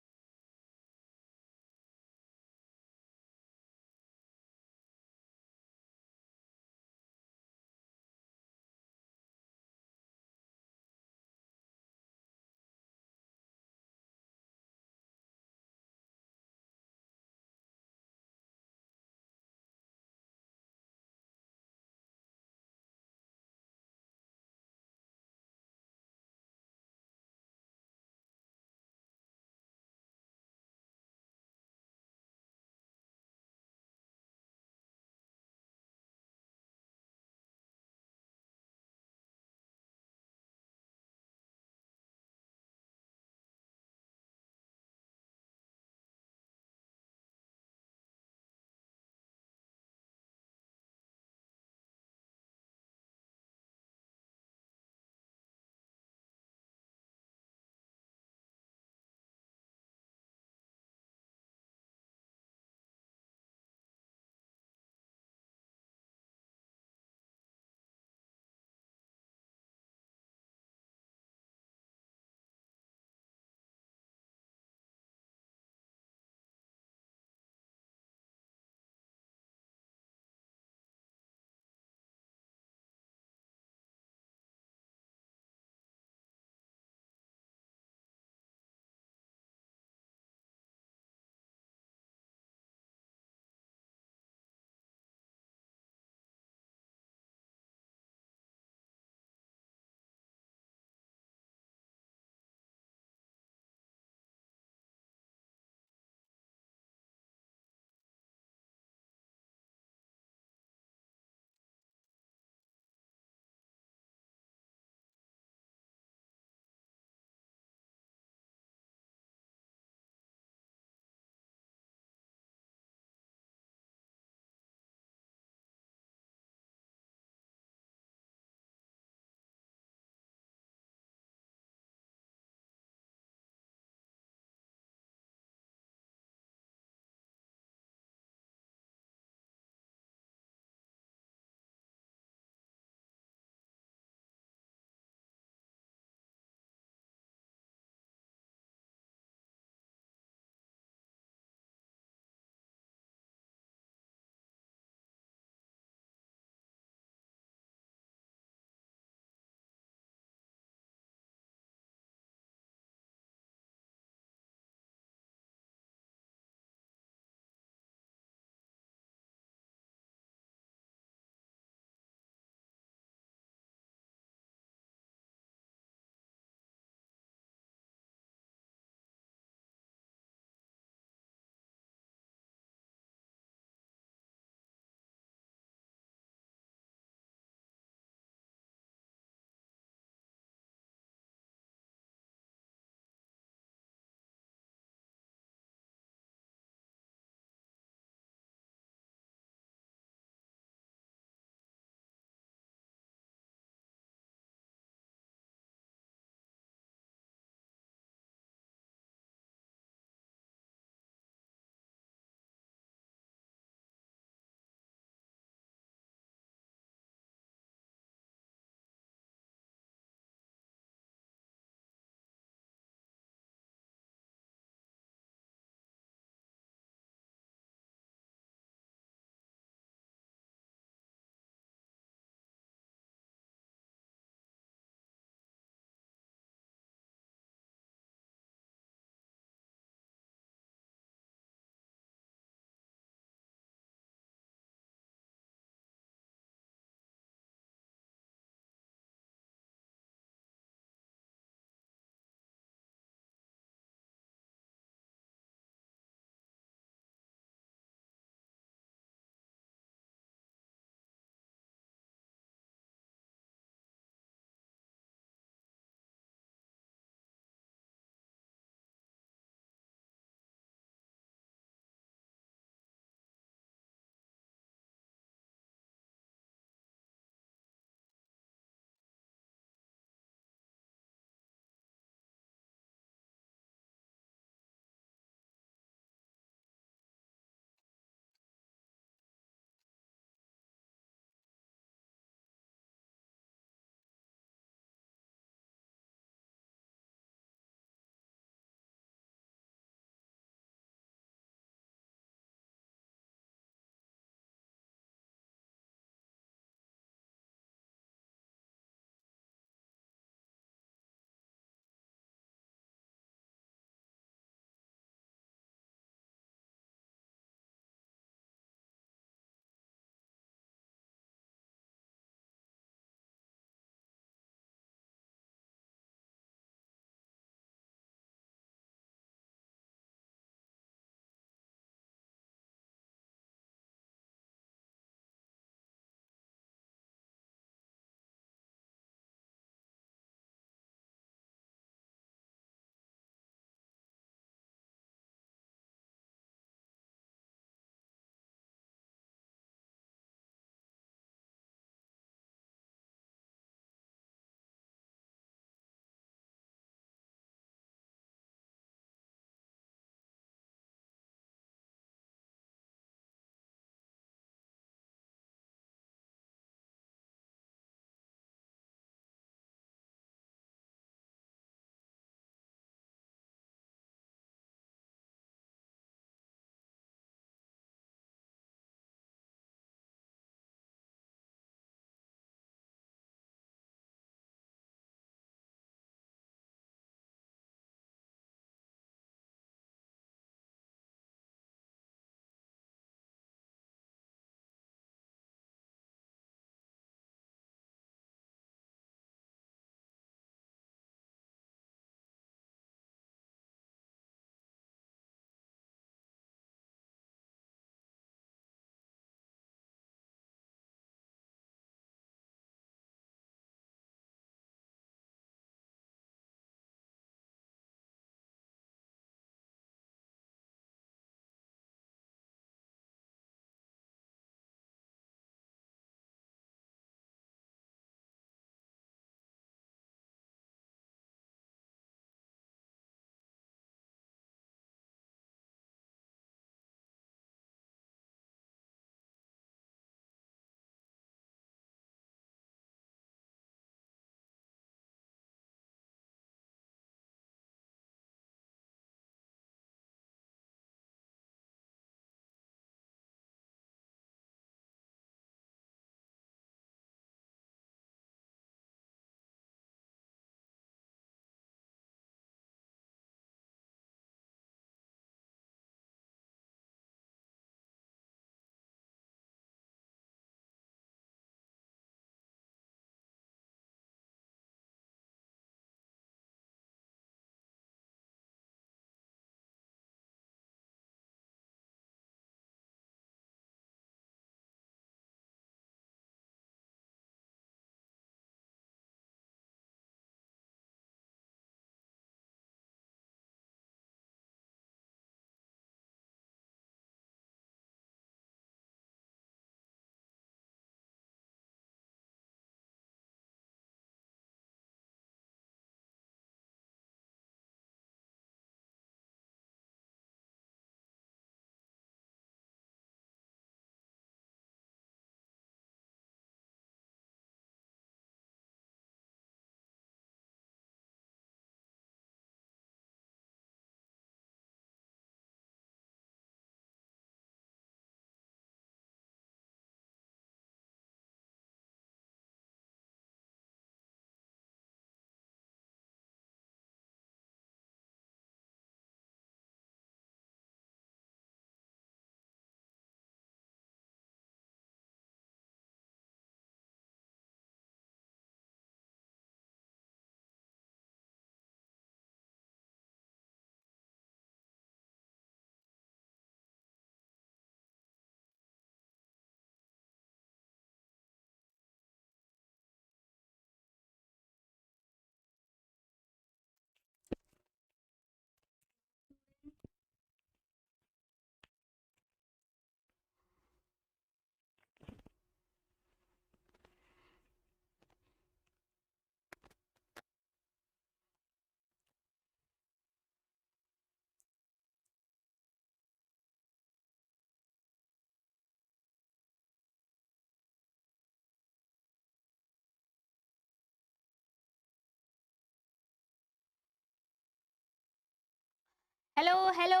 [SPEAKER 1] hello hello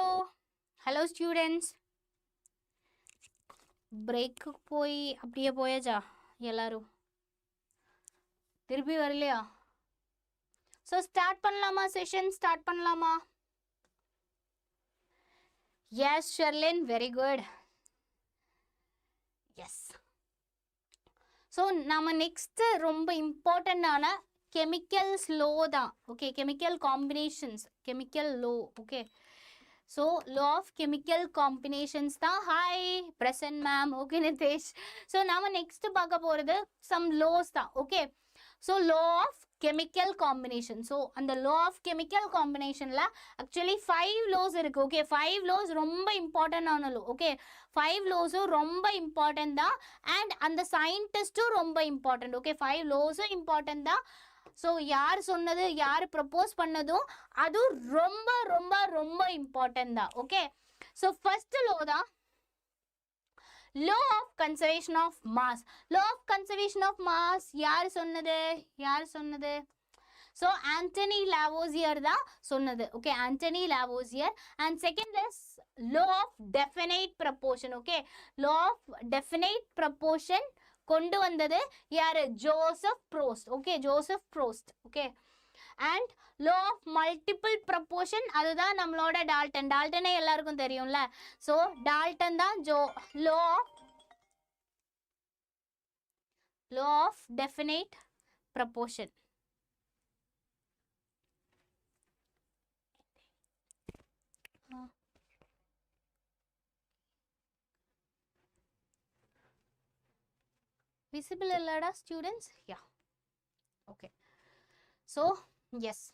[SPEAKER 1] hello students break போய் அப்படியே போயாச்சா எல்லாரும் திருப்பி வரலையா so start பண்ணலாமா session start பண்ணலாமா yes Sherlyn very good yes so நாம next ரொம்ப important ஆன chemicals law தான் okay chemical combinations chemical law okay so law of chemical combinations தான் hi present ma'am okay Nitesh so நாம next பார்க்க போறது some laws தான் okay so law of chemical combination so அந்த law of chemical combination ல actually 5 laws இருக்கு okay 5 laws ரொம்ப important ஆன law okay 5 laws ரொம்ப important தான் and அந்த scientist ரொம்ப important okay 5 laws important தான் so யார் சொன்னது யார் ப்ரப்போஸ் பண்ணதும் அது ரொம்ப ரொம்ப ரொம்ப இம்பார்ட்டன்ட் தான் ஓகே so first law தான் law of conservation of mass law of conservation of mass யார் சொன்னது so Anthony Lavoisier தான் சொன்னது okay Anthony Lavoisier and second is law of definite proportion okay law of definite proportion கொண்டு வந்தது யாரு Joseph Frost okay Joseph Frost okay and law of multiple proportion அதுதான் நம்மளோட டால்டனே எல்லாருக்கும் தெரியும்ல so டால்டன் தான் law of definite proportion visible illada students yeah okay so yes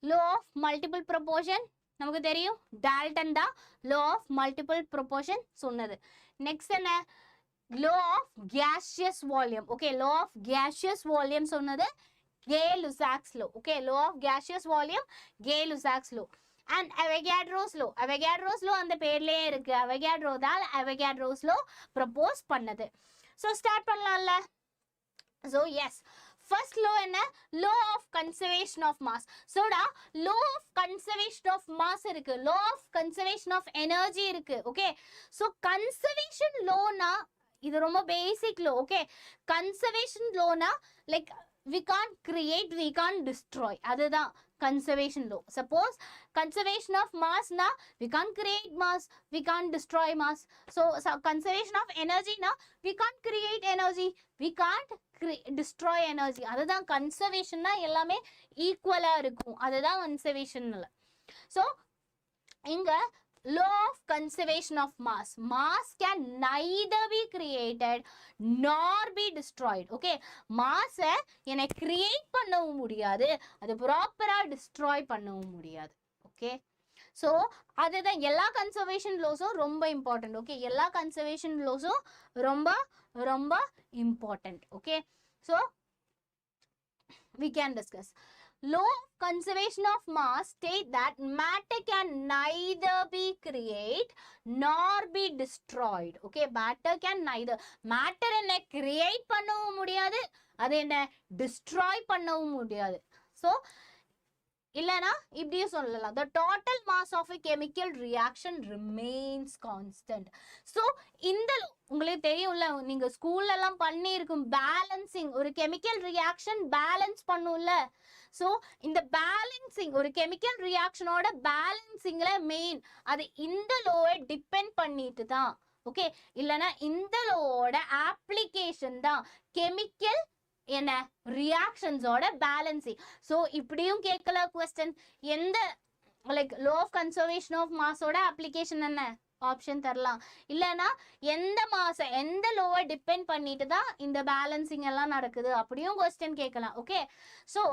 [SPEAKER 1] law of multiple proportion நமக்கு தெரியும் டால்டன் தான் law of multiple proportion சொன்னது next என்ன law of gaseous volume okay law of gaseous volume சொன்னது Gay-Lussac's law okay law of gaseous volume Gay-Lussac's law and Avogadro's law Avogadro's law அந்த பேர்லயே இருக்கு Avogadro தான் Avogadro's law propose பண்ணது so start பண்ணலாம்ல so yes first law என்ன law of conservation of mass so டா law of conservation of mass இருக்கு law of conservation of energy இருக்கு okay so conservation law னா இது ரொம்ப basic law okay conservation law னா like we can't create we can't destroy அதுதான் conservation law suppose conservation of mass na we can't create mass we can't destroy mass so conservation of energy na we can't create energy we can't destroy energy அதுதான் conservation na எல்லாமே ஈக்குவலா இருக்கும் அதுதான் conservation so இங்க law of conservation of mass mass can neither be created nor be destroyed okay mass என்ன create பண்ணவும் முடியாது அது ப்ராப்பரா destroy பண்ணவும் முடியாது okay so அதுதான் எல்லா conservation laws-உம் ரொம்ப important okay எல்லா conservation laws-உம் ரொம்ப ரொம்ப important okay so we can discuss law of conservation of mass state that matter can neither be created nor be destroyed okay matter can neither matter என்ன create பண்ணவும் முடியாது அது என்ன destroy பண்ணவும் முடியாது so இல்லனா இப்படியே சொல்லலாம் the total mass of a chemical reaction remains constant so இந்த உங்களுக்கு தெரியும்ல நீங்க ஸ்கூல்ல எல்லாம் பண்ணி இருக்கும் பேலன்சிங் ஒரு கெமிக்கல் ரியாக்ஷன் பேலன்ஸ் பண்ணும்ல so இந்த பேலன்சிங் ஒரு கெமிக்கல் ரியாக்ஷனோட பேலன்சிங்ல மெயின் அது இந்த லோவை டிபெண்ட் பண்ணிட்டு தான் ஓகே இல்லனா இந்த லோவோட அப்ளிகேஷன் தான் கெமிக்கல் என்ன ரியாக்ஷன்ஸோட பேலன்சிங் so இப்படியும் கேட்கல क्वेश्चन எந்த like law of conservation of mass ஓட அப்ளிகேஷன் என்ன ஆப்ஷன் தரலாம் இல்லனா எந்த மாஸ் எந்த லோவை டிபெண்ட் பண்ணிட்டு தான் இந்த பேலன்சிங் எல்லாம் நடக்குது அப்படியும் क्वेश्चन கேட்கலாம் ஓகே சோ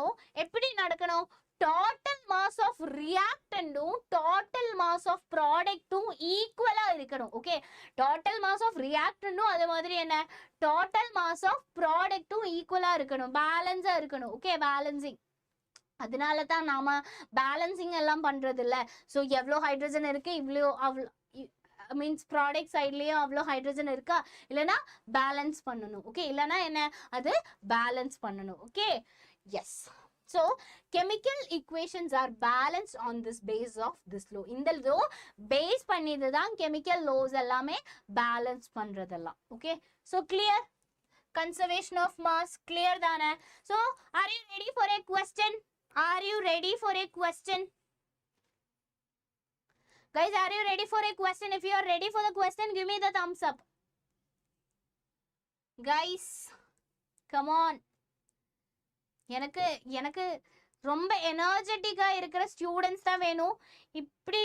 [SPEAKER 1] எப்படி நடக்கணும் total mass of reactant-உம் total mass of product-உம் ஈக்குவலா இருக்கணும் ஓகே total mass of reactant-உம் அதே மாதிரி என்ன total mass of product-உம் ஈக்குவலா இருக்கணும் பேலன்ஸா இருக்கணும் ஓகே பேலன்சிங் அதனால தான் நாம பேலன்சிங் எல்லாம் பண்றது இல்ல சோ எவ்வளவு ஹைட்ரஜன் இருக்கு இவ்ளோ அவ்ளோ மீன்ஸ் ப்ராடக்ட் சைட்லயும் அவ்வளோ ஹைட்ரஜன் இருக்கா இல்லனா பேலன்ஸ் பண்ணணும் ஓகே இல்லனா என்ன அது பேலன்ஸ் பண்ணணும் okay yes So chemical equations are balanced on this base of this law. இந்த law base பண்ணிட்டு தான் chemical laws எல்லாமே balance பண்றதெல்லாம். Okay, so clear? Conservation of mass clear தானே? So are you ready for a question? Are you ready for a question? Guys, are you ready for a question? If you are ready for the question, give me the thumbs up. Guys, come on. எனக்கு ரொம்ப எனர்ஜெட்டிக்கா இருக்கிற students தான் வேணும். இப்படி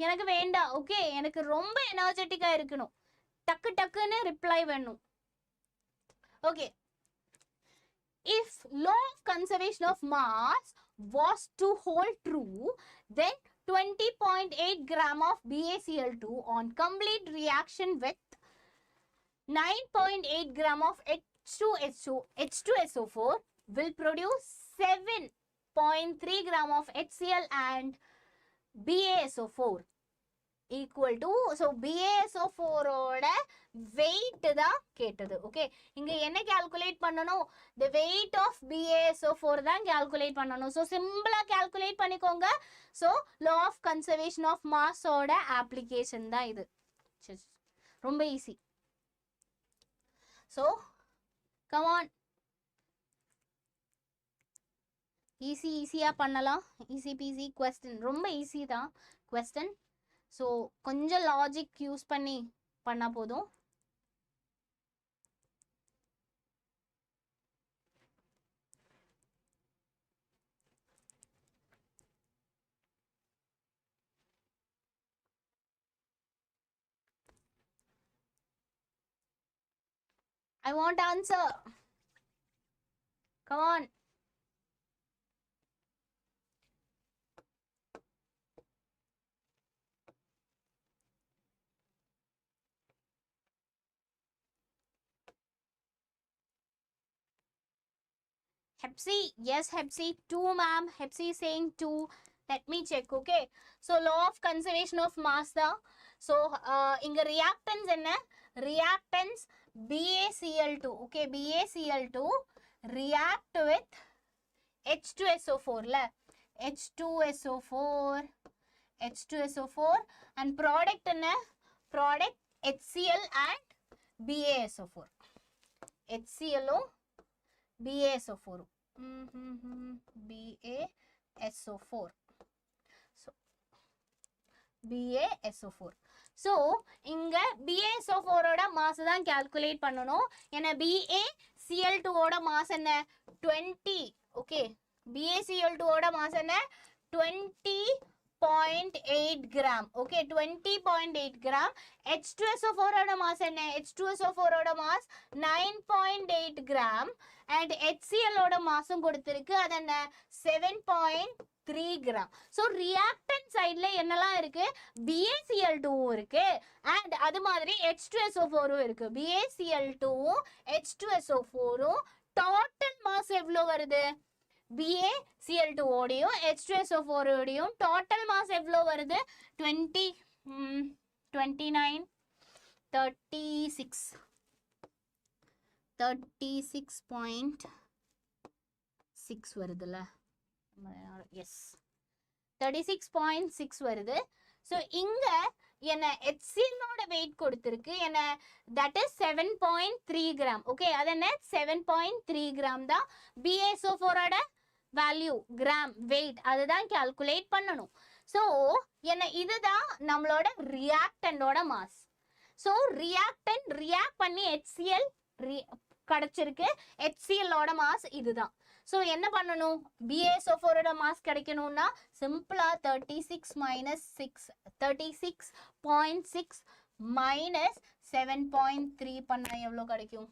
[SPEAKER 1] எனக்கு வேண்டாம். Okay, எனக்கு ரொம்ப எனர்ஜெட்டிக்கா இருக்கணும். டக்கு டக்குன்னு ரிப்ளை வேணும். Okay, if law of conservation of mass was to hold true, then 20.8 gram of BaCl2 on complete reaction with 9.8 gram of H2SO4 will produce 7.3 gram of HCl and BaSO4 equal to, so BaSO4 ஓட weight தான் கேட்டது. Okay, இங்க என்ன calculate பண்ணணும்? The weight of BaSO4 தான் calculate பண்ணணும். So சிம்பிளா calculate பண்ணிக்கோங்க. So law of conservation of mass ஓட application தான் இது. ரொம்ப easy. So come on. ஈஸியா பண்ணலாம். Easy peasy question. ரொம்ப ஈஸி தான் question. ஸோ கொஞ்சம் லாஜிக் யூஸ் பண்ணி பண்ணா போதும். I want answer. Come on. Hepsi, yes, Hepsi, 2 ma'am. Hepsi is saying 2. Let me check, okay? So law of conservation of mass தான். So இங்க reactants என்ன? Reactants BaCl2, okay? BaCl2 react with H2SO4 ல H2SO4 and product என்ன? Product HCl and BaSO4. HCl BaSO4. BaSO4. So BaSO4. So இங்க BaSO4 ஓட mass தான் calculate பண்ணனும். ஏனா BaCl2 ஓட மாஸ் என்ன? 20. ஓகே, BaCl2 ஓட மாஸ் என்ன? 20.8 gram. Okay, 20.8 gram. H2SO4 ஓட மாஸ் என்ன? H2SO4 ஓட மாஸ் 9.8 gram and HCl ஓட மாஸும் கொடுத்திருக்கு. அது என்ன? 7.3 gram. So reactant sideல என்னலாம் இருக்கு? BaCl2 இருக்கு and அது மாதிரி H2SO4 இருக்கு. BaCl2 H2SO4 total mass எவ்வளவு வருது? BaCl2 ஓடையும் H2SO4 ஓடையும் total mass எவ்வளவு வருது? 29 36.6 வருதுல. எஸ், 36.6 வருது. ஸோ இங்க என்ன HCl-ஓட வெயிட் கொடுத்திருக்கு. என்ன? That is 7.3 gram. ஓகே, அது என்ன? 7.3 கிராம் தான் BaSO4-ஓட வேல்யூ, கிராம் வெயிட், அதுதான் கால்குலேட் பண்ணணும். ஸோ என்ன, இதுதான் நம்மளோட ரியாக்டண்டோட மாஸ். ஸோ ரியாக்டன்ட் ரியாக்ட் பண்ணி HCl கிடைச்சிருக்கு. HCl-ஓட மாஸ் இதுதான். ஸோ என்ன பண்ணணும்? BaSO4-ஓட மாஸ் கிடைக்கணும்னா சிம்பிளா 36.6 மைனஸ் 7.3 பண்ணா எவ்வளோ கிடைக்கும்?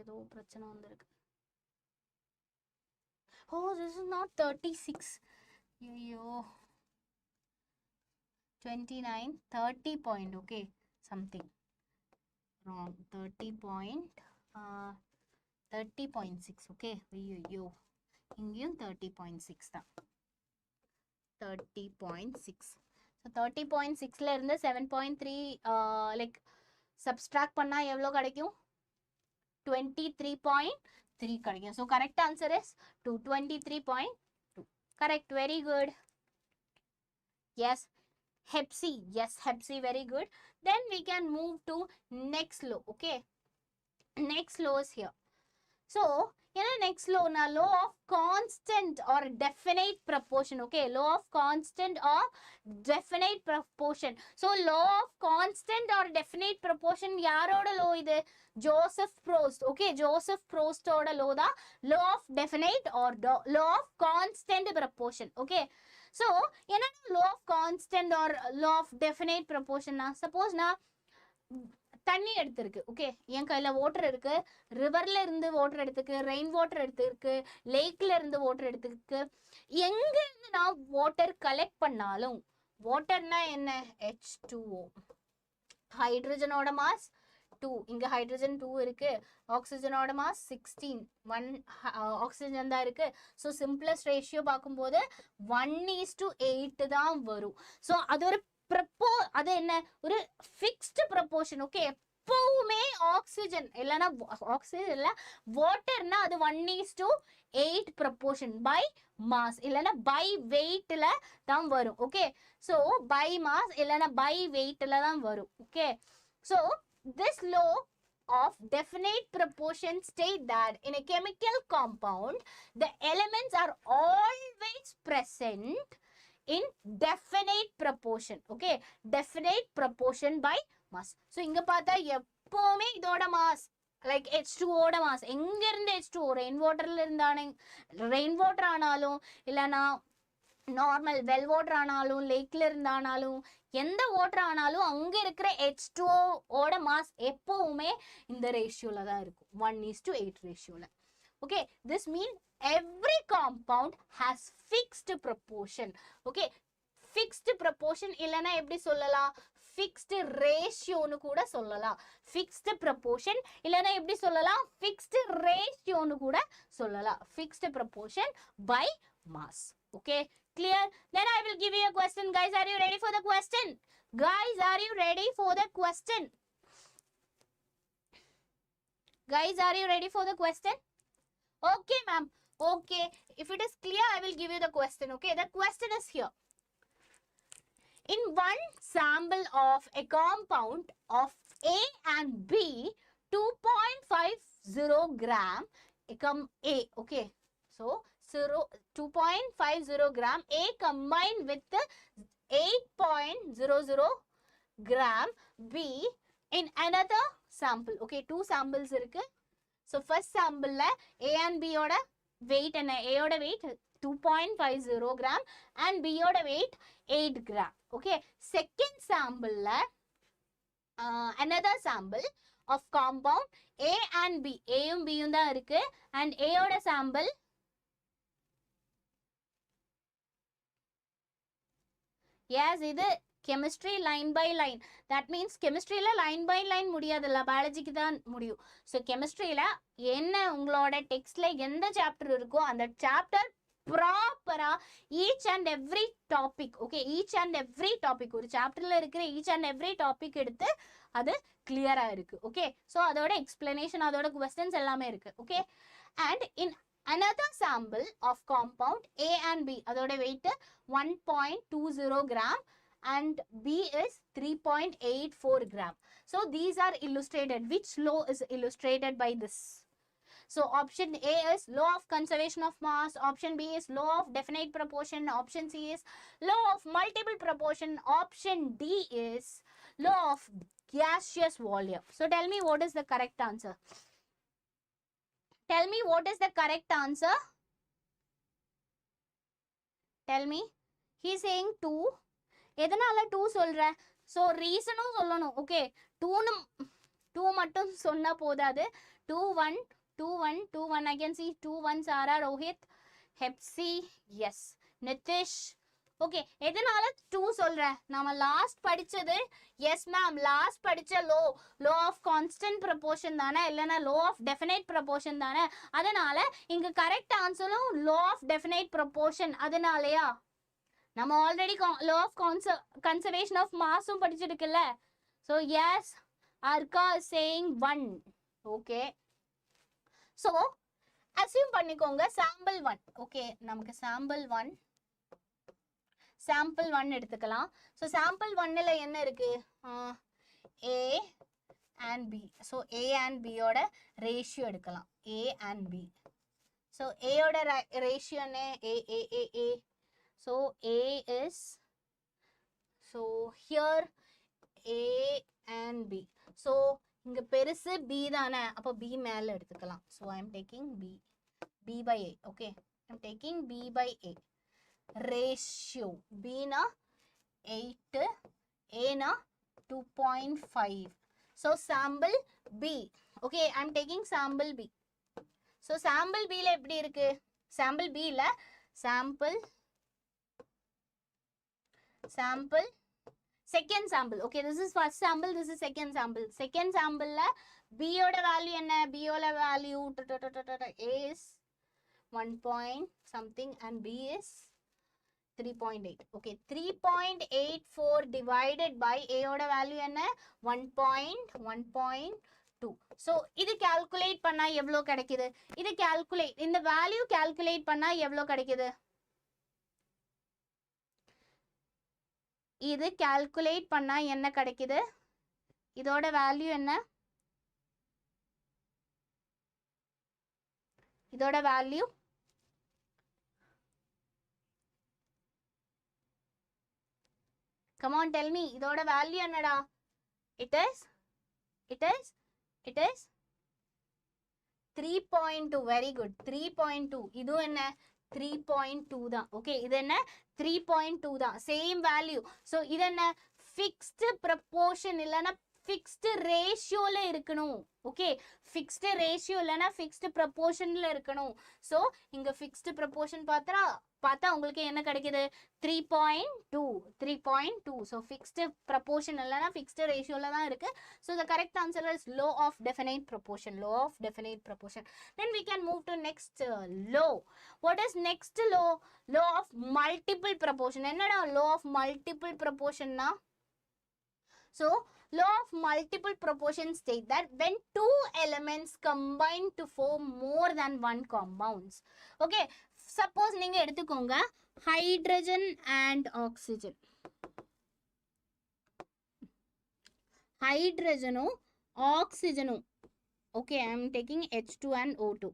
[SPEAKER 1] ஏதோ பிரச்சனை வந்திருக்கு. Oh, this is not 36. Yo, 29, 30 point. Okay, something wrong. 30.6. Okay, yo. இங்கேயும் 30.6 தான். 30.6. So 30.6ல இருந்து 7.3 like subtract பண்ணா எவ்வளோ கிடைக்கும்? 23.3 கிடைக்கும். So correct answer is 223.2. Correct, very good. Yes, Hep C. Yes, Hep C, very good. Then we can move to next law. Okay, next law is here. So next law na law of constant or definite proportion. Okay, law of constant or definite proportion. So law of constant or definite proportion yaroda law idu? Joseph Proust. Okay, Joseph Proust oda law da law of definite or law of constant proportion. Okay, so law of constant or law of definite proportion na, suppose na தண்ணி எடுத்திருக்கு. Okay, என் கையில water இருக்கு, ரிவர்ல இருந்து water எடுத்துக்கு, rain water எடுத்துருக்கு, லேக்ல இருந்து water எடுத்துருக்கு. எங்க இருந்து நான் வாட்டர் கலெக்ட் பண்ணாலும், வாட்டர்னா என்ன? H2O. ஹைட்ரஜனோட மாஸ் 2, இங்க ஹைட்ரஜன் 2 இருக்கு, ஆக்சிஜனோட மாஸ் 16, 1 ஆக்சிஜன் தான் இருக்கு. ஸோ சிம்பிளஸ்ட் ரேஷியோ பார்க்கும்போது 1:8 தான் வரும். ஸோ அது ஒரு அது என்ன? ஒரு ஃபிக்ஸ்டு ப்ரொபோர்ஷன். ஓகே, எப்பவுமே ஆக்சிஜன் இல்லைன்னா ஆக்சிஜன் இல்லை வாட்டர்னா அது 1:8 ப்ரொபோர்ஷன் பை மாஸ் இல்லைன்னா பை வெயிட்ல தான் வரும். ஓகே, ஸோ பை மாஸ் இல்லைன்னா பை வெயிட்ல தான் வரும். Okay, so this law of definite proportion state that in a chemical compound the elements are always present in definite proportion. Okay, definite proportion by mass. So inga paatha எப்பவுமே இதோட mass like H2O ஓட mass எங்க இருந்து H2O rain வாட்டர்ல இருந்தானே, rain water ஆனாலும் இல்லனா normal well water ஆனாலும் லேக்ல இருந்தானாலும் எந்த வாட்டர் ஆனாலும் அங்க இருக்கிற H2O ஓட மாஸ் எப்பவுமே இந்த ரேஷியோல தான் இருக்கும், 1:8 ரேஷியோல. Okay, this means every compound has fixed proportion. Okay, fixed proportion இல்லனா எப்படி சொல்லலாம்? fixed ratio னு கூட சொல்லலாம். fixed proportion இல்லனா எப்படி சொல்லலாம்? fixed ratio னு கூட சொல்லலாம். fixed proportion by mass. Okay, clear? Then I will give you a question. Guys, are you ready for the question? Guys, are you ready for the question? Guys, are you ready for the question? Okay, ma'am. Okay, if it is clear, I will give you the question. Okay, the question is here. In one sample of a compound of A and B, 2.50 gram A. Okay, so 2.50 gram A combined with 8.00 gram B in another sample. Okay, two samples irukku. So first sample la A and B oda weight and A oda weight 2.50 gram and B oda weight 8 gram. Okay, second sample la another sample of compound A and B, A um B um da irukku and A oda sample yes idu chemistry line by line. That means chemistry la line by line முடியாதுல்ல, biology தான் முடியும். So chemistry ல என்ன உங்களோட டெக்ஸ்ட்ல எந்த chapter இருக்கோ அந்த chapter ப்ராப்பரா each and every topic, okay, each and every topic ஒரு சாப்டர்ல இருக்கிற each and every topic எடுத்து அது கிளியரா இருக்கு. ஓகே, ஸோ அதோட எக்ஸ்பிளனேஷன் அதோட கொஸ்டின்ஸ் எல்லாமே இருக்கு. Okay, and in another sample of compound A and B அதோட weight 1.20 gram and B is 3.84 gram. So these are illustrated. Which law is illustrated by this? So option A is law of conservation of mass, option B is law of definite proportion, option C is law of multiple proportion, option D is law of gaseous volume. So tell me what is the correct answer. Tell me what is the correct answer. Tell me. He is saying 2. எதனால 2 சொல்றேன்? So ரீசனும் சொல்லணும். Okay, 2 மட்டும் சொன்னா போதாது. 2 1 2 1 2 1 I can see 2 1 Sara, Rohit, Hepsi, yes, Nitish. Okay, எதனால 2 சொல்றேன்? நாம last படிச்சது எஸ் மேம் லாஸ்ட் படிச்ச லோ ஆஃப் கான்ஸ்டன்ட் ப்ரொபோர்ஷன் தானே, இல்லைன்னா லோ ஆஃப் டெஃபினைட் ப்ரொபோர்ஷன் தானே. அதனால இங்க கரெக்ட் ஆன்சரும் லோ ஆஃப் டெஃபினைட் ப்ரொபோர்ஷன். அதனாலயா நம்ம already law of conservation of mass படிச்சிருக்குல்ல. So yes, Arka is saying 1. Okay. So assume பண்ணிக்கோங்க sample 1. Okay, நமக்கு sample 1 எடுத்துக்கலாம். So sample 1ல என்ன இருக்கு? A and B. So A and B ஓட ratio எடுக்கலாம். A and B. So A ஓட ratio என்ன? A. So A is, so here A and B. So இங்க பெருசு B தானே, அப்போ B மேல எடுத்துக்கலாம். So I am taking B by A. Okay, I am taking B by A. Ratio B na 8, A na 2.5. So sample B. Okay, I am taking sample B. So sample B ல எப்படி இருக்கு? Sample B ல sample second sample. Okay, this is first sample, this is second sample. Second sample la B oda value enna? B oda value A is 1 point something and B is 3.8. Okay, 3.84 divided by A oda value enna? 1.2. So இது calculate பண்ணா எவ்வளோ கிடைக்குது? இது calculate, இந்த value calculate பண்ணா எவ்வளோ கிடைக்குது? இது calculate பண்ணா என்ன கிடைக்குது? இதோட value என்ன? இதோட value come on, tell me. இதோட value என்னடா? It is 3.2. very good. 3.2. இது என்ன? 3.2 தான். Okay, இது என்ன? 3.2 தான். Same value. So இது என்ன? Fixed proportion இல்லனா fixed ratio ல இருக்கணும். Okay, fixed ratio இல்லனா fixed proportion ல இருக்கணும். So இங்க fixed proportion பார்த்தா உங்களுக்கு என்ன கிடைக்குது? 3.2. So fixed proportion இல்லனா fixed ratio ல தான் இருக்கு. So the correct answer is law of definite proportion. Then we can move to next law. What is next law? Law of multiple proportion. என்னடா law of multiple proportion னா? So law of multiple proportion state that when two elements combine to form more than one compounds. Okay, suppose நீங்க எடுத்துக்கோங்க hydrogen and oxygen. Hydrogenum, oxygenum. Okay, I am taking H2 and O2.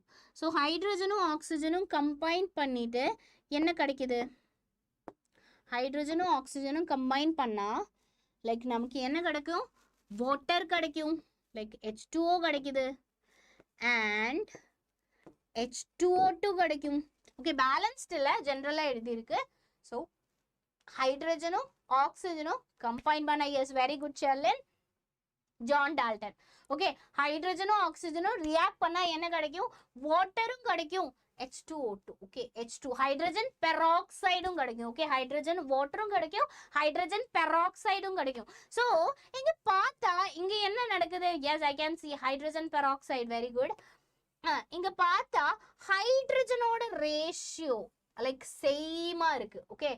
[SPEAKER 1] So hydrogenum, oxygenum combine பண்ணிட்டு என்ன கிடைக்குது? hydrogenum, oxygenum combine பண்ணா like நமக்கு என்ன கிடைக்கும்? water கிடைக்கும். like H2O கிடைக்குது and H2O2 கிடைக்கும். okay, balanced இல்ல, ஜெனரலா எழுதி இருக்கு. so hydrogenum oxygenum combine பண்ணா, yes, very good Sherlyn, John Dalton. okay, hydrogenum oxygenum react பண்ணா என்ன கிடைக்கும்? waterம் கிடைக்கும், H2O2. okay, H2 hydrogen peroxide கிடைக்கும். okay, hydrogen waterம் கிடைக்கும், hydrogen peroxide கிடைக்கும். so இங்க பார்த்தா இங்க என்ன நடக்குது? yes, I can see hydrogen peroxide. very good. இங்க பார்த்தா ஹைட்ரஜனோட ரேஷியோ லைக் சேமா இருக்கு. ஓகே,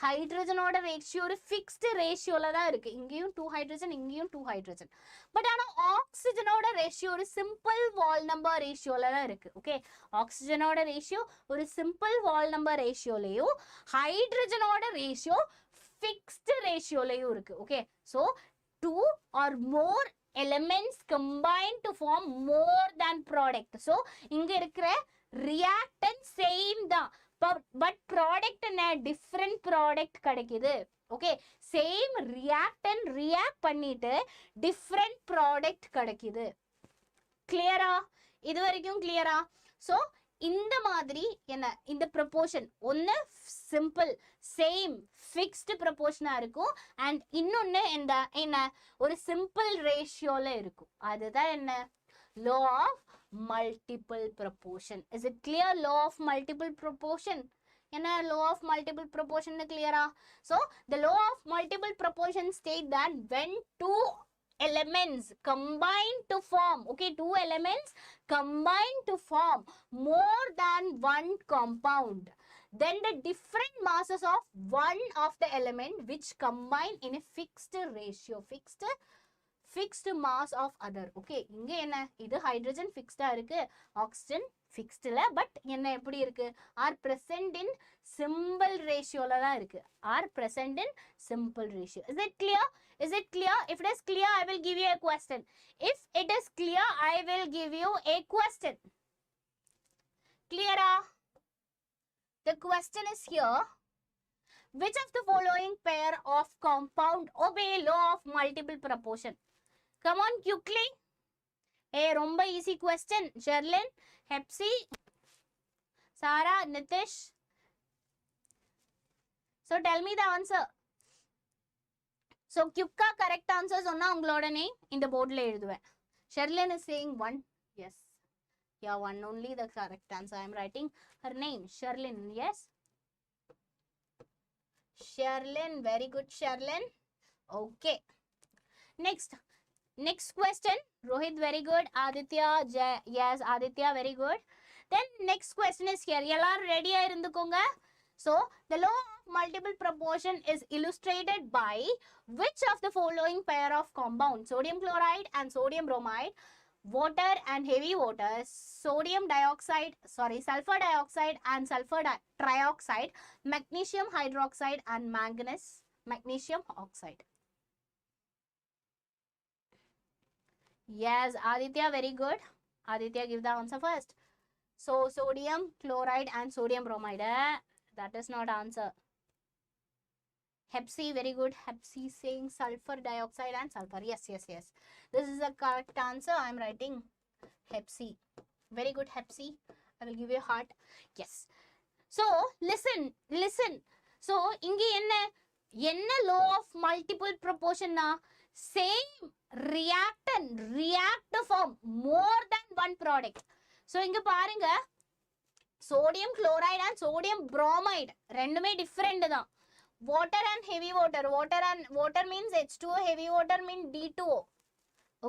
[SPEAKER 1] ஹைட்ரஜனோட ரேஷியோ ஒரு ஃபிக்ஸ்டு ரேஷியோல தான் இருக்கு. இங்கேயும் 2 ஹைட்ரஜன், இங்கேயும் 2 ஹைட்ரஜன். பட் ஆனா ஆக்சிஜனோட ரேஷியோ ஒரு சிம்பிள் வால் நம்பர் ரேஷியோல தான் இருக்கு. ஓகே, ஆக்சிஜனோட ரேஷியோ ஒரு சிம்பிள் வால் நம்பர் ரேஷியோலயும், ஹைட்ரஜனோட ரேஷியோ ஃபிக்ஸ்டு ரேஷியோலயும் இருக்கு. Okay, so 2 or more elements combine to form more than product. so இங்க இருக்கிற reactant same தான், but product என்ன? different product கிடைக்குது. okay, same reactant react பண்ணிட்டு different product கிடைக்குது. clear-ஆ? இது வரைக்கும் clear-ஆ? so இந்த மாதிரி என்ன, இந்த ப்ரொபோர்ஷன் ஒன்று சிம்பிள் சேம் ஃபிக்ஸ்டு ப்ரொபோர்ஷனாக இருக்கும், அண்ட் இன்னொன்று என்ன ஒரு சிம்பிள் ரேஷியோவில் இருக்கும். அதுதான் என்ன? Law of multiple proportion. Is it clear? Law of multiple proportion என்ன? லா ஆஃப் மல்டிபிள் ப்ரொபோர்ஷன் கிளியரா? So the law of multiple proportion state that when two elements combine to form, okay, two elements combine to form more than one compound, then the different masses of one of the element which combine in a fixed ratio, fixed mass of other. Okay, இங்க என்ன இது hydrogen fixed இருக்கு, oxygen fixed இல்ல, but என்ன எப்படி இருக்கு, are present in simple ratio ல தான் இருக்கு, are present in simple ratio. Is it clear? Is it clear? If it is clear, I will give you a question. If it is clear, I will give you a question. Clear? The question is here. Which of the following pair of compound obey law of multiple proportion? Come on quickly. Hey, romba easy question. Sherlyn, Hepsi, Sarah, Nitish. So tell me the answer. So quick correct answers onna ungaloda name in the board la எழுதுவேன். Sherlyn is saying one. Yes. Yeah, one only the correct answer. I am writing her name. Sherlyn. Yes. Sherlyn. Very good, Sherlyn. Okay. Next question. Rohit, very good. Aditya, yes, Aditya, very good. Then next question is here. Ellarum ready ah irundukonga. So the law of multiple proportion is illustrated by which of the following pair of compounds? Sodium chloride and sodium bromide, water and heavy water, sulfur dioxide and sulfur trioxide, magnesium hydroxide and manganese magnesium oxide. Yes, Aditya, very good. Aditya, give the answer first. So sodium chloride and sodium bromide. That is not answer. Hepsi, very good. Hepsi saying sulfur dioxide and sulfur. Yes. This is the correct answer. I am writing Hepsi. Very good, Hepsi. I will give you a heart. Yes. So listen. So ingi enna law of multiple proportion na? Same reactant react to form more than one product. So inga பாருங்க, sodium chloride and sodium bromide ரெண்டுமே different தான். Water and heavy water. Water means H2O, heavy water means D2O.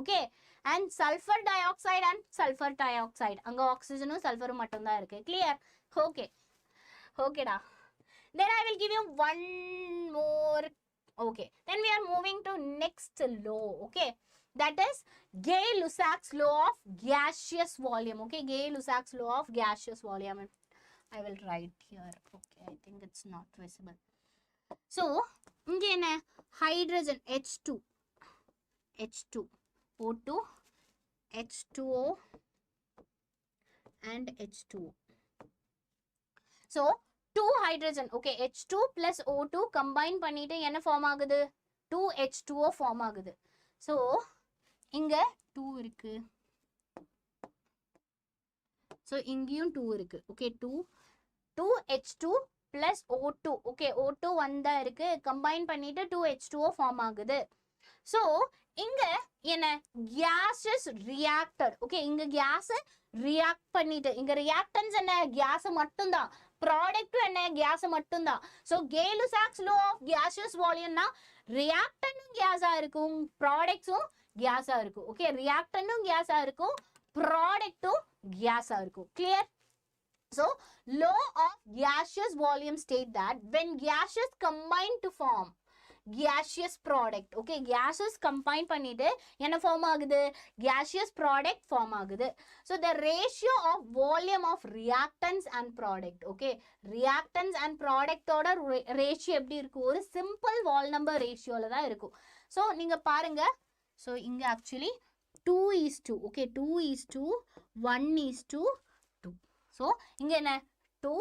[SPEAKER 1] Okay. And sulfur dioxide and sulfur trioxide. அங்க oxygen sulfur மட்டும் தான் இருக்கு. Clear? Okay. Okay da. Then I will give you one more. Okay. Then we are moving to next law. Okay. That is Gay-Lussac's law of gaseous volume. Okay. Gay-Lussac's law of gaseous volume. I will write here. Okay. I think it's not visible. So, இங்க என்ன hydrogen H2, O2, H2O and H2O. So, 2 hydrogen, okay, H2 plus O2 combine பண்ணிட்டு என்ன form ஆகுது? 2H2O form ஆகுது. So, இங்க 2 இருக்கு. So, இங்கேயும் 2 இருக்கு. Okay, 2H2 plus O2. Okay, O2 வந்தா இருக்கு. Combine பண்ணிட்டு 2H2O form ஆகுது. So, இங்க என்ன gaseous reacted. Okay, இங்க gas react பண்ணிட்டு, இங்க reactants என்ன gas மட்டும்தான். Product என்ன gas மட்டும்தான். So, Gay-Lussac's law of gaseous volume na reactant gas இருக்கும், products gas இருக்கும். Okay, reactant gas இருக்கும், product gas இருக்கும். Clear? So, law of gaseous volume state that when gases combine to form gaseous product, okay, gases combine பண்ணிட்டு என்ன form ஆகுது? Gaseous product form ஆகுது. So, the ratio of volume of reactants and product, okay, reactants and product ஓட ratio எப்படி இருக்கும்? ஒரு simple wall number ratio ல தான் இருக்கும். So, நீங்க பாருங்க. So, இங்க actually 2:2, okay, 2:1:2. So, இங்க என்ன 2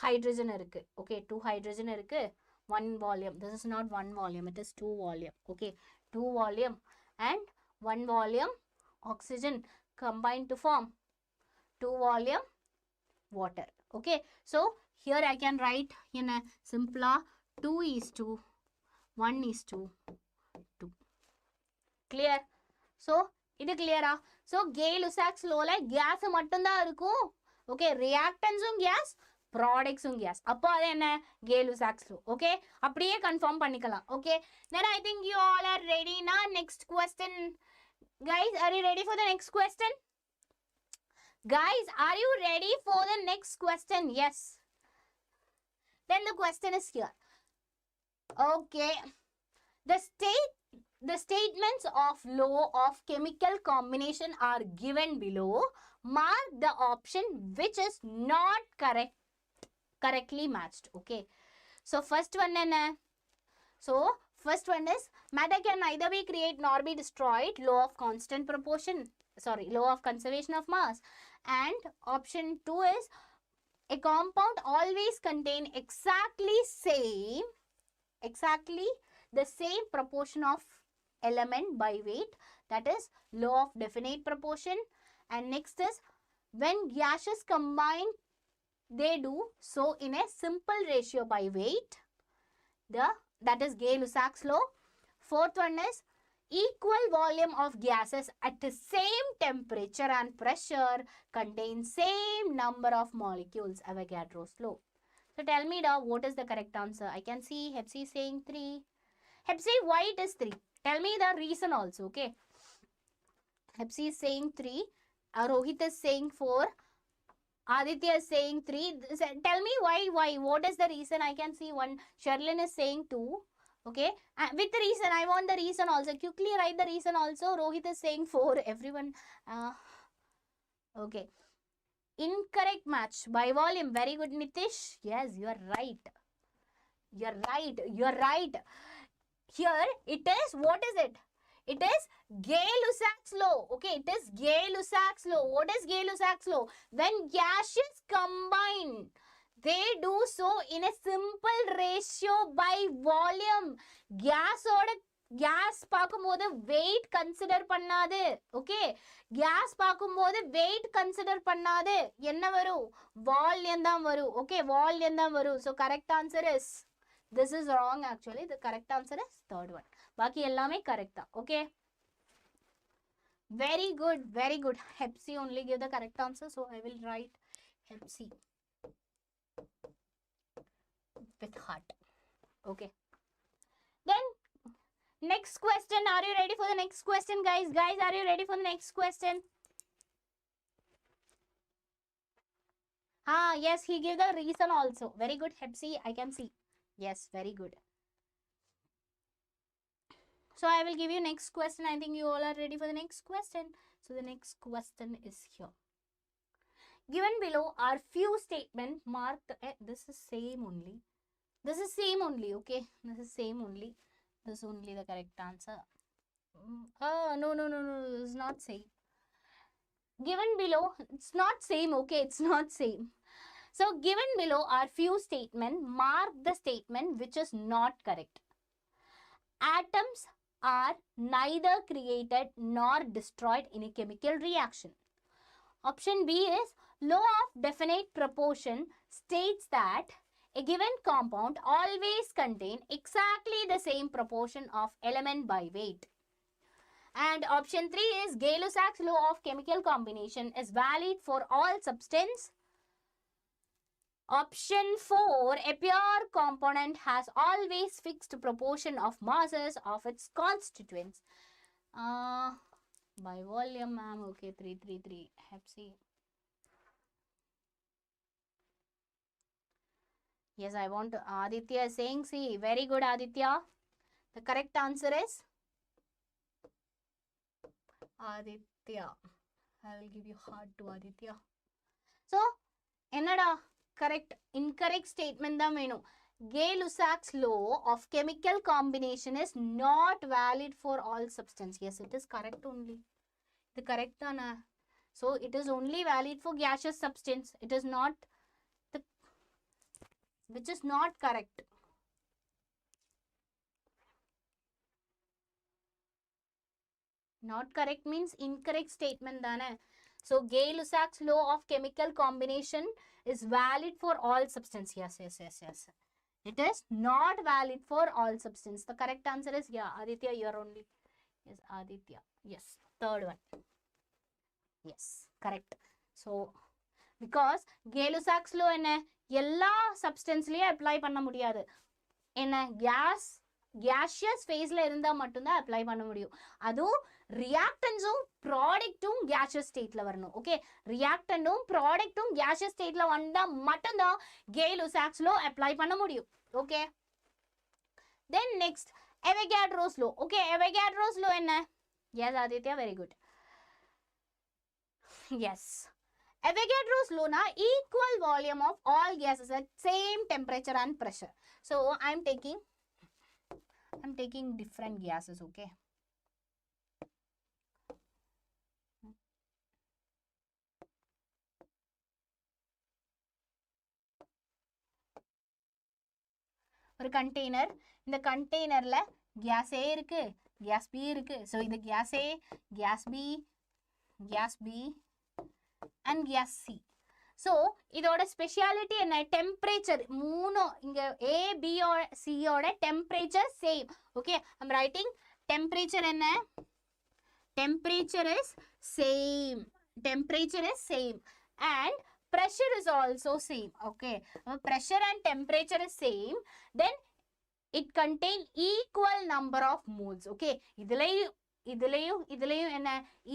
[SPEAKER 1] hydrogen இருக்கு. Okay, 2 hydrogen இருக்கு. 1 volume. This is not 1 volume. It is 2 volume. Okay, 2 volume and 1 volume oxygen combined to form 2 volume water. Okay, so here I can write in a simpler 2:1:2. Clear? So, இது clear? So, Gay-Lussac's law ல gas மட்டும் தான் இருக்கும். Okay, reactants gas, products gas. அப்போ அது என்ன Gay-Lussac's law. Okay, அப்படியே confirm பண்ணிக்கலாம். Okay, then I think you all are ready now. Next question, guys, are you ready for the next question? Guys, are you ready for the next question? Yes. Then the question is here. Okay, the statements of law of chemical combination are given below. Mark the option which is not correctly matched. Okay, so first one is matter can neither be created nor be destroyed, law of constant proportion, law of conservation of mass. And option 2 is a compound always contain exactly the same proportion of element by weight, that is law of definite proportion. And next is when gases combine, they do so in a simple ratio by weight, that is Gay-Lussac's law. Fourth one is equal volume of gases at the same temperature and pressure contain same number of molecules, Avogadro's law. So tell me what is the correct answer? I can see Hepsi saying 3. Hepsi, why it is 3? Tell me the reason also, okay? Hepsi is saying 3. Rohit is saying 4. Aditya is saying 3. Tell me why. What is the reason? I can see 1. Sherlyn is saying 2. Okay. With the reason, I want the reason also. Quickly write the reason also. Rohit is saying 4. Everyone. Okay. Incorrect match by volume. Very good, Nitish. Yes, you are right. You are right. Here it is, what is it? It is Gay-Lussac's law. Okay, it is Gay-Lussac's law. What is Gay-Lussac's law? When gases combine, they do so in a simple ratio by volume. Gas பார்க்கும்போது weight consider பண்ணாது. Okay, gas பார்க்கும்போது weight consider பண்ணாது. என்ன வரும்? Volume தான் வரும். Okay, volume தான் வரும். So correct answer is, this is wrong actually. The correct answer is third one. Baki ellame correct. Okay. Very good. Very good. Hepsi only give the correct answer. So I will write Hepsi with heart. Okay. Then next question. Are you ready for the next question, guys? Guys, are you ready for the next question? Yes, he gave the reason also. Very good, Hepsi. I can see. Yes, very good. So I will give you next question. I think you all are ready for the next question. So the next question is here. Given below are few statements marked. This is same only. This is same only. Okay. This is same only. This is only the correct answer. No. This is not same. Given below, it's not same. Okay. It's not same. So given below are few statements. Mark the statement which is not correct. Atoms are neither created nor destroyed in a chemical reaction. Option B is law of definite proportion states that a given compound always contain exactly the same proportion of element by weight. And option 3 is Gay-Lussac's law of chemical combination is valid for all substance. Option 4, a pure component has always fixed proportion of masses of its constituents. By volume, ma'am. Okay, 333. Hepsi. Yes, I want to. Aditya is saying C. Very good, Aditya. The correct answer is Aditya. I will give you heart to Aditya. So, enada? Correct, incorrect statement da menu. Gay-Lussac's law of chemical combination is not valid for all substance. Yes, it is correct only. The correct ana. So it is only valid for gaseous substance. It is not the, which is not correct. Not correct means incorrect statement dana. So Gay-Lussac's law of chemical combination is valid for all substance. Yes. It is not valid for all substance. The correct answer is, yeah, Aditya, you are only. Yes, Aditya. Yes, third one. Yes, correct. So, because Gay-Lussac's law எல்லா சப்ஸ்டன்ஸ்லயும் apply பண்ண முடியாது. என்ன gaseous ஃபேஸ்ல இருந்தா மட்டும்தான் apply பண்ண முடியும். அதுவும் ரியாக்டன்ஸும் ப்ராடக்ட்டும் gaseous ஸ்டேட்ல வரணும். ஓகே, ரியாக்டன்ட்டும் ப்ராடக்ட்டும் gaseous ஸ்டேட்ல வந்தா மட்டும்தான் கே-லுசாக்ஸ் லா அப்ளை பண்ண முடியும். Okay, then next Avogadro's law. Okay, Avogadro's law என்ன? Yes Aditya, very good. Yes, Avogadro's law na equal volume of all gases at same temperature and pressure. So I'm taking different gases. Okay, ஒரு container, இந்த கண்டெய்னர்ல gas A இருக்கு, gas B இருக்கு. So இது gas A, gas B and gas C. So இதோட speciality என்ன? Temperature மூணும் இங்க A, B or C ஓட temperature same. Okay, I'm writing temperature என்ன? Temperature is same. Temperature is same. And pressure is also same. Okay, pressure and temperature is same. Then it contain equal number of moles. Okay, இதுலயும் என்ன?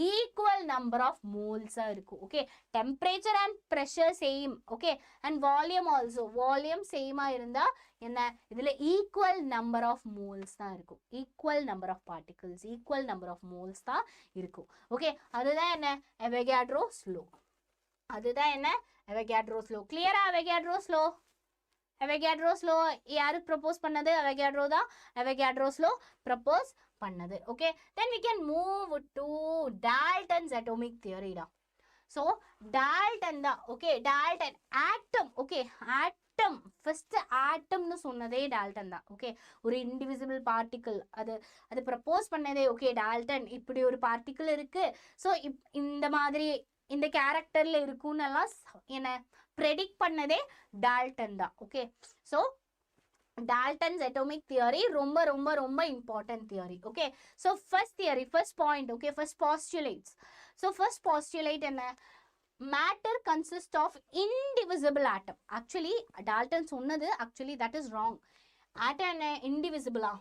[SPEAKER 1] equal number of moles இருக்கும். Okay, temperature and pressure same. Okay, and volume also. volume same இருந்தா என்ன? இதுல equal number of moles தான் இருக்கும். equal number of particles, equal number of moles தான் இருக்கும். Okay, அதுதான் என்ன? Avogadro's law. அதுதான் என்ன? Avogadro's law. clear ஆ? Avogadro's law. Avogadro's law யாரு ப்ரொபோஸ் பண்ணது? Avogadro தான் Avogadro's law ப்ரொபோஸ் பண்ணது. Okay, then we can move to Dalton's atomic theory da. So Dalton da. Okay, Dalton atom. Okay, atom first atom nu சொன்னதே Dalton தான். Okay, ஒரு indivisible particle அது propose பண்ணதே. Okay, Dalton இப்படி ஒரு particle இருக்கு, so இந்த மாதிரி இந்த கேரக்டர்ல இருக்கும்னு எல்லாம் என்ன ப்ரெடிக்ட் பண்ணதே டால்டன் தான். Okay, so Dalton's atomic theory ரொம்ப important theory. Okay, so first theory, first point. Okay, first postulates. So first postulate என்ன? matter consists of indivisible atom. Actually Dalton சொன்னது actually that is wrong. atom என்ன? indivisible ஆ?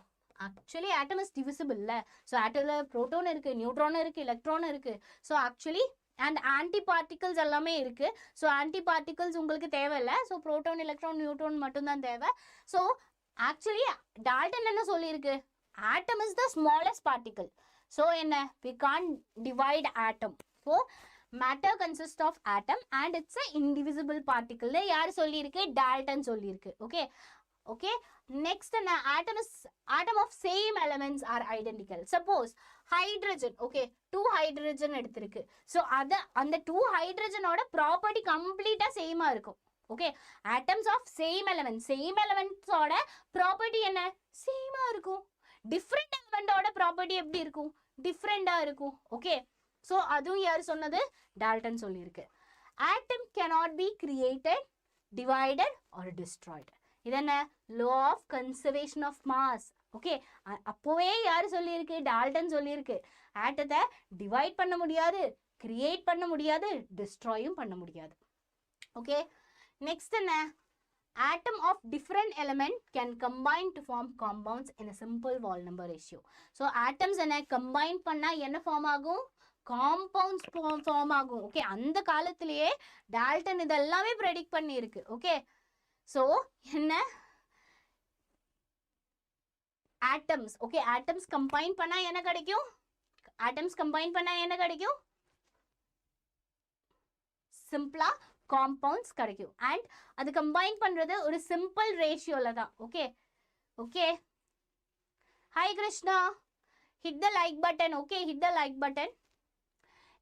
[SPEAKER 1] actually atom is divisible இல்ல. so atomல proton இருக்கு, neutron இருக்கு, electron இருக்கு. so actually and antiparticles எல்லாமே இருக்கு. so antiparticles உங்களுக்கு தேவையில்லை. so proton, electron, neutron மட்டும்தான் தேவை. so actually Dalton என்ன சொல்லியிருக்கு? atom is the smallest particle. so என்ன? we can't divide atom. so matter consists of atom and it's a indivisible particle. யார் சொல்லியிருக்கு? Dalton சொல்லியிருக்கு. okay, okay, next என்ன? atom of same elements are identical. suppose hydrogen. okay, 2 hydrogen எடுத்திருக்கு. so அந்த 2 hydrogen ஓட property கம்ப்ளீட்டா சேமா இருக்கும். Okay, atoms of same elements ஓட ப்ராப்பர்ட்டி என்ன? சேமா இருக்கும். டிஃப்ரெண்ட் எலிமெண்ட் ஓட ப்ராப்பர்ட்டி எப்படி இருக்கும்? டிஃப்ரெண்டா இருக்கும். ஓகே, ஸோ அதுவும் யார் சொன்னது? டால்டன் சொல்லியிருக்கு. atom cannot be created, divided or destroyed. இது என்ன? law of conservation of mass. Okay, அப்போவே யார் சொல்லியிருக்கு? டால்டன் சொல்லியிருக்கு. ஆட்டத்தை டிவைட் பண்ண முடியாது, கிரியேட் பண்ண முடியாது, டிஸ்ட்ராயும் பண்ண முடியாது. ஓகே, next என்ன? atom of different element can combine to form compounds in a simple wall number ratio. so atoms என்ன? combine பண்ணா என்ன ஃபார்ம் ஆகும்? compounds ஃபார்ம் ஆகும். ஓகே, அந்த காலத்திலேயே டால்டன் இதெல்லாமே ப்ரெடிக்ட் பண்ணி இருக்கு. ஓகே, so என்ன? atoms. ஓகே, atoms combine பண்ணா என்ன கிடைக்கும்? atoms combine பண்ணா என்ன கிடைக்கும்? சிம்பிளா compounds கிடைக்கும். and அது combine பண்றது ஒரு simple ratioல தான். Okay, okay, hi Krishna, hit the like button. okay, hit the like button.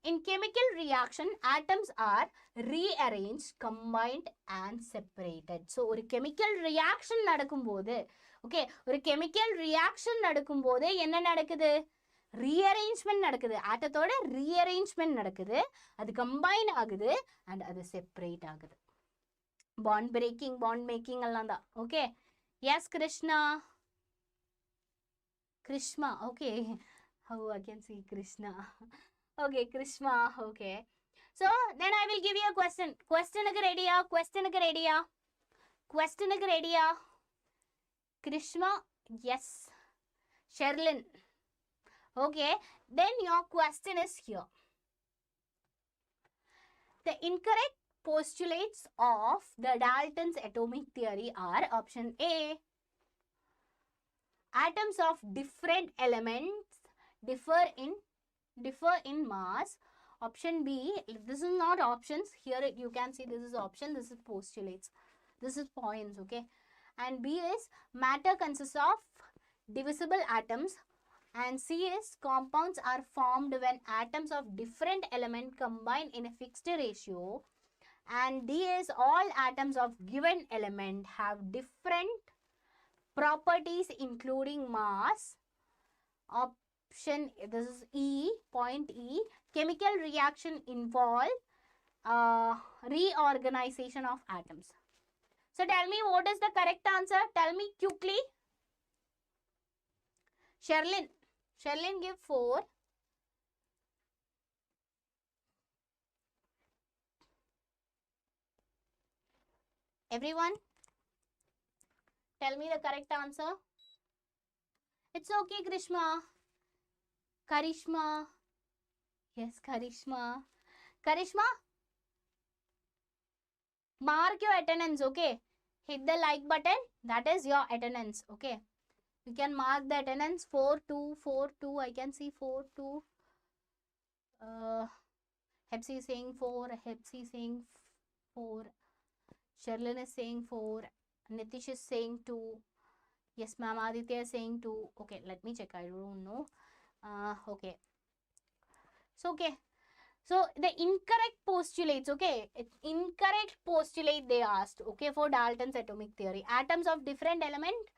[SPEAKER 1] in chemical reaction atoms are rearranged, combined and separated. so ஒரு chemical reaction நடக்கும்போது, ஓகே, ஒரு chemical reaction நடக்கும்போது என்ன நடக்குது? rearrangement நடக்குது. ஆட்டத்தோட rearrangement நடக்குது, அது combine ஆகுது and அது separate ஆகுது. bond breaking, bond making எல்லாம் தான். Okay, yes Krishna, Krishna. okay, how I can see Krishna. okay, Krishna. okay, so then I will give you a question. questionக்கு ரெடியா? questionக்கு ரெடியா? Question ready? Krishna, yes. Sherlyn. Okay, then your question is here. The incorrect postulates of the Dalton's atomic theory are option A. Atoms of different elements differ in mass. Option B, this is not options. Here you can see this is option, this is postulates. This is points, okay? And B is matter consists of divisible atoms. And C is compounds are formed when atoms of different element combine in a fixed ratio. And D is all atoms of given element have different properties including mass. Option, this is E, point E. Chemical reaction involve reorganization of atoms. So tell me what is the correct answer? Tell me quickly. Sherlyn. Sherlyn, give 4. Everyone, tell me the correct answer. It's okay, Krishma. Karishma. Yes, Karishma. Karishma, mark your attendance, okay? Hit the like button. That is your attendance, okay? You can mark the attendance 4-2, 4-2. I can see 4-2. Hepsi is saying 4. Hepsi is saying 4. Sherlyn is saying 4. Nitish is saying 2. Yes, ma'am. Aditya is saying 2. Okay, let me check. I don't know. Okay. So, okay. So, the incorrect postulates, okay. It's incorrect postulate they asked, okay, for Dalton's atomic theory. Atoms of different element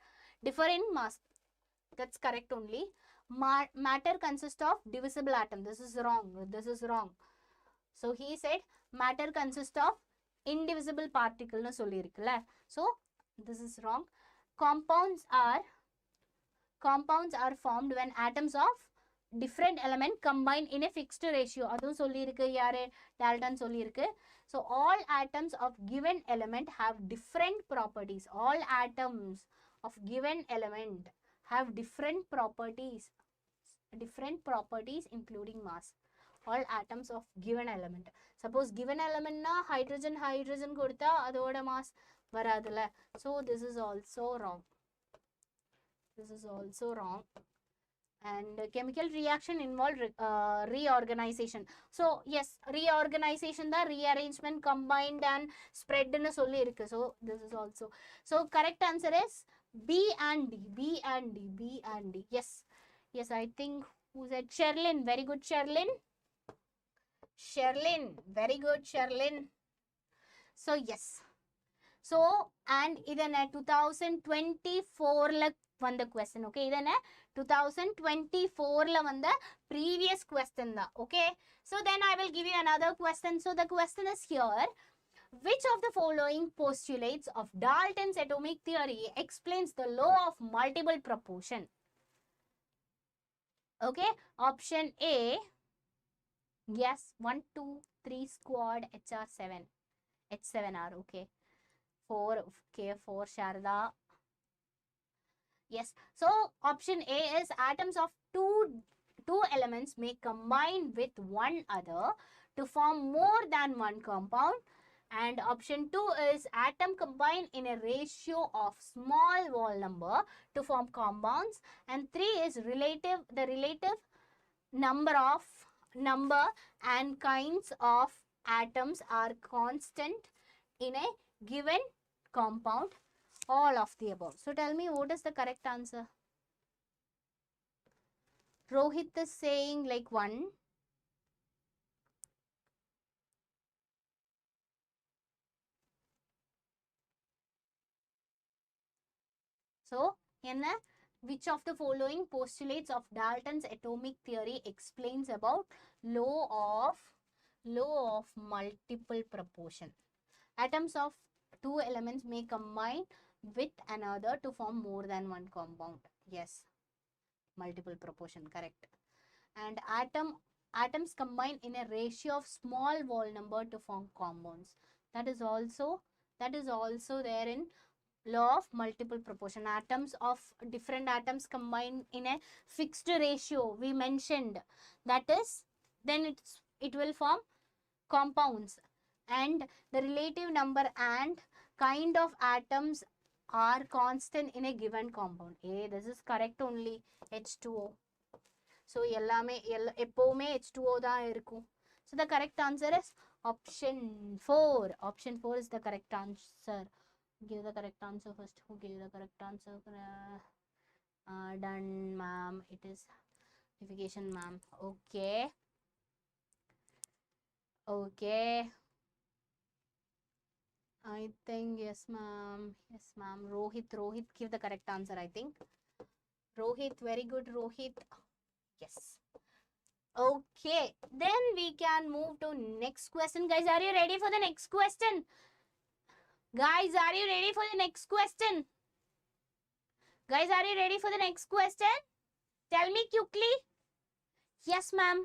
[SPEAKER 1] differ in mass. That's correct only. Matter consists of divisible atom. This is wrong. This is wrong. So, he said matter consists of indivisible particle. So, this is wrong. Compounds are formed when atoms of different element combine in a fixed ratio. Adum sollirukku yare Dalton sollirukku. So all atoms of given element have different properties. All atoms of given element have different properties including mass. All atoms of given element. Suppose given element na hydrogen kodutha adoda mass varadilla. So this is also wrong. This is also wrong. And chemical reaction involve reorganization. So yes, reorganization, the rearrangement, combined and spread nu solli irukku. So this is also. So correct answer is B and D. B and D. B and D. Yes. Yes, I think who said Sherlyn. Very good, Sherlyn. Sherlyn. Very good, Sherlyn. So yes. So and idana 2024 la vanda question, okay? Idana 2024 la vanda previous question da, okay? So then I will give you another question. So the question is here. Which of the following postulates of Dalton's atomic theory explains the law of multiple proportion? Okay, option A. Yes, 1, 2, 3 squad HR7. H7R, okay. 4 K4 Sharda. Yes. So option A is atoms of two elements may combine with one other to form more than one compound. And option 2 is atom combine in a ratio of small wall number to form compounds. And 3 is the relative number and kinds of atoms are constant in a given compound. All of the above. So tell me what is the correct answer? Rohit is saying like 1. So, which of the following postulates of Dalton's atomic theory explains about law of multiple proportion? Atoms of two elements may combine with another to form more than one compound. Yes, multiple proportion, correct. And atoms combine in a ratio of small wall number to form compounds. That is also That is also there in law of multiple proportion. Atoms of different atoms combined in a fixed ratio we mentioned. That is, then it will form compounds, and the relative number and kind of atoms are constant in a given compound. This is correct only. H2O. So எப்பவுமே H2O தான் இருக்கும். So the correct answer is option 4. Option 4 is the correct answer. Give the correct answer first. Who gave the correct answer? Done, ma'am. It is verification, ma'am. Okay. Okay. I think yes, ma'am. Yes, ma'am. Rohit, give the correct answer, I think. Rohit, very good, Rohit. Yes. Okay. Then we can move to next question. Guys, are you ready for the next question? Guys, are you ready for the next question? Guys, are you ready for the next question? Tell me quickly. Yes, ma'am.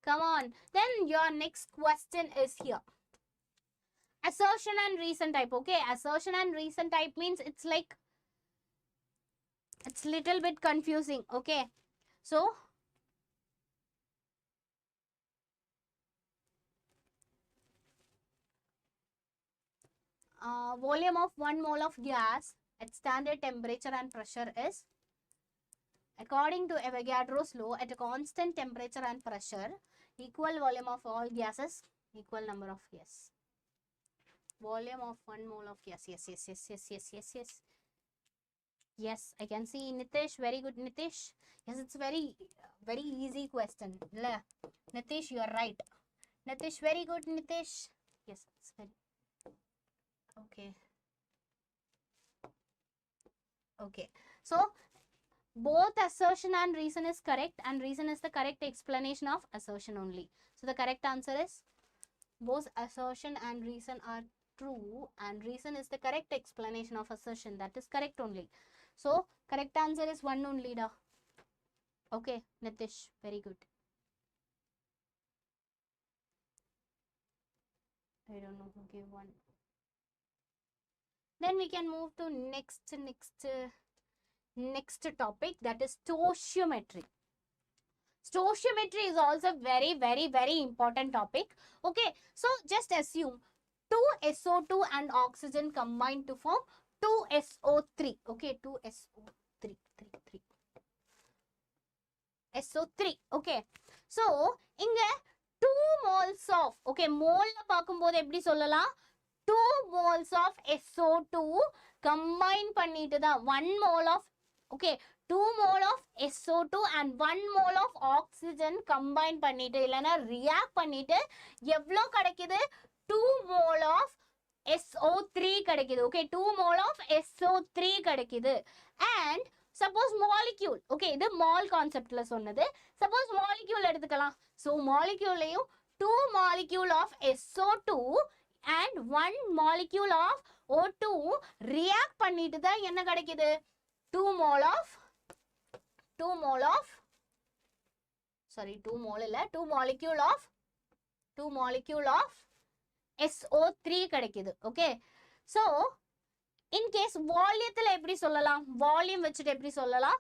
[SPEAKER 1] Come on. Then your next question is here. Assertion and reason type. Okay, assertion and reason type means it's like, it's little bit confusing. Okay, so volume of 1 mole of gas at standard temperature and pressure is, according to Avogadro's law, at a constant temperature and pressure, equal volume of all gases, equal number of gas. Volume of 1 mole of gas. Yes. Yes, I can see Nitish. Very good, Nitish. Yes, it's very easy question. Nitish, you are right. Nitish, very good, Nitish. Yes, it's very okay. So both assertion and reason is correct, and reason is the correct explanation of assertion only. So the correct answer is both assertion and reason are true, and reason is the correct explanation of assertion. That is correct only. So correct answer is 1 only, da. Okay, Nitish, very good. I don't know who gave 1. Then we can move to next topic, that is stoichiometry. Stoichiometry is also very important topic. Okay, so just assume 2 SO2 and oxygen combined to form 2 SO3. Okay, 2 SO3. SO3. Okay, so inga 2 moles of, okay, mole la paakumbodhu eppadi sollalam, 2 moles of SO2 combine பண்ணிட்டு தான் 1 mole of, okay, 2 mole of SO2 and 1 mole of oxygen combine பண்ணிட்டு இல்லனா react பண்ணிட்டு எவ்வளோ கிடைக்குது, 2 mole of SO3 கிடைக்குது. Okay, 2 mole of SO3 கிடைக்குது. And suppose molecule, okay, இது mole conceptல சொன்னது. Suppose molecule எடுத்துக்கலாம். So moleculeலையும் 2 molecule of SO2 and 1 molecule of O2 react பண்ணிட்டு தான் என்ன கிடைக்குது, 2 mole of molecule of SO3 கிடைக்குது. Okay, so in case வால்யூத்துல எப்படி சொல்லலாம், வால்யூம் வச்சுட்டு எப்படி சொல்லலாம்,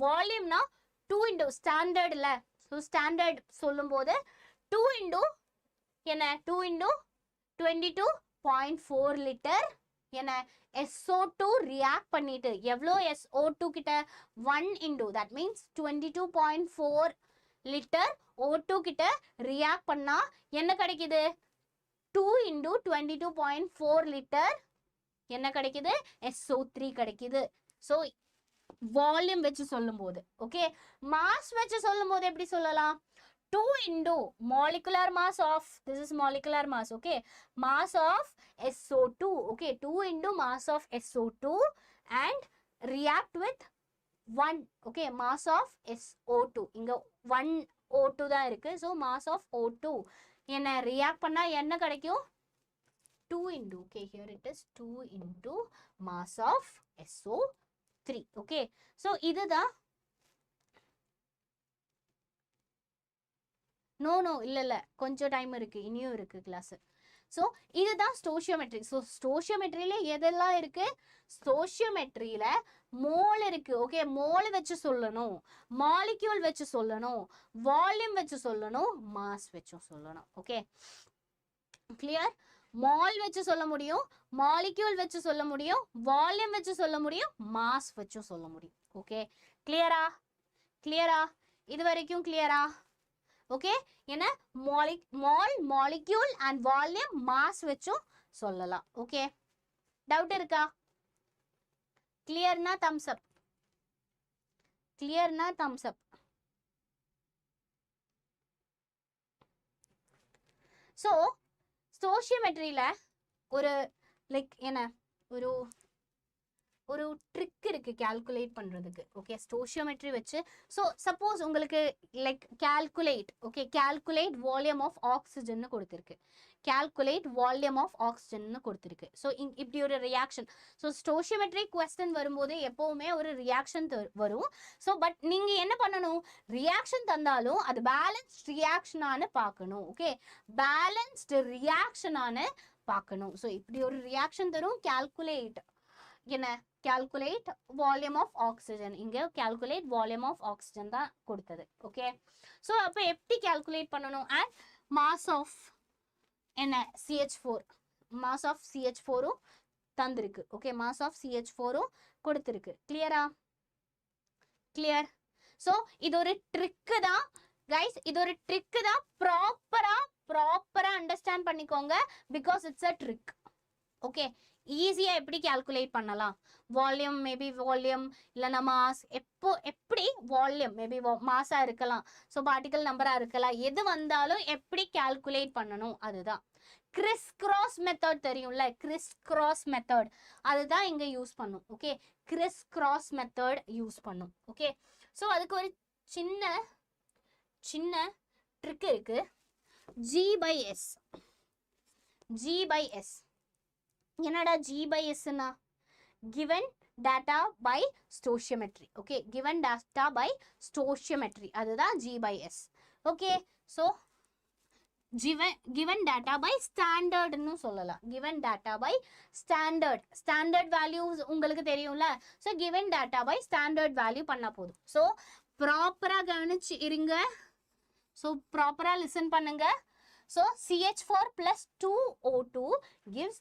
[SPEAKER 1] வால்யூம்னா 2 into standard இல்ல, so standard சொல்லும்போது 2 into என்ன, 2 into 22.4 liter என்ன, SO2 react பண்ணிட்டு எவ்வளோ SO2 கிட்ட 1 into, that means 22.4 liter O2 கிட்ட react பண்ணா என்ன கிடைக்குது, 2 into 22.4 liter என்ன கிடைக்குது, SO3 கிடைக்குது. So வால்யூம் வச்சு சொல்லும்போது. ஓகே, மாஸ் வச்சு சொல்லும்போது எப்படி சொல்லலாம், 2 into molecular mass of, this is molecular mass, okay, mass of SO2, okay, 2 into mass of SO2 and react with 1, okay, mass of SO2, இங்க 1 O2 தான் இருக்கு, so mass of O2 என்ன react பண்ணா என்ன கிடைக்கும், 2 into, okay, here it is 2 into mass of SO3, okay, so இதுதான், no இல்ல கொஞ்சம் டைம் இருக்கு, இனியும் இருக்கு கிளாஸ். ஸோ இதுதான் ஸ்டோஷியோமெட்ரி. ஸோ ஸ்டோஷியோமெட்ரியில எதெல்லாம் இருக்கு? ஸ்டோஷியோமெட்ரியில மோல் இருக்கு. ஓகே, மோல் வச்சு சொல்லணும், மாலிக்யூல் வச்சு சொல்லணும், வால்யூம் வச்சு சொல்லணும், மாஸ் வச்சும் சொல்லணும். Okay, clear? மால் வச்சு சொல்ல முடியும், மாலிக்யூல் வச்சு சொல்ல முடியும், வால்யூம் வச்சு சொல்ல முடியும், மாஸ் வச்சும் சொல்ல முடியும். ஓகே, கிளியரா? கிளியரா? இது வரைக்கும் கிளியரா? ஓகே, என்ன mole, molecule and volume, mass வச்சும் சொல்லலாம். ஓகே, டவுட் இருக்கா? கிளியர்னா தம்ஸ் அப், கிளியர்னா தம்ஸ் அப். ஸோ ஸ்டோஷியோமெட்ரியில ஒரு லைக் என்ன ஒரு ஒரு ட்ரிக் இருக்கு கால்குலேட் பண்றதுக்கு. ஓகே, ஸ்டோஷியோமெட்ரி வச்சு. ஸோ சப்போஸ் உங்களுக்கு like calculate, okay, calculate volume of oxygen கொடுத்துருக்கு, கால்குலேட் வால்யூம் ஆஃப் ஆக்சிஜன் கொடுத்துருக்கு. ஸோ இப்படி ஒரு ரியாக்ஷன். ஸோ ஸ்டோஷியோமெட்ரி கொஸ்டின் வரும்போது எப்பவுமே ஒரு ரியாக்ஷன் வரும். ஸோ பட் நீங்க என்ன பண்ணணும், ரியாக்ஷன் தந்தாலும் அது பேலன்ஸ்ட் ரியாக்ஷனானு பார்க்கணும். ஓகே, பேலன்ஸ்டு ரியாக்ஷனானு பார்க்கணும். ஸோ இப்படி ஒரு ரியாக்ஷன் தரும். கால்குலேட் என்ன, calculate volume of oxygen. இங்க calculate volume of oxygen தான் கொடுத்தது. ஓகே, ஸோ அப்போ எப்படி calculate பண்ணணும்? and mass of என்ன CH4, mass of CH4 தந்திருக்கு. ஓகே, mass of CH4 கொடுத்திருக்கு. கிளியரா? கிளியர்? ஸோ இது ஒரு ட்ரிக்கு தான் கைஸ், இது ஒரு ட்ரிக்கு தான். ப்ராப்பரா அண்டர்ஸ்டாண்ட் பண்ணிக்கோங்க, because it's a trick. Okay, ஈஸியா எப்படி கால்குலேட் பண்ணலாம்? வால்யூம், மேபி வால்யூம் இல்லைன்னா மாஸ், எப்படி வால்யூம் மேபி மாஸா இருக்கலாம், ஸோ பார்ட்டிகல் நம்பரா இருக்கலாம், எது வந்தாலும் எப்படி கால்குலேட் பண்ணணும் அதுதான். கிறிஸ் கிராஸ் மெத்தட் தெரியும்ல, கிறிஸ் கிராஸ் மெத்தட் அதுதான் இங்க யூஸ் பண்ணும். Okay, Chris cross method use பண்ணும். ஓகே, ஸோ அதுக்கு ஒரு சின்ன ட்ரிக் இருக்கு. G/S, G/S என்னடா G/S னா? given data by stoichiometry. okay, given data by stoichiometry அதுதான் G/S. okay, so given data by standard ன்னு சொல்லலாம். given data by standard values உங்களுக்கு தெரியும்ல. so given data by standard value பண்ணா போதும். so ப்ராப்பரா கவனிச்சு இருங்க. so ப்ராப்பரா லிசன் பண்ணுங்க. so CH4 plus 2O2 gives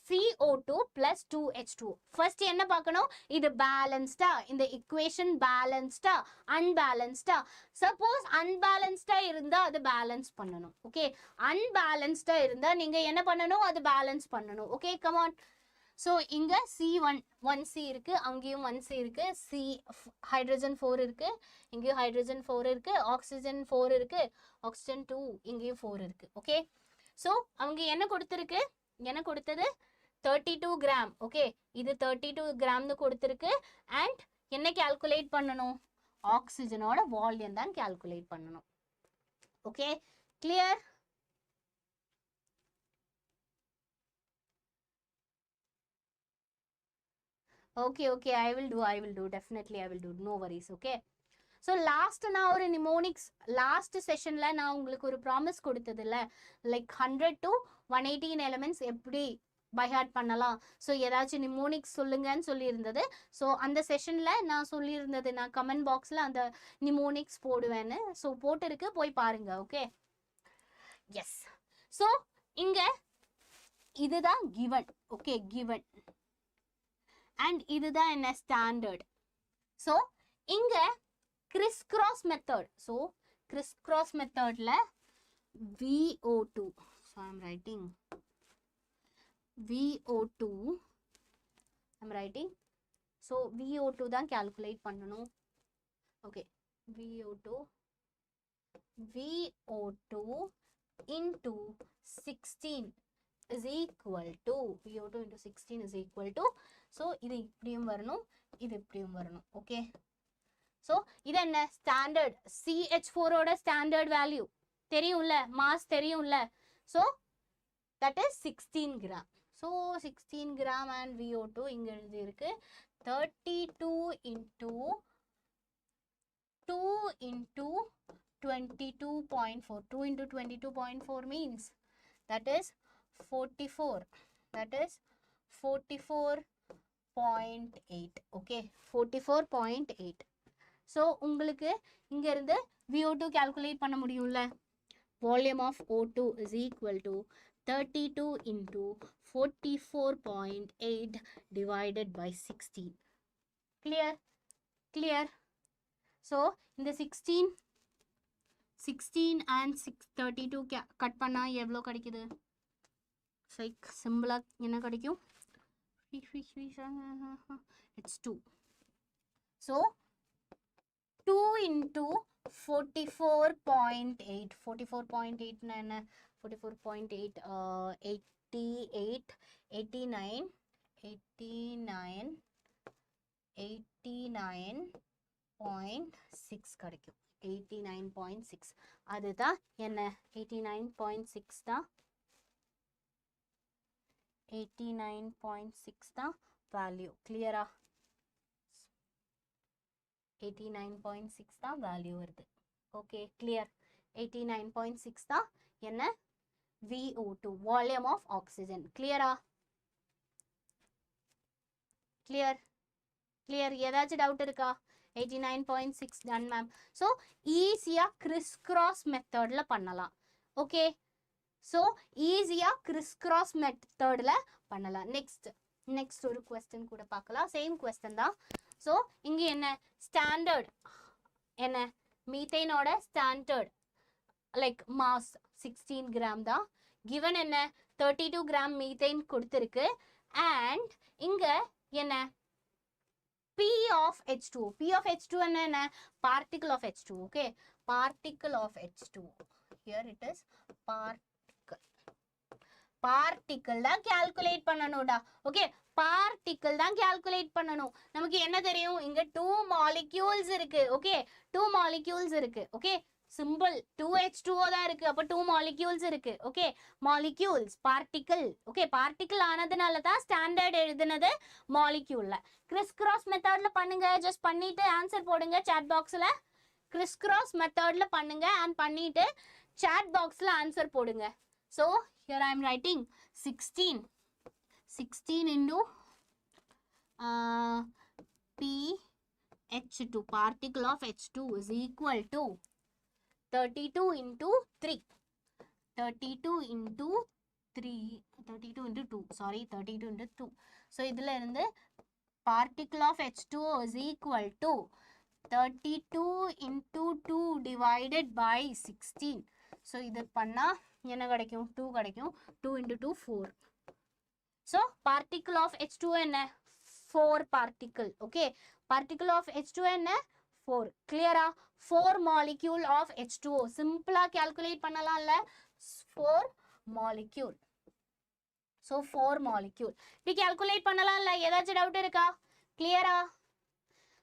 [SPEAKER 1] CO2 plus 2H2. first என்ன பார்க்கணும், இது பேலன்ஸ்டா, இந்த equation பேலன்ஸ்டா அன்பேலன்ஸ்டா. சப்போஸ் அன்பேலன்ஸ்டா இருந்தா அது பேலன்ஸ் பண்ணணும். ஓகே, அன்பேலன்ஸ்டா இருந்தா நீங்க என்ன பண்ணணும், அது பேலன்ஸ் பண்ணணும். Okay, come on. ஸோ இங்க C1C இருக்கு, அங்கேயும் 1C இருக்கு, ஹைட்ரஜன் 4 இருக்கு, இங்கேயும் ஹைட்ரஜன் 4 இருக்கு, ஆக்சிஜன் 4 இருக்கு, ஆக்சிஜன் 2 இங்கேயும் 4 இருக்கு. ஓகே, ஸோ அவங்க என்ன கொடுத்துருக்கு, என்ன கொடுத்தது 32 கிராம். ஓகே, இது 32 கிராம்னு கொடுத்துருக்கு. அண்ட் என்ன கால்குலேட் பண்ணணும், ஆக்சிஜனோட வால்யூம் தான் கால்குலேட் பண்ணணும். Okay, clear? okay, I will do, definitely I will do, no worries. okay, so last நான் ஒரு நிமோனிக்ஸ் லாஸ்ட் செஷன்ல நான் உங்களுக்கு ஒரு ப்ராமிஸ் கொடுத்ததில்ல, லைக் 100 to 118 எலிமெண்ட்ஸ் எப்படி பை ஹார்ட் பண்ணலாம். ஸோ ஏதாச்சும் நிமோனிக்ஸ் சொல்லுங்கன்னு சொல்லியிருந்தது. ஸோ அந்த செஷன்ல நான் சொல்லியிருந்தது, நான் கமெண்ட் பாக்ஸ்ல அந்த நிமோனிக்ஸ் போடுவேன்னு. ஸோ போட்டிருக்கு, போய் பாருங்க. Okay, S. ஸோ இங்க இதுதான் கிவன். ஓகே, கிவன் அண்ட் இதுதான் என்ன ஸ்டாண்டர்ட். ஸோ இங்க Chris cross method. So Chris cross மெத்தட்ல VO2, so I'm writing VO2, I'm writing. so VO2 தான் calculate பண்ணணும். Okay, VO2 into 16 is equal to VO2 into 16 is equal to, so இது இப்படியும் வரணும், இது இப்படியும் வரணும். ஓகே, ஸோ இது என்ன ஸ்டாண்டர்ட், CH4 ஓட ஸ்டாண்டர்ட் வேல்யூ தெரியும்ல, மாஸ் தெரியும்ல. So that is 16 gram. So 16 gram and VO2 இங்க எழுதி இருக்கு. 32 into 2 into 22.4. 2 into 22.4 means that is 44, that is 44.8. okay, 44.8. so உங்களுக்கு இங்க இருந்து VO2 calculate பண்ண முடியும்ல. volume of O2 is equal to 32 into 44.8 divided by 16. clear? clear? so இந்த 16 and 32 cut பண்ணா எவ்வளோ கிடைக்குது? like சிம்பிளா என்ன கிடைக்கும்? it's 2. so 2 into 44.8. 44.8 na enna? 44.8 88 89 89 89.6 கிடைக்கும். 89.6 அதுதான் என்ன? 89.6 தான் 89.6 தான் வேல்யூ. கிளியரா? 89.6 தான் வேல்யூ வருது. Okay, clear? 89.6 தான் என்ன? VO2, volume of oxygen. கிளியரா? கிளியர்? கிளியர்? ஏதாச்சும் டவுட் இருக்கா? 89.6 டன் மேம். ஸோ ஈஸியாக கிறிஸ் கிராஸ் மெத்தடில் பண்ணலாம். ஓகே, ஸோ ஈஸியாக கிறிஸ் கிராஸ் மெத்தடில் பண்ணலாம். நெக்ஸ்ட் ஒரு கொஸ்டின் கூட பார்க்கலாம். சேம் கொஸ்டின் தான். ஸோ இங்கே என்ன? ஸ்டாண்டர்ட் என்ன? மீத்தேனோட ஸ்டாண்டர்ட் லைக் மாஸ் 16 கிராம் தான். கிவன் என்ன? 32 கிராம் மீத்தேன் கொடுத்துருக்கு. அண்ட் இங்கே என்ன? P of H2. P of H2 என்ன? Particle of H2. Okay. Particle of H2. Here it is. Particle தான் calculate பண்ணணும்டா. Okay. Particle தான் calculate பண்ணணும். நமக்கு என்ன தெரியும்? இங்க 2 molecules இருக்கு. Okay. 2 molecules இருக்கு. Okay. Simple 2H2O தான் இருக்கு. அப்ப 2 molecules இருக்கு. Okay. Molecules, particle. Okay. Particle ஆனதுனால தான் ஸ்டாண்டர்ட் எழுதுனது molecule. கிறிஸ் கிராஸ் மெத்தட்ல பண்ணுங்க. ஜஸ்ட் பண்ணிட்டு ஆன்சர் போடுங்க சாட் பாக்ஸ்ல. கிறிஸ் கிராஸ் மெத்தட்ல பண்ணுங்க அண்ட் பண்ணிட்டு சாட் பாக்ஸ்ல ஆன்சர் போடுங்க. So here I am writing 16 into PH2, particle of H2 is equal to 32 into 3. 32 into 2. Sorry, 32 into 2. So இதில் இருந்து particle of H2O is equal to 32 into 2 divided by 16. So இது பண்ணா என்ன கிடைக்கும்? 2 கிடைக்கும். 2 into 2 4. So particle of H2O என்ன? 4 particle. Okay. Particle of H2O என்ன? 4. Clear? 4 molecule of H2O. Simple calculate பண்ணலாம்ல? 4 molecule. So 4 molecule. இப்படி calculate பண்ணலாம்ல? ஏதாச்சும் டவுட் இருக்கா? Clear?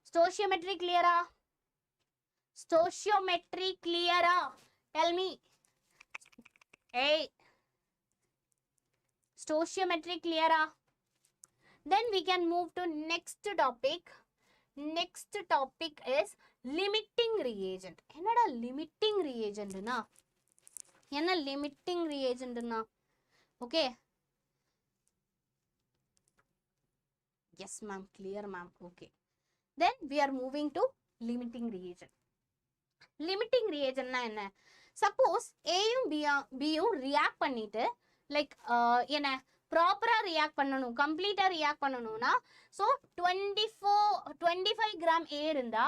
[SPEAKER 1] Stoichiometry clear? Stoichiometry clear? Tell me. Hey. Stoichiometry clear? Then we can move to next topic. Next topic is limiting reagent. என்னடா limiting reagentனா? என்ன limiting reagentனா? Okay. Yes ma'am, clear ma'am. Okay. Then we are moving to limiting reagent. Limiting reagentனா என்ன? Suppose Aயும் Bயும் react பண்ணிட்டு like என்ன ப்ராப்பரா react பண்ணணும், கம்ப்ளீட்டா react பண்ணணும்னா so 25 gram ஏ இருந்தா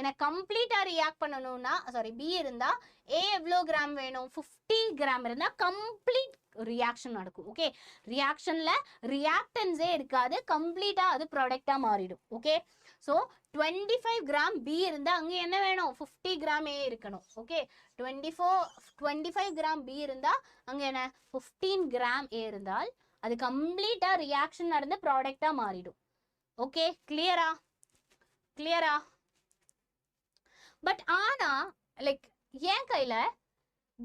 [SPEAKER 1] எனக்கு கம்ப்ளீட்டா ரியாக்ட் பண்ணணும்னா சாரி பி இருந்தா ஏ எவ்வளோ கிராம் வேணும்? 50 கிராம் இருந்தா கம்ப்ளீட் ரியாக்ஷன் நடக்கும். ஓகே, ரியாக்ஷன்ல ரியாக்டன்ஸே இருக்காது, கம்ப்ளீட்டா அது ப்ராடக்டா மாறிடும். ஓகே, ஸோ 25 கிராம் பி இருந்தா அங்கே என்ன வேணும்? 50 கிராம் ஏ இருக்கணும். ஓகே, 25 கிராம் பி இருந்தா அங்க என்ன 15 கிராம் ஏ இருந்தால் அது கம்ப்ளீட்டா ரியாக்ஷன் நடந்து ப்ராடக்டா மாறிடும். ஓகே, கிளியரா? கிளியரா? பட் ஆனா லைக் என் கையில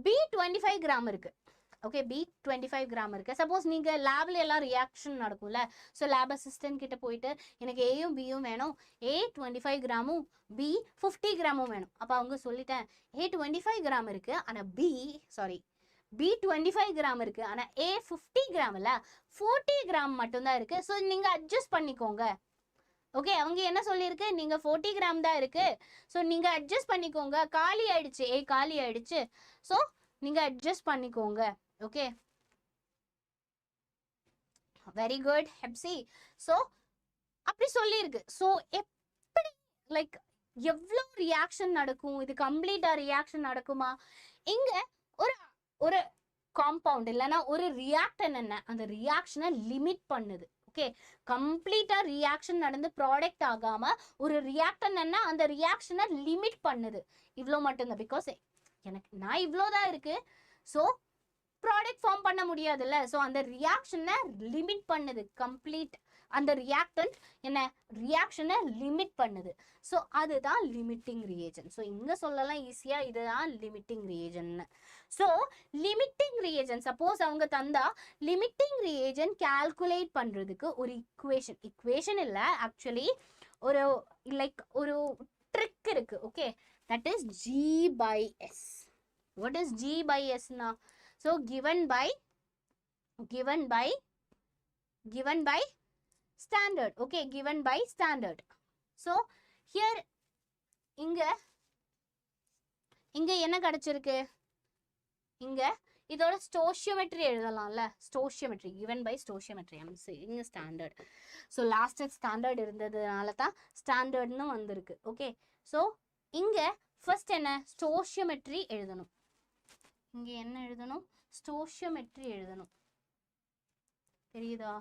[SPEAKER 1] பி 25 கிராம் இருக்கு. ஓகே, பி 25 கிராம் இருக்கு. சப்போஸ் நீங்க லேப்ல எல்லாம் ரியாக்ஷன் நடக்கும்ல, ஸோ லேப் அசிஸ்டன்ட் கிட்ட போயிட்டு எனக்கு ஏயும் பியும் வேணும், ஏ 25 கிராமும் பி 50 கிராமும் வேணும். அப்போ அவங்க சொல்லிட்டேன் ஏ 25 கிராம் இருக்கு, ஆனால் பி சாரி B 25 கிராம் இருக்கு, ஆனா A 50 கிராம் இல்ல, 40 கிராம் மட்டும்தான் இருக்கு. ஸோ நீங்க அட்ஜஸ்ட் பண்ணிக்கோங்க. ஓகே, அவங்க என்ன சொல்லியிருக்கு, நீங்க 40 கிராம் தான் இருக்கு, ஸோ நீங்க அட்ஜஸ்ட் பண்ணிக்கோங்க. காலி ஆயிடுச்சு, A காலி ஆயிடுச்சு, ஸோ நீங்க அட்ஜஸ்ட் பண்ணிக்கோங்க. Okay, very good Hepsi. So அப்படி சொல்லியிருக்கு. ஸோ எப்படி லைக் எவ்வளோ ரியாக்ஷன் நடக்கும், இது கம்ப்ளீட்டா ரியாக்ஷன் நடக்குமா? இங்க ஒரு ஒரு காம்பவுண்ட் இல்லைன்னா ஒரு ரியாக்டன் என்ன, அந்த ரியாக்ஷனை லிமிட் பண்ணுது. ஓகே, கம்ப்ளீட்டா ரியாக்ஷன் நடந்து ப்ராடக்ட் ஆகாம ஒரு ரியாக்டன் என்ன, அந்த ரியாக்ஷனை லிமிட் பண்ணுது. இவ்வளோ மட்டும்தான். பிகாஸ் எனக்கு நான் இவ்வளோதான் இருக்கு, ஸோ ப்ராடக்ட் ஃபார்ம் பண்ண முடியாதுல்ல. ஸோ அந்த ரியாக்ஷனை லிமிட் பண்ணுது. கம்ப்ளீட் அந்த ரியாக்டன்ட் என்ன, ரியாக்ஷனை லிமிட் பண்ணுது. ஸோ அதுதான் லிமிட்டிங் ரியேஜன். ஸோ இங்கே சொல்லலாம் ஈஸியாக, இதுதான் limiting reagent. So limiting reagent suppose அவங்க தந்தா லிமிட்டிங் ரியேஜன் கால்குலேட் பண்ணுறதுக்கு ஒரு இக்குவேஷன் இல்லை, ஆக்சுவலி ஒரு லைக் ஒரு ட்ரிக் இருக்கு. Okay, that is G/S. What is G/S-னா? So given by standard. Okay, given by standard. So here இங்க என்ன கிடைச்சிருக்கு, இங்க இதோட stoichiometry எழுதலாம்ல. stoichiometry given by stoichiometry I'm saying standard. So last standard இருந்ததுனால தான் standardனு வந்திருக்கு. ஓகே, so இங்க first என்ன, stoichiometry எழுதணும். இங்க என்ன எழுதணும், stoichiometry எழுதணும். தெரியுதா?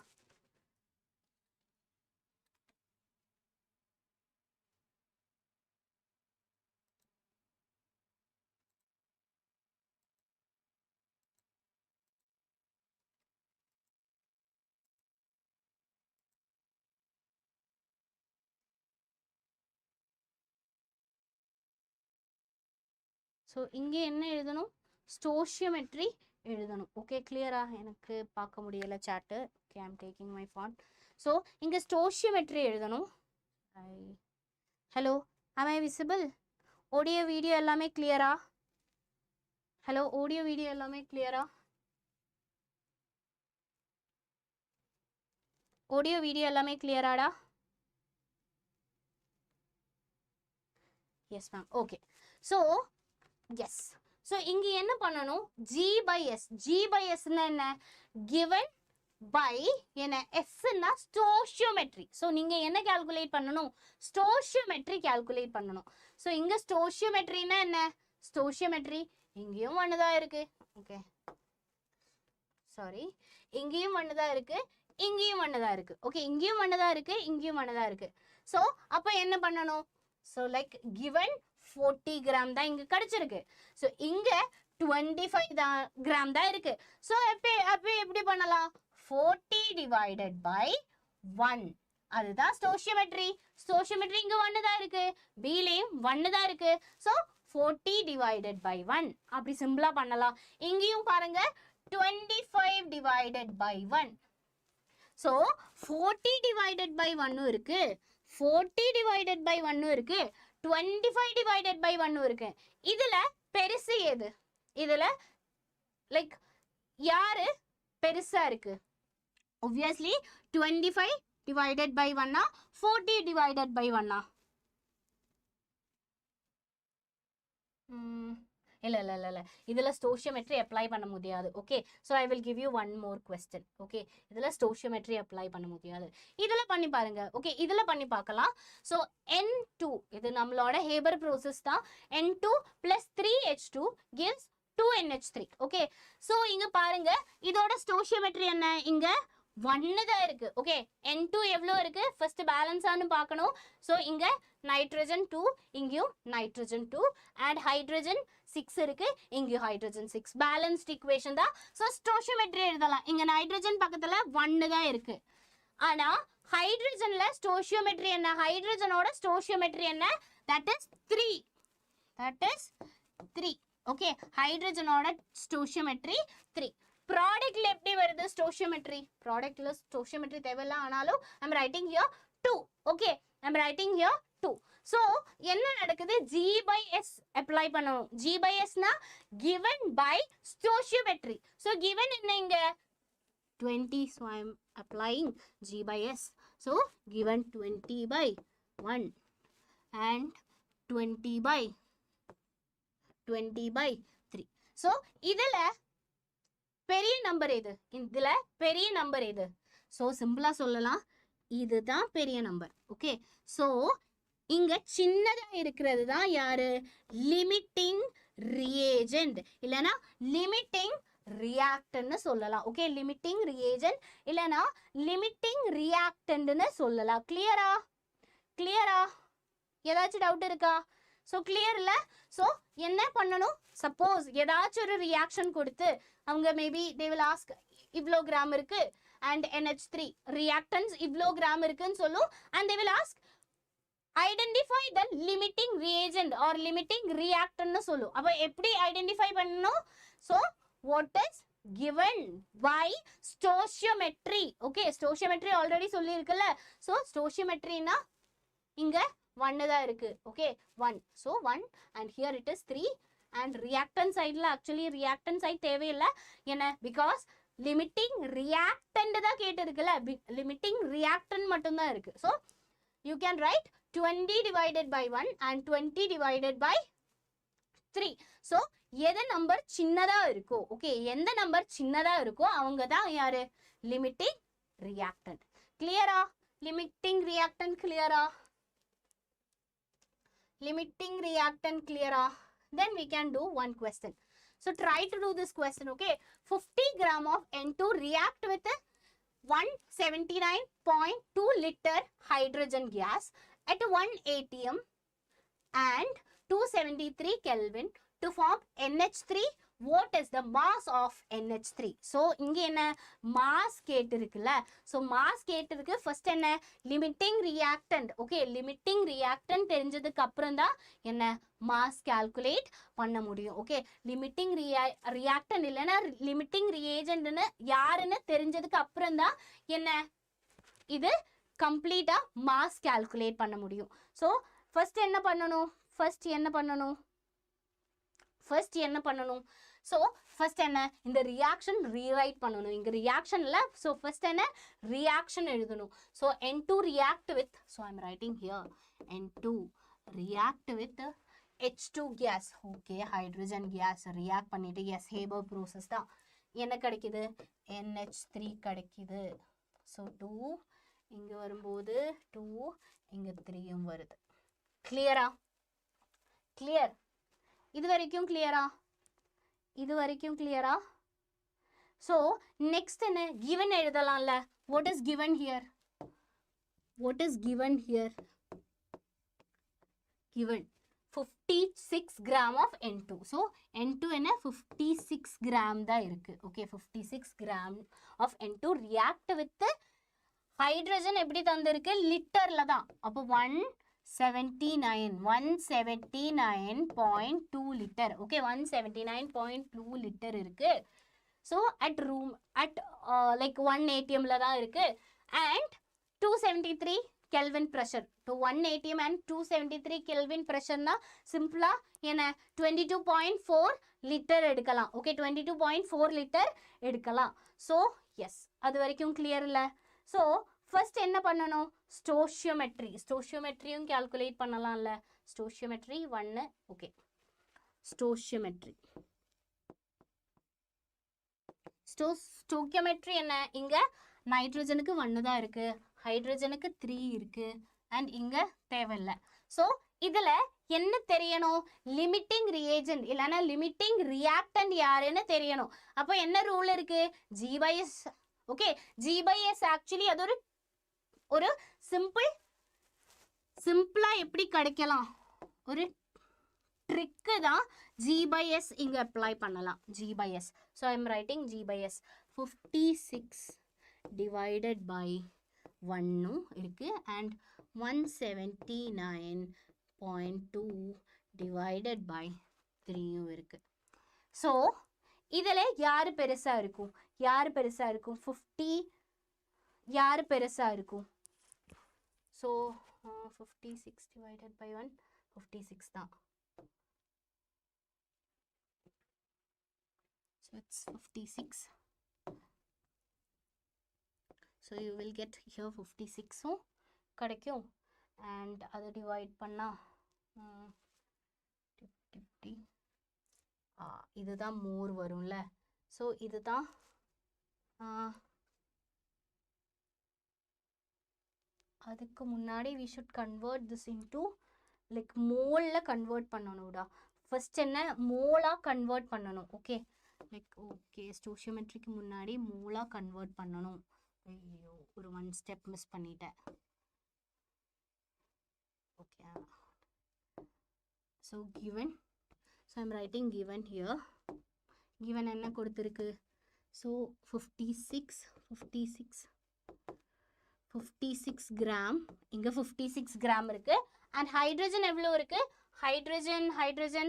[SPEAKER 1] ஸோ இங்கே என்ன எழுதணும், stoichiometry எழுதணும். ஓகே, கிளியரா? எனக்கு பார்க்க முடியல chat. Okay, I'm taking my font. So இங்கே stoichiometry எழுதணும். Hello, am I visible? Audio video எல்லாமே கிளியரா? ஹலோ, ஆடியோ வீடியோ எல்லாமே கிளியரா? ஆடியோ வீடியோ எல்லாமே கிளியராடா? Yes ma'am. Okay, so yes. So இங்கே என்ன பண்ணணும், G/S. G/Sனா என்ன, given by என்ன, Sனா stoichiometry. ஸோ நீங்கள் என்ன கால்குலேட் பண்ணணும், stoichiometry கால்குலேட் பண்ணணும். ஸோ இங்கே stoichiometryனா என்ன, stoichiometry இங்கேயும் ஒன்று தான் இருக்கு. ஓகே, சாரி, இங்கேயும் ஒன்று தான் இருக்கு, இங்கேயும் ஒன்று தான் இருக்கு. ஓகே, இங்கேயும் ஒன்று தான் இருக்கு, இங்கேயும் ஒன்று தான் இருக்கு. ஸோ அப்போ என்ன பண்ணணும், ஸோ லைக் given 40 கிராம் தான் இங்கே கிடைச்சிருக்கு. ஸோ இங்கே 25 கிராம் தான் இருக்கு. ஸோ அப்போ எப்படி பண்ணலாம், 40 divided by 1. அதுதான் stoichiometry. stoichiometry இங்கே 1 தான் இருக்கு, பிலேயும் 1 தான் இருக்கு. ஸோ 40 divided by 1 அப்படி சிம்பிளா பண்ணலாம். இங்கேயும் பாருங்க 25 divided by 1. So 40 divided by 1 இருக்கு, 40 divided by 1 இருக்கு, 25 divided by 1 இருக்கு. இதுல பெருசு எது, இதுல லைக் யாரு பெருசா இருக்கு, obviously 25 divided by 1 40 divided by 1 இல்ல இதுல stoichiometry apply பண்ண முடியாது. Okay, so I will give you one more question. Okay, இதுல stoichiometry apply பண்ண முடியாது, இதுல பண்ணி பாருங்க. ஓகே, இதுல பண்ணி பார்க்கலாம். so N2 இது நம்மளோட ஹேபர் process தான். N2 plus 3H2 gives 2NH3. Okay, so இங்க பாருங்க இதோட stoichiometry என்ன, இங்க 1 தான் இருக்கு. ஓகே, N2 எவ்வளோ இருக்கு, ஃபர்ஸ்ட் பேலன்ஸ் ஆனு பார்க்கணும். ஸோ இங்க நைட்ரஜன் 2, இங்கேயும் நைட்ரஜன் 2 அண்ட் ஹைட்ரஜன் 6 இருக்கு, இங்கேயும் ஹைட்ரஜன் 6. பேலன்ஸ்ட் ஈக்குவேஷன் தான். ஸோ stoichiometry எழுதலாம். இங்க நைட்ரஜன் பக்கத்துல 1 தான் இருக்கு, ஆனா ஹைட்ரஜன்ல stoichiometry என்ன, ஹைட்ரஜனோட stoichiometry என்ன, that is 3. That is 3. Okay, ஹைட்ரஜனோட stoichiometry 3. ப்ராடக்ட்ல எப்படி வருது stoichiometry, ப்ராடக்ட்ல stoichiometry தேவையில்லை, ஆனாலும் I'm writing here 2. Okay, I'm writing here 2. So என்ன நடக்குது, G by S apply பண்ணணும். G by S na given by stoichiometry. So given என்ன இங்க 20. So I'm applying G by S. So given 20 by 1 and 20 by 3. So இதுல பெரிய number எது, இதுல பெரிய நம்பர் எது? So சிம்பிளா சொல்லலாம், இதுதான் பெரிய நம்பர். ஓகே, so இங்க சின்னதா இருக்கிறது தான் யாரு, லிமிட்டிங் ரியேஜென்ட் இல்லனா லிமிட்டிங் ரியாக்டன்ட்னு சொல்லலாம். ஓகே, லிமிட்டிங் ரியேஜென்ட் இல்லனா லிமிட்டிங் ரியாக்டன்ட்னு சொல்லலாம். கிளியரா? கிளியரா? ஏதாச்சும் டவுட் இருக்கா? ஸோ கிளியர் இல்லை? ஸோ என்ன பண்ணணும், சப்போஸ் ஏதாச்சும் ஒரு ரியாக்ஷன் கொடுத்து அவங்க மேபி தே வில் ஆஸ்க் இவ்வளோ கிராம் இருக்கு அண்ட் NH3 ரியாக்டன்ஸ் இவ்வளோ கிராம் இருக்குன்னு சொல்லும். And they will ask identify the limiting reagent or limiting ரியாக்டன்ட்னு சொல்லும். அப்போ எப்படி ஐடென்டிஃபை பண்ணணும்? So what is given by stoichiometry. Okay, stoichiometry already சொல்லியிருக்குல்ல. ஸோ stoichiometryனா இங்க 1 தான் இருக்கு. Okay, 1. So 1 and here it is 3. And reactant சைடில் ஆக்சுவலி ரியாக்டன் சைட் தேவையில்லை. என்ன, பிகாஸ் லிமிட்டிங் ரியாக்டன்ட் தான் கேட்டிருக்குல்ல, லிமிட்டிங் ரியாக்டன் மட்டும்தான் இருக்கு. So you can write 20 divided by 1 and 20 divided by 3. So எது நம்பர் சின்னதா இருக்கோ, ஓகே, எந்த நம்பர் சின்னதா இருக்கோ அவங்க தான் யாரு, லிமிட்டிங் ரியாக்டன்ட். கிளியரா? லிமிட்டிங் ரியாக்டன்ட் கிளியரா? Limiting reactant clear. Then we can do one question. So try to do this question. Okay, 50 gram of N2 react with 179.2 liter hydrogen gas at 1 atm and 273 Kelvin to form NH3. What is the mass of NH3? So இங்க என்ன mass கேட்டிருக்குல்ல. So mass கேட்டிருக்கு. First என்ன, limiting reactant. Okay, limiting reactant தெரிஞ்சதுக்கு அப்புறம் தான் என்ன mass calculate பண்ண முடியும். Okay, limiting reactant இல்லைன்னா limiting reagentன்னு யாருன்னு தெரிஞ்சதுக்கு அப்புறம் தான் என்ன இது கம்ப்ளீட்டா mass calculate பண்ண முடியும். So first என்ன பண்ணணும், ஸோ ஃபர்ஸ்ட் என்ன, இந்த ரியாக்ஷன் ரீரைட் பண்ணணும். இங்கே ரியாக்ஷனில் ஸோ ஃபர்ஸ்ட் என்ன, ரியாக்ஷன் எழுதணும். So N2 react with, so I'm writing here N2 react with H2 gas. Okay, hydrogen gas react பண்ணிட்டு, எஸ் ஹேபர் ப்ரோசஸ் தான். என்ன கிடைக்குது, NH3 கிடைக்குது. ஸோ 2 இங்கே வரும்போது 2 இங்கே 3யும் வருது. கிளியரா? கிளியர்? இது வரைக்கும் கிளியரா? இது வரைக்கும் கிளியரா? ஸோ நெக்ஸ்ட் என்ன, given எழுதலாம்ல. what is given here? given 56 gram of N2. So N2 என்ன 56 gram தான் இருக்கு. Okay, 56 gram of N2 react with hydrogen எப்படி தந்திருக்கு, லிட்டர்ல தான். அப்போ 179.2 லிட்டர். ஓகே, 179.2 லிட்டர் இருக்கு. So at room at like 1 atmல தான் இருக்கு. And 273 kelvin pressure. To 1 atm and 273 kelvin ப்ரெஷர்னா சிம்பிளா என்ன 22.4 லிட்டர் எடுக்கலாம். ஓகே, 22.4 லிட்டர் எடுக்கலாம். ஸோ எஸ், அது வரைக்கும் கிளியர் இல்லை? ஸோ ஃபர்ஸ்ட் என்ன பண்ணணும், ஸ்டோஷியோமெட்ரியும் கால்குலேட் பண்ணலாம்ல. ஸ்டோஷியோமெட்ரி 1. ஓகே, ஸ்டோக்கியோமெட்ரி என்ன, இங்க நைட்ரஜனுக்கு 1 தான் இருக்கு, ஹைட்ரஜனுக்கு 3 இருக்கு, அண்ட் இங்க தேவையில்லை. ஸோ இதுல என்ன தெரியணும், லிமிட்டிங் ரியேஜென்ட் இல்லைன்னா லிமிட்டிங் ரியாக்டன்ட் யாருன்னு தெரியணும். அப்போ என்ன ரூல் இருக்கு, G/S. ஓகே, G/S ஆக்சுவலி அது ஒரு சிம்பிளா எப்படி கிடைக்கலாம், ஒரு ட்ரிக்கு தான். G/S இங்க அப்ளை பண்ணலாம். G/S. So I am writing G/S 56 divided by 1 இருக்கு அண்ட் 179.2 divided by 3 இருக்கு. ஸோ இதில் யார் பெருசாக இருக்கும், 50 யார் பெருசாக இருக்கும். So 56 divided by 1, 56 தான். So it's 56. So you will get here 56 so கிடைக்கும். And அதை divide பண்ணா 50. இதுதான் more வரும்ல. So இதுதான் அதுக்கு முன்னாடி we should convert this into like mole ல convert பண்ணனும்டா. first என்ன mole-ஆ convert பண்ணனும். okay like okay stoichiometric முன்னாடி mole-ஆ convert பண்ணனும். ஐயோ ஒரு one step miss பண்ணிட்டேன். okay so given, so I'm writing given here. given என்ன கொடுத்திருக்கு? so 56 gram இங்க 56 gram இருக்கு. and hydrogen எவ்வளவு இருக்கு? hydrogen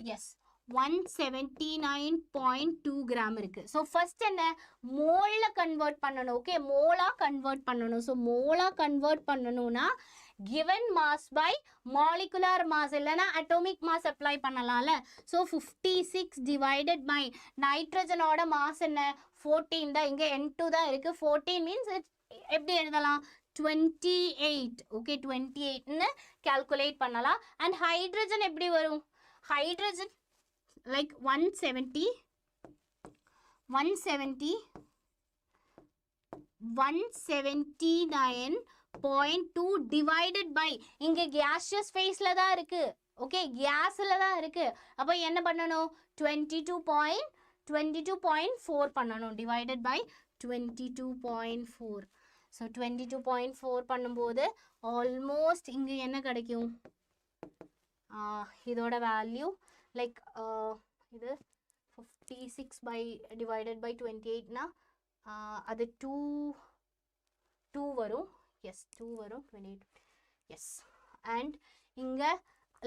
[SPEAKER 1] yes 179.2 gram இருக்கு. so first என்ன mole convert பண்ணனும். okay mole convert பண்ணனும். so mole convert பண்ணனும்னா given mass by molecular mass இல்லனா atomic mass apply பண்ணலாம்ல. so 56 divided by nitrogen ஓட mass என்ன 14 தான். இங்க N2 தான் இருக்கு. 14 means எப்படி எழுதலாம்? 28. okay 28 ன்னு calculate பண்ணலாம். and hydrogen எப்படி வரும்? hydrogen like 179.2 divided by இங்க gaseous phase ல தான் இருக்கு. okay gasல தான் இருக்கு. அப்ப என்ன பண்ணனும்? 22.4 பண்ணனும் divided by 22.4. so 22.4 பண்ணும்போது almost இங்க என்ன கிடைக்கும்? இதோட வேல்யூ like இது 56 by divided by 28 னா அது 2 வரும். yes 2 வரும் 28 yes and இங்க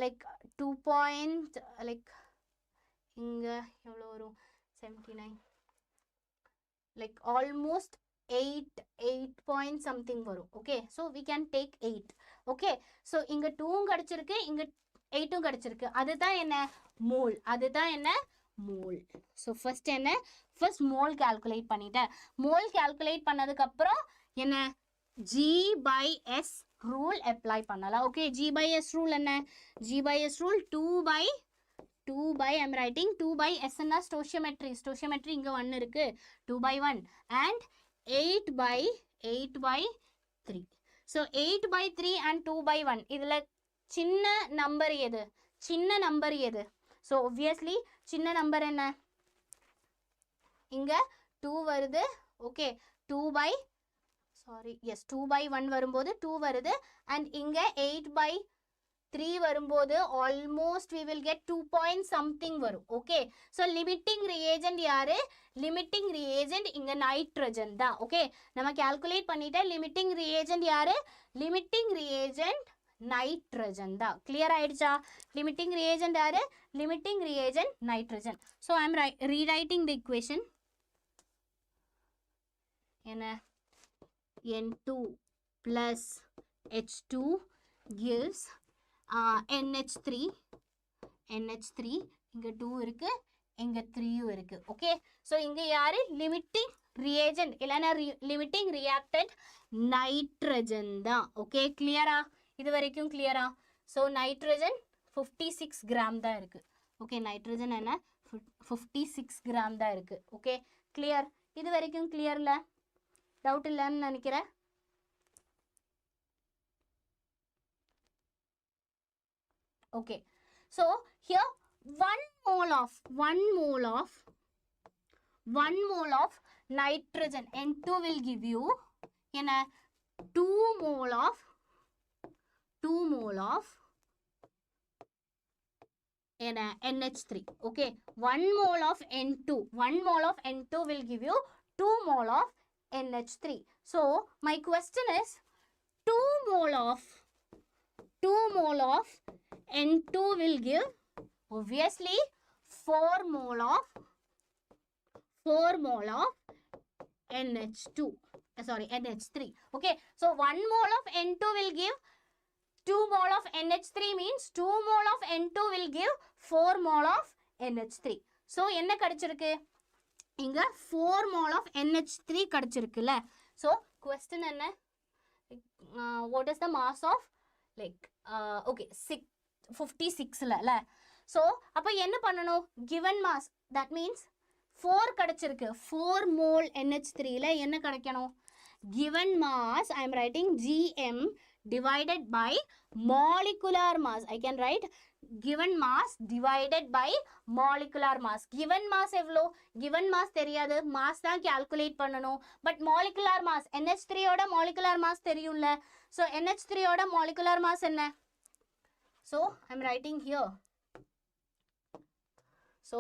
[SPEAKER 1] like 2 point like இங்க எவ்வளவு வரும்? 79 like almost 8 point something வரும். okay so we can take 8. okay so இங்க 2 கிடைச்சிருக்கு, இங்க 8 கிடைச்சிருக்கு. அதுதான் என்ன? mole. அதுதான் என்ன? mole. so first என்ன? first mole calculate பண்ணிட்டேன். mole calculate பண்ணதுக்கு அப்புறம் என்ன? G by S rule apply பண்ணலாம். okay G by S rule என்ன? G by S rule 2 by I'm writing 2 by S ன்னா stoichiometry இங்க 1 இருக்கு. 2 by 1 and 8 by 3. so 8 by 3 and 2 by 1 இதுல சின்ன நம்பர் எது? சின்ன நம்பர் எது? so obviously சின்ன நம்பர் என்ன? இங்க 2 வருது. okay 2 by 1 வரும்போது 2 வருது and இங்க 8 by 3 வரும்போது almost we will get 2 point something வரும். okay so limiting reagent யாரு? limiting reagent இங்க nitrogen தான். okay நம்ம calculate பண்ணிட்டேன். limiting reagent யாரு? limiting reagent nitrogen தான். clear ஆயிடுச்சா? limiting reagent யாரு? limiting reagent nitrogen. so I am rewriting the equation. என்ன? N2 plus H2 gives NH3 இங்க 2 இருக்கு, இங்க 3 இருக்கு. okay so இங்க யாரு? limiting reagent இல்லனா limiting reactant nitrogen தான். okay clear-ஆ? இது வரைக்கும் clear-ஆ? so nitrogen 56 gram தான் இருக்கு. okay nitrogen என்ன? 56 gram தான் இருக்கு. okay clear? இது வரைக்கும் clear இல்ல? doubt இல்லன்னு நினைக்கிறேன். okay so here 1 mole of nitrogen N2 will give you என்ன? 2 mole of என்ன? NH3. okay 1 mole of N2 will give you 2 mole of NH3. so my question is 2 mole of N2 will give obviously 4 mole of NH2. sorry, NH3. Okay, so 1 mole of N2 will give 2 mole of NH3 means 2 mole of N2 will give 4 mole of NH3. So என்ன கடிச்சிருக்கு இங்க 4 mole of NH3 கடிச்சிருக்குல. So question என்ன what is the mass of like okay 56 ல. So அப்ப என்ன பண்ணணும் given mass that means 4 கடிச்சிருக்கு 4 mole NH3 ல என்ன கிடைக்கணும் given mass I am writing Gm divided by molecular mass. I can write given mass divided by molecular mass. Given mass எவ்வளோ given mass தெரியாது mass தான் calculate பண்ணணும் but molecular mass NH3 ஓட molecular mass தெரியும்ல. So NH3 ஓட molecular mass என்ன so I am writing here so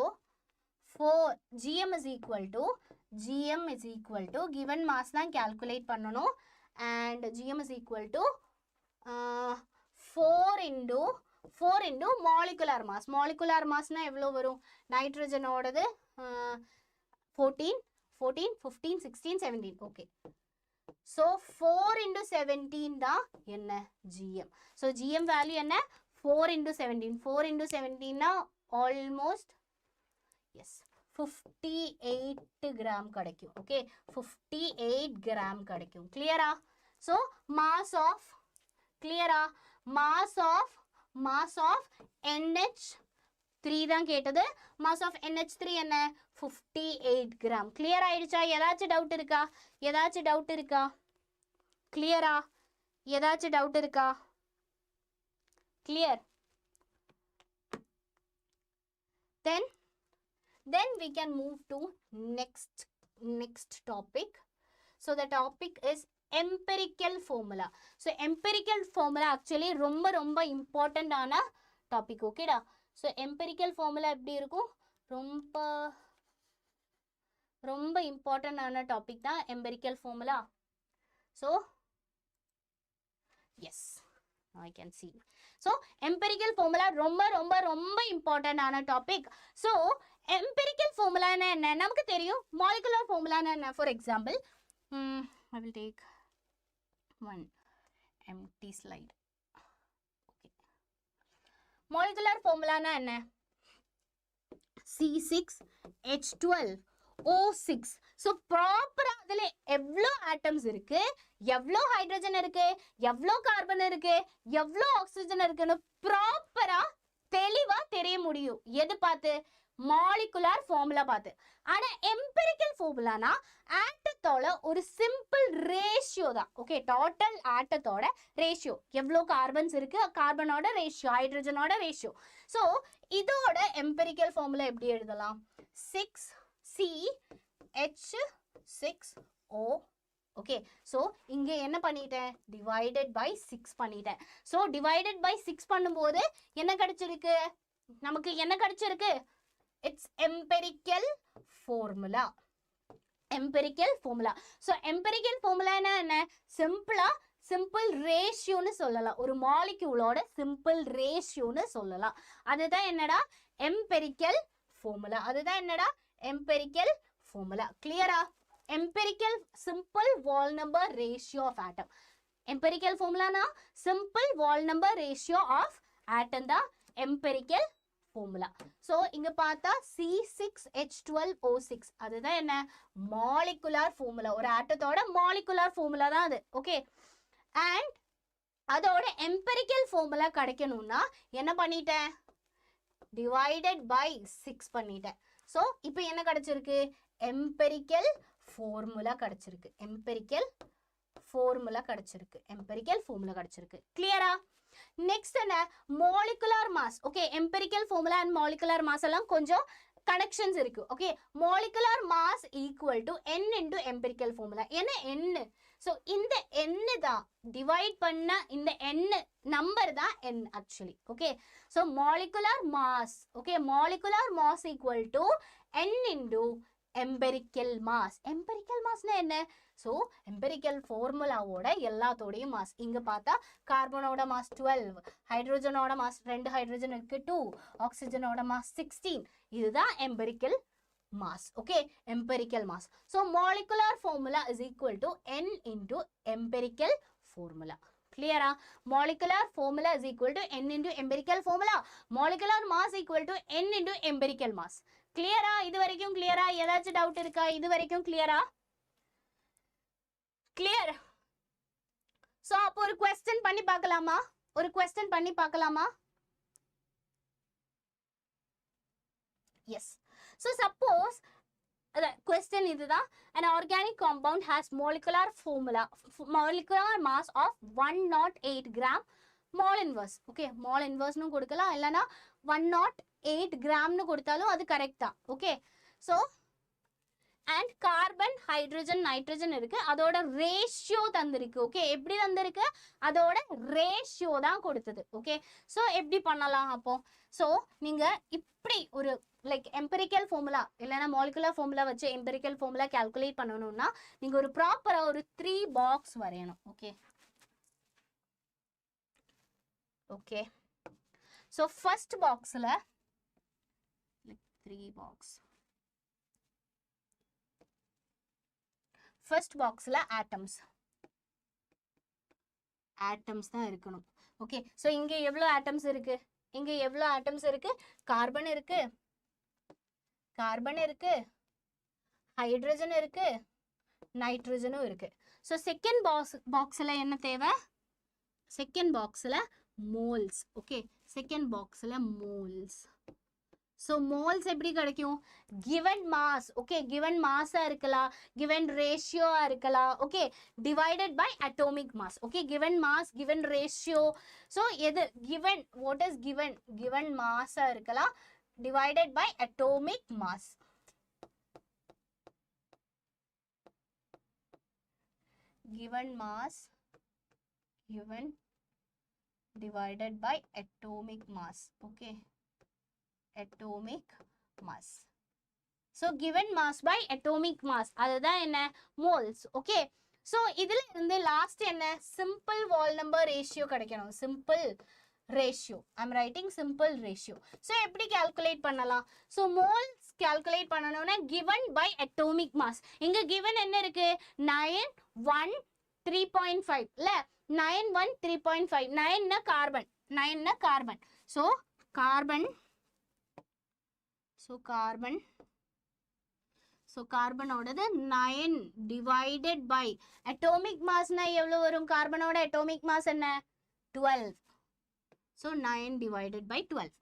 [SPEAKER 1] 4 Gm is equal to given mass தான் calculate பண்ணணும் and Gm is equal to 4 into molecular mass. Molecular mass na evlo varum nitrogen odadu 14 15 16 17 okay. So 4 into 17 da enna Gm. So Gm value enna 4 into 17. 4 into 17 na almost yes 58 gram kadaikum. Okay, 58 gram kadaikum. Clear ah? So mass of clear ah? Mass of NH3 தான் கேட்டது. mass of NH3 என்ன 58 gram. clear ஆயிடுச்சா? ஏதாச்சும் doubt இருக்கா? ஏதாச்சும் doubt இருக்கா? clear ஆ? ஏதாச்சும் doubt இருக்கா? clear? Then we can move to next topic. So the topic is empirical formula. So empirical formula actually ரொம்ப important ஆன topic. okay டா. So empirical formula எப்படி இருக்கும்? ரொம்ப important ஆன topic தான் empirical formula. So yes, I can see. So empirical formula ரொம்ப important ஆன topic. So empirical formula என்ன நமக்கு தெரியும். molecular formula என்ன for example I will take one empty slide. Okay. molecular formula na enna C6H12O6. so proper adile evlo atoms irukku evlo hydrogen irukku evlo carbon irukku evlo oxygen irukku proper ah தெளிவா தெரிய முடியும் எது பார்த்து molecular formula பார்த்து. ஆனா empirical formula னா ஆட்டத்தோட ஒரு simple ratio தான். ஓகே, டோட்டல் ஆட்டத்தோட ரேஷியோ எவ்வளோ கார்பன்ஸ் இருக்கு கார்பனோட ரேஷியோ ஹைட்ரஜனோட ரேஷியோ. ஸோ இதோட empirical formula எப்படி எழுதலாம் 6CH6O. ஓகே, ஸோ இங்கே என்ன பண்ணிட்டேன் டிவைடட் பை 6 பண்ணிட்டேன். ஸோ டிவைடட் பை 6 பண்ணும்போது என்ன கிடைச்சிருக்கு நமக்கு என்ன கிடைச்சிருக்கு it's empirical formula. empirical formula. so empirical formula என்ன simple ratio னு சொல்லலாம். ஒரு மாலிக்யூலோட simple ratio னு சொல்லலாம். அதுதான் என்னடா empirical formula. அதுதான் என்னடா empirical formula. clear-ஆ? empirical simple wall number ratio of atom. empirical formula na simple wall number ratio of atom தான் empirical formula. So இங்க பார்த்தா C6H12O6 அதுதான் என்ன molecular formula. ஒரு ஆட்டத்தோட molecular formula தான் அது. ஓகே, and அதோட empirical formula கிடைக்கணும்னா என்ன பண்ணிட்டேன் divided by 6 பண்ணிட்டேன். So இப்போ என்ன கிடைச்சிருக்கு empirical formula கிடைச்சிருக்கு. empirical formula கிடைச்சிருக்கு. empirical formula கிடைச்சிருக்கு. clear-ஆ? next என்ன molecular mass. okay, empirical formula and molecular mass எல்லாம் கொஞ்சம் connections இருக்கு. okay, molecular mass equal to n into empirical formula. என்ன n? so இந்த n தான் divide பண்ண இந்த n number தான் n actually. okay, so molecular mass. okay, molecular mass equal to n into empirical mass. empirical mass na என்ன so empirical formula ஓட எல்லாத்தோடையும் mass. இங்க பார்த்தா கார்பனோட mass 12, ஹைட்ரோஜனோட mass 2 ஹைட்ரோஜன் இருக்கு 2, ஆக்சிஜனோட mass 16. இதுதான் empirical mass. Okay, empirical mass. So molecular formula is equal to n into empirical formula. Clear? Molecular formula is equal to n into empirical formula. Molecular mass equal to n into empirical mass. Clear? இது வரைக்கும் clear? ஏதாச்சும் doubt இருக்கா? இது வரைக்கும் clear? Clear? So அப்போ ஒரு question பண்ணி பார்க்கலாமா? ஒரு question பண்ணி பார்க்கலாமா? Yes. So suppose the question இதுதான், an organic compound has molecular mass of 108 gram mole inverse. Okay, mole inverse நு கொடுக்கலாம், இல்லனா 108 gram நு கொடுத்தாலும் அது correct தான். Okay, so and carbon, hydrogen, nitrogen இருக்கு, அதோட ratio தந்திருக்கு. Okay, எப்படி தந்திருக்கு? அதோட ratio தான் கொடுத்தது. Okay, so எப்படி பண்ணலாம் அப்போ? So நீங்க இப்படி ஒரு like empirical formula இல்லனா molecular formula வச்சு empirical formula calculate பண்ணனும்னா நீங்க ஒரு ப்ராப்பரா ஒரு 3 box வரையணும். Okay, okay, so first boxல like 3 box. First boxல atoms தான் இருக்கணும். Okay, so இங்க எவ்வளவு atoms இருக்கு? இங்க எவ்வளவு atoms இருக்கு? கார்பன் இருக்கு, ஹைட்ரஜன் இருக்கு, நைட்ரஜனும் இருக்கு. So second boxல என்ன தேவை? Second boxல moles. Okay, second boxல moles. So moles எப்படி கிடைக்கும்? Given mass. Okay, given mass இருக்கலாம், given ratio இருக்கலாம். Okay, divided by atomic mass. Okay, given mass, given ratio. So எது given, what is given? Given mass இருக்கலாம், divided by atomic mass. Given mass, given divided by atomic mass. Okay, atomic mass. So given mass by atomic mass, அதுதான் என்ன? moles. Okay, so இதுல இருந்து last என்ன? simple wall number ratio கிடைக்கணும். simple ratio. I'm writing simple ratio. So எப்படி calculate பண்ணலாம்? So moles calculate பண்ணனும்னா given by atomic mass. இங்க given என்ன இருக்கு? 9 1 3.5 இல்ல, 9 1 3.5. 9 னா கார்பன், 9 னா carbon. So கார்பனோடது 9 divided by atomic mass னா எவ்வளவு வரும்? கார்பனோட atomic mass என்ன? 12. So 9 divided by 12.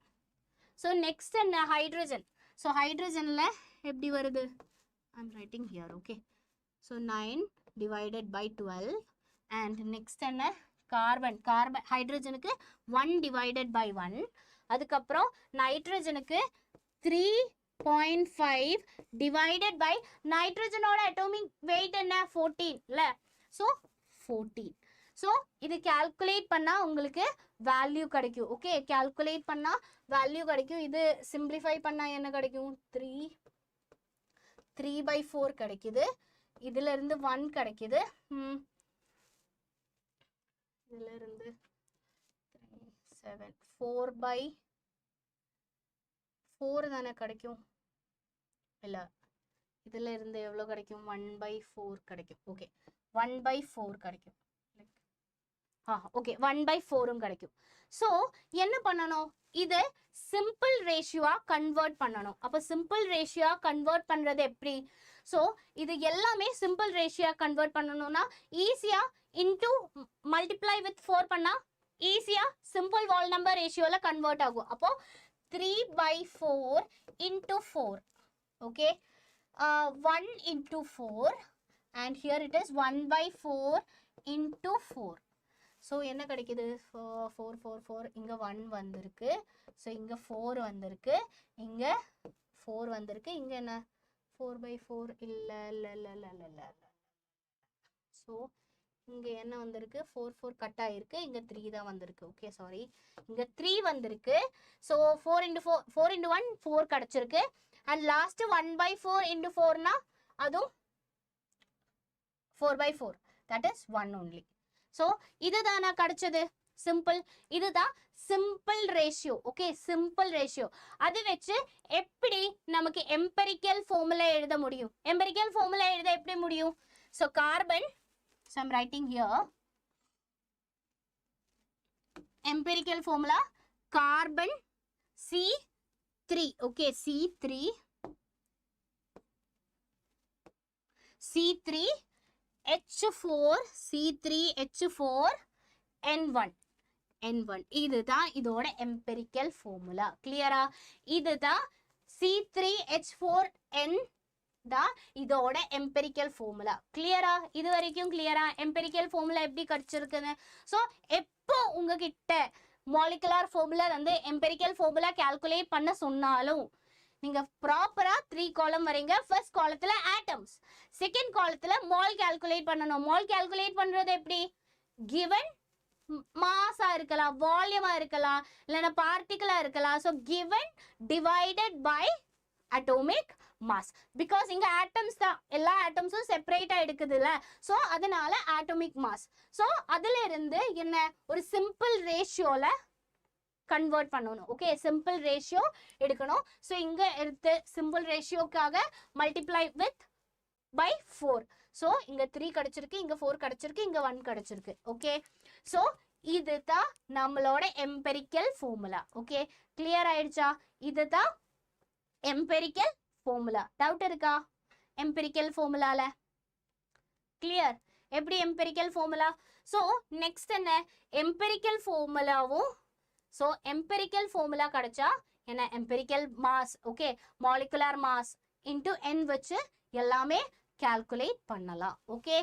[SPEAKER 1] So next என்ன? hydrogen. So hydrogenல எப்படி வருது? I'm writing here. Okay, so 9 divided by 12. and next என்ன? carbon. hydrogenக்கு 1 divided by 1. அதுக்கப்புறம் நைட்ரஜனுக்கு 3.5 divided by நைட்ரஜனோட atomic weight என்ன? 14 இல்ல, so 14. so இது calculate பண்ணா உங்களுக்கு value கிடைக்கும். okay, calculate பண்ணா value கிடைக்கும். இது simplify பண்ணா என்ன கிடைக்கும்? 3/4 கிடைக்குது. இதுல இருந்து 1 கிடைக்குது. இதுல இருந்து 7 4/4 தானே கிடைக்கும். இல்ல, இதுல இருந்து எவ்வளவு கிடைக்கும்? 1/4 கிடைக்கும். ஓகே, 1/4 கிடைக்கும். ஓகே, 1/4 கிடைக்கும். ஸோ என்ன பண்ணணும்? இது சிம்பிள் ரேஷியோவா கன்வெர்ட் பண்ணணும். அப்போ சிம்பிள் ரேஷியோவா கன்வெர்ட் பண்றது எப்படி? ஸோ இது எல்லாமே சிம்பிள் ரேஷியோவா கன்வெர்ட் பண்ணணும்னா ஈஸியா இன்டூ மல்டிப்ளை வித் 4 பண்ணா ஈஸியா சிம்பிள் வால் நம்பர் ரேஷியோல கன்வெர்ட் ஆகும். அப்போ 3/4 into 4. Okay, 1 into 4 and here it is 1/4 into 4. So என்ன கிடைக்குது? 4 4 4 இங்கே 1 வந்திருக்கு. ஸோ இங்கே 4 வந்திருக்கு, இங்கே 4 வந்திருக்கு, இங்கே என்ன 4/4 இல்லை இல்லை இல்லை இல்லை இல்லை இல்லை. ஸோ இங்கே என்ன வந்திருக்கு? 4 4 கட் ஆகிருக்கு, இங்கே 3 தான் வந்திருக்கு. ஓகே, சாரி, இங்கே 3 வந்திருக்கு. ஸோ 4 into 1 4 கிடச்சிருக்கு. அண்ட் லாஸ்ட்டு 1/4 into 4னா அதுவும் 4/4, that is 1 only. ஸோ இதுதானா கிடைச்சது? சிம்பிள். இதுதான் simple ratio. Okay, simple ratio. அது வச்சு எப்படி நமக்கு எம்பெரிக்கல் ஃபார்முலா எழுத முடியும்? எம்பெரிக்கல் ஃபார்முலா எழுத எப்படி முடியும்? So carbon, so I'm writing here empirical formula carbon C3. okay, C3 H4 C3H4 N1 இதுதான் இதோட empirical formula. கிளியரா? இதுதான் C3H4N தான் இதோட empirical formula. கிளியரா? இது வரைக்கும் கிளியரா? empirical formula எப்படி கிடைச்சிருக்குன்னு. ஸோ எப்போ உங்ககிட்ட molecular formula வந்து empirical formula calculate பண்ண சொன்னாலும் நீங்க ப்ராப்பரா 3 காலம் வரீங்க. ஃபர்ஸ்ட் காலத்துல ஆட்டம்ஸ், செகண்ட் காலத்துல மால் கால்குலேட் பண்ணணும். மால் கால்குலேட் பண்றது எப்படி? given மாஸா இருக்கலாம், வால்யூமா இருக்கலாம், இல்லைன்னா பார்ட்டிகளா இருக்கலாம். So given divided by atomic mass. because இங்க atoms தான், எல்லா ஆட்டம்ஸும் செப்பரேட்டா எடுக்குதுல்ல, ஸோ அதனால atomic mass. ஸோ அதுல இருந்து என்ன ஒரு சிம்பிள் ரேஷியோல கன்வெர்ட் பண்ணணும். ஓகே, சிம்பிள் ரேஷியோ எடுக்கணும். ஸோ இங்க எடுத்து சிம்பிள் ரேஷியோக்காக மல்டிப்ளை வித் பை 4. ஸோ இங்க 3 கிடைச்சிருக்கு, இங்க 4 கிடைச்சிருக்கு, இங்க 1 கிடைச்சிருக்கு. ஓகே, ஸோ இதுதான் நம்மளோட எம்பெரிக்கல் ஃபார்முலா. ஓகே, கிளியர் ஆயிடுச்சா? இதுதான் எம்பெரிக்கல் ஃபார்முலா. டவுட் இருக்கா எம்பெரிக்கல் ஃபார்முலால? கிளியர்? எப்படி எம்பெரிக்கல் ஃபார்முலா? ஸோ நெக்ஸ்ட் என்ன? எம்பெரிக்கல் ஃபார்முலாவும், ஸோ எம்பெரிக்கல் ஃபார்முலா கிடைச்சா என்ன? Empirical mass. Okay, molecular mass into n வச்சு எல்லாமே கால்குலேட் பண்ணலாம். ஓகே,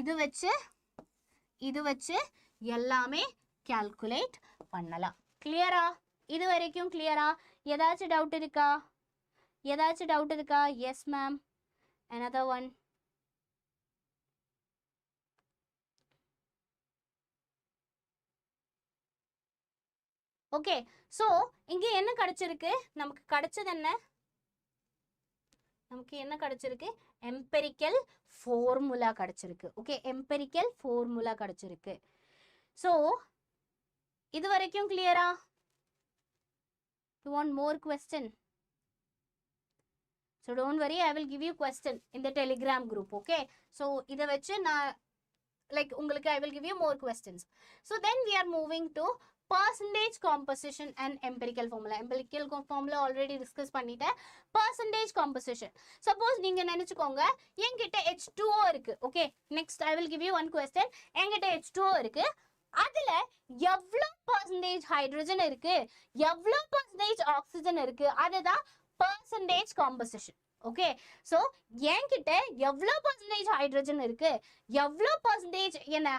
[SPEAKER 1] இது வச்சு எல்லாமே கால்குலேட் பண்ணலாம். கிளியரா? இது வரைக்கும் கிளியரா? ஏதாச்சும் டவுட் இருக்கா? ஏதாச்சும் டவுட் இருக்கா? Yes ma'am. another one. Okay, so இங்கே என்ன கிடைச்சிருக்கு? நமக்கு கிடைச்சது என்ன? நமக்கு என்ன கிடைச்சிருக்கு? எம்பெரிக்கல் ஃபார்முலா கிடைச்சிருக்கு. ஓகே, எம்பெரிக்கல் ஃபார்முலா கிடைச்சிருக்கு. ஸோ இது வரைக்கும் கிளியரா? You want more question? So don't worry, I will give you question in the telegram group. Okay, so இதை வச்சு நான் like உங்களுக்கு I will give you more questions. So then we are moving to percentage composition and empirical formula. empirical formula already discuss பண்ணிட்டேன். percentage composition. suppose நீங்க நினைச்சுக்கோங்க என்கிட்ட H2O இருக்கு. okay, next I will give you one question. என்கிட்ட H2O இருக்கு, அதுல எவ்வளவு percentage hydrogen இருக்கு, எவ்வளவு percentage oxygen இருக்கு, அதுதான் percentage composition. ஓகே, ஸோ என்கிட்ட எவ்வளோ பர்சன்டேஜ் ஹைட்ரஜன் இருக்கு, எவ்வளோ பர்சன்டேஜ் என்ன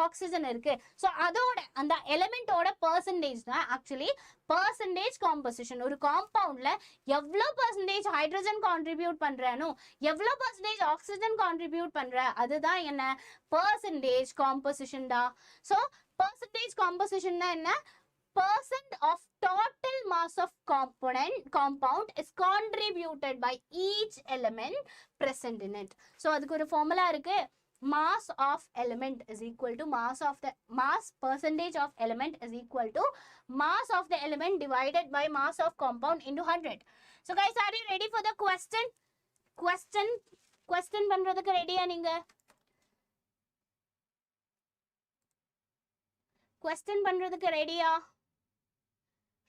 [SPEAKER 1] ஆக்சிஜன் இருக்கு, ஸோ அதோட அந்த எலிமெண்டோட பர்சன்டேஜ் தான் ஆக்சுவலி பர்சன்டேஜ் காம்போசிஷன். ஒரு காம்பவுண்ட்ல எவ்வளோ பர்சன்டேஜ் ஹைட்ரஜன் கான்ட்ரிபியூட் பண்றேனோ, எவ்வளோ பர்சன்டேஜ் ஆக்சிஜன் கான்ட்ரிபியூட் பண்ற, அதுதான் என்ன? பர்சன்டேஜ் காம்போசிஷன் தான். ஸோ பர்சன்டேஜ் காம்போசிஷன்னா என்ன? percent of total mass of compound is contributed by each element present in it. So அதுக்கு ஒரு formula இருக்கு. mass of element is equal to mass percentage of element is equal to mass of the element divided by mass of compound into 100. So guys, are you ready for the question பண்றதுக்கு ரெடியா? நீங்க question பண்றதுக்கு ரெடியா?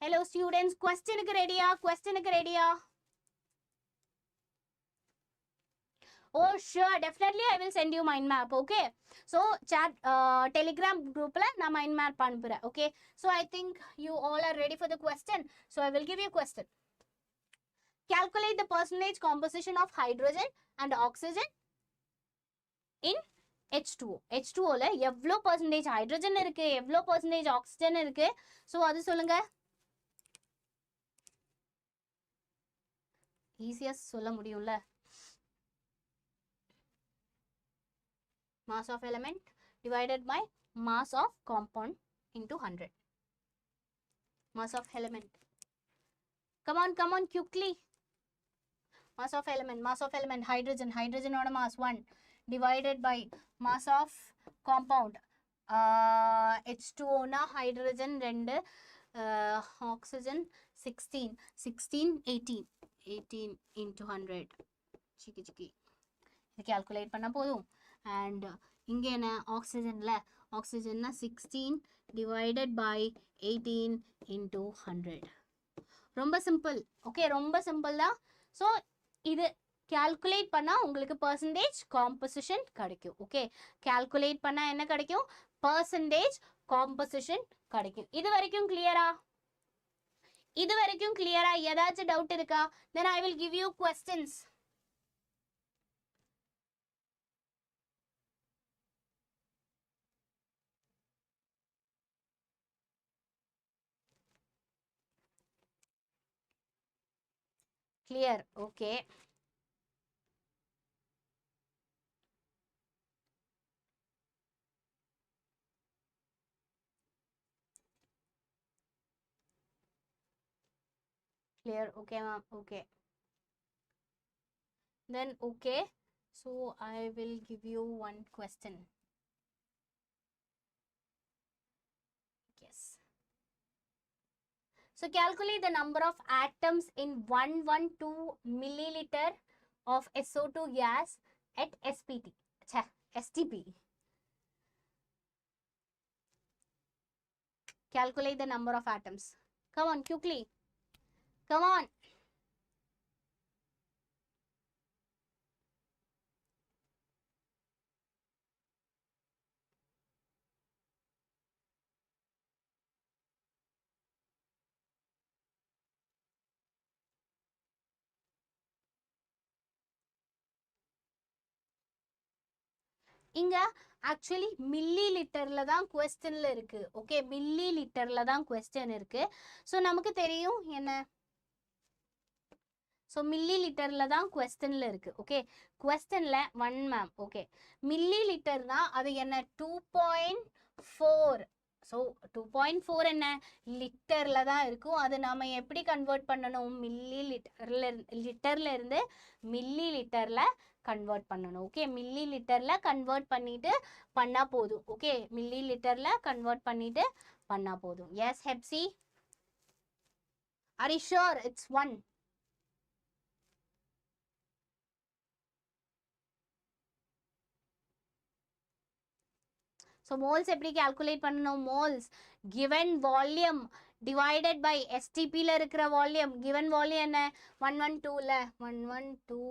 [SPEAKER 1] hello students, question க்கு ரெடியா? oh sure, definitely I will send you mind map. okay, so chat telegram group la na mind map anupura. okay, so I think you all are ready for the question. So I will give you question. calculate the percentage composition of hydrogen and oxygen in H2O. H2O ல எவ்வளோ percentage hydrogen இருக்கு, எவ்வளோ percentage oxygen இருக்கு, so அது சொல்லுங்க. ஈஸியா சொல்ல முடியும்ல? mass of element divided by mass of compound into 100. mass of element, come on quickly. mass of element hydrogen ஓட mass 1 divided by mass of compound H2O na hydrogen 2 oxygen 16 18 into 100 சிக்கி சிக்கி இது calculate பண்ண போதும் and இங்க என்ன ஆக்சிஜன்ல ஆக்சிஜன்னா 16 divided by 18 into 100 ரொம்ப simple okay ரொம்ப சிம்பிள் தான் ஸோ இது கால்குலேட் பண்ணா உங்களுக்கு percentage composition கிடைக்கும் ஓகே கால்குலேட் பண்ணா என்ன கிடைக்கும் percentage composition கிடைக்கும் இது வரைக்கும் கிளியரா இது வரைக்கும் கிளியரா ஏதாச்சும் டவுட் இருக்கா then I will give you questions clear okay clear okay ma'am okay then okay so I will give you one question yes so calculate the number of atoms in 112 milliliter of SO2 gas at SPT STP calculate the number of atoms come on quickly come on இங்க actually milli லிட்டர்ல தான் क्वेश्चनல இருக்கு okay milli லிட்டர்ல தான் question இருக்கு so நமக்கு தெரியும் என்ன so milli லிட்டர்ல தான் क्वेश्चनல இருக்கு ஓகே क्वेश्चनல 1 மேம் ஓகே மில்லி லிட்டர்னா அது என்ன 2.4 சோ 2.4 என்ன லிட்டர்ல தான் இருக்கும் அது நாம எப்படி கன்வர்ட் பண்ணனும் மில்லி லிட்டர்ல இருந்து மில்லி லிட்டர்ல கன்வர்ட் பண்ணனும் ஓகே மில்லி லிட்டர்ல கன்வர்ட் பண்ணிட்டு பண்ணா போதும் ஓகே மில்லி லிட்டர்ல கன்வர்ட் பண்ணிட்டு பண்ணா போதும் yes Hepsi are you sure it's 1 so moles எப்படி calculate பண்ணனும் moles given volume divided by STP ல இருக்கிற volume given volume என்ன 112 ல 112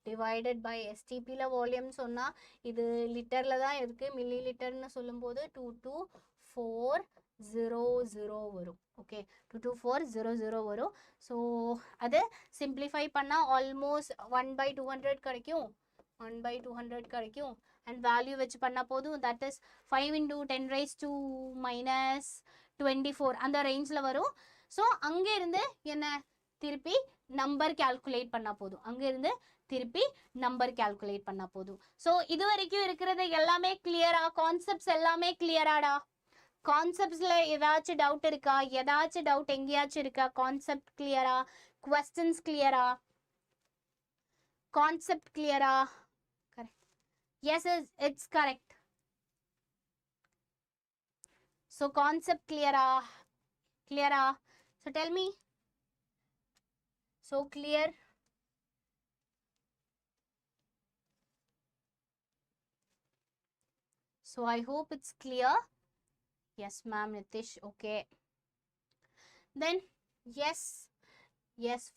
[SPEAKER 1] divided by STP ல volume சொன்னா இது லிட்டர்ல தான் இருக்கு மில்லி லிட்டர்னு சொல்லும்போது 22400 வரும் ஓகே 22400 வரும் ஸோ அது சிம்பிளிஃபை பண்ணா ஆல்மோஸ்ட் 1/200 கிடைக்கும் 1/200 கிடைக்கும் and value வச்சு பண்ணா போதும் that is 5 into 10 raised to minus 24 அந்த ரேஞ்ச்ல வரும் ஸோ அங்க இருந்து என்ன திருப்பி நம்பர் கால்குலேட் பண்ணா போதும் அங்க இருந்து திருப்பி நம்பர் கால்குலேட் பண்ணா போதும் ஸோ இது வரைக்கும் இருக்கிறது எல்லாமே கிளியரா கான்செப்ட்ஸ் எல்லாமே கிளியராடா கான்செப்ட்ஸ்ல ஏதாச்சும் டவுட் இருக்கா ஏதாச்சும் டவுட் எங்கேயாச்சும் இருக்கா கான்செப்ட் கிளியரா क्वेश्चंस கிளியரா கான்செப்ட் கிளியரா correct yes it's correct so concept கிளியரா so tell me so clear so I hope it's clear yes ma'am Nitish okay then yes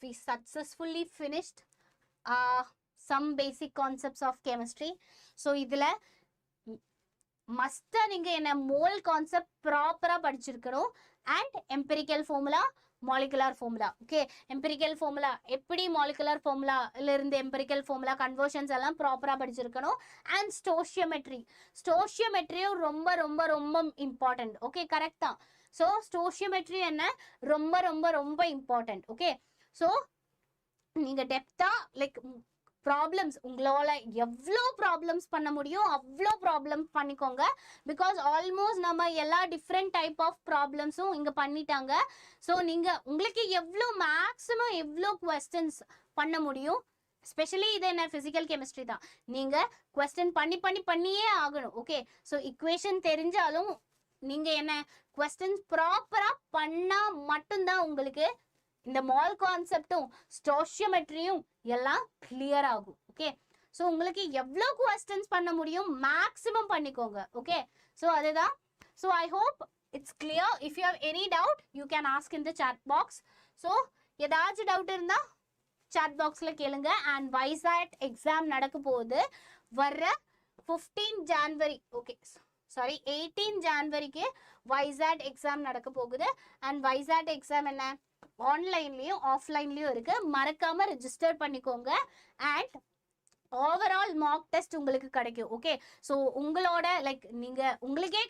[SPEAKER 1] we successfully finished some basic concepts of chemistry so இதுல மஸ்டா நீங்க என்ன mole concept ப்ராப்பரா படிச்சிருக்கணும் and empirical formula molecular formula okay empirical formula எப்படி molecular formula ல இருந்து empirical formula conversions எல்லாம் ப்ராப்பரா படிச்சிருக்கணும் and stoichiometry ரொம்ப ரொம்ப ரொம்ப important okay கரெக்ட் தான் so stoichiometry என்ன ரொம்ப ரொம்ப ரொம்ப important okay so நீங்க டெப்தா லைக் ப்ராப்ளம்ஸ் உங்களால எவ்வளோ ப்ராப்ளம்ஸ் பண்ண முடியும் அவ்வளோ ப்ராப்ளம் பண்ணிக்கோங்க பிகாஸ் ஆல்மோஸ்ட் நம்ம எல்லா டிஃப்ரெண்ட் டைப் ஆஃப் ப்ராப்ளம்ஸும் இங்கே பண்ணிட்டாங்க ஸோ நீங்கள் உங்களுக்கு எவ்வளோ மேக்ஸிமம் எவ்வளோ கொஸ்டின்ஸ் பண்ண முடியும் ஸ்பெஷலி இது என்ன ஃபிசிக்கல் கெமிஸ்ட்ரி தான் நீங்கள் கொஸ்டின் பண்ணியே ஆகணும் ஓகே ஸோ இக்குவேஷன் தெரிஞ்சாலும் நீங்க என்ன கொஸ்டின்ஸ் ப்ராப்பரா பண்ணா மட்டும்தான் உங்களுக்கு இந்த மால் கான்செப்டும் ஸ்டோஷியோமெட்ரியும் எல்லாம் கிளியர் ஆகும். ஓகே, ஸோ உங்களுக்கு எவ்வளோ கொஸ்டின்ஸ் பண்ண முடியும் மேக்ஸிமம் பண்ணிக்கோங்க. ஓகே, ஸோ அதுதான். So I hope it's clear. If you have any doubt you can ask in the chat box. So ஏதாச்சும் டவுட் இருந்தால் சாட் பாக்ஸில் கேளுங்க. அண்ட் வைசாட் எக்ஸாம் நடக்க போகுது வர்ற 15 ஜான்வரி. ஓகே, சாரி 18 ஜான்வரிக்கு வைசாட் எக்ஸாம் நடக்க போகுது. அண்ட் வைசாட் எக்ஸாம் என்ன ஆன்லைன்லயும் ஆஃப்லைன்லயும் இருக்கு. மறக்காம ரெஜிஸ்டர் பண்ணிக்கோங்க. அண்ட் ஓவரால் மார்க் டெஸ்ட் உங்களுக்கு கிடைக்கும். ஓகே, ஸோ உங்களோட லைக் நீங்கள் உங்களுக்கே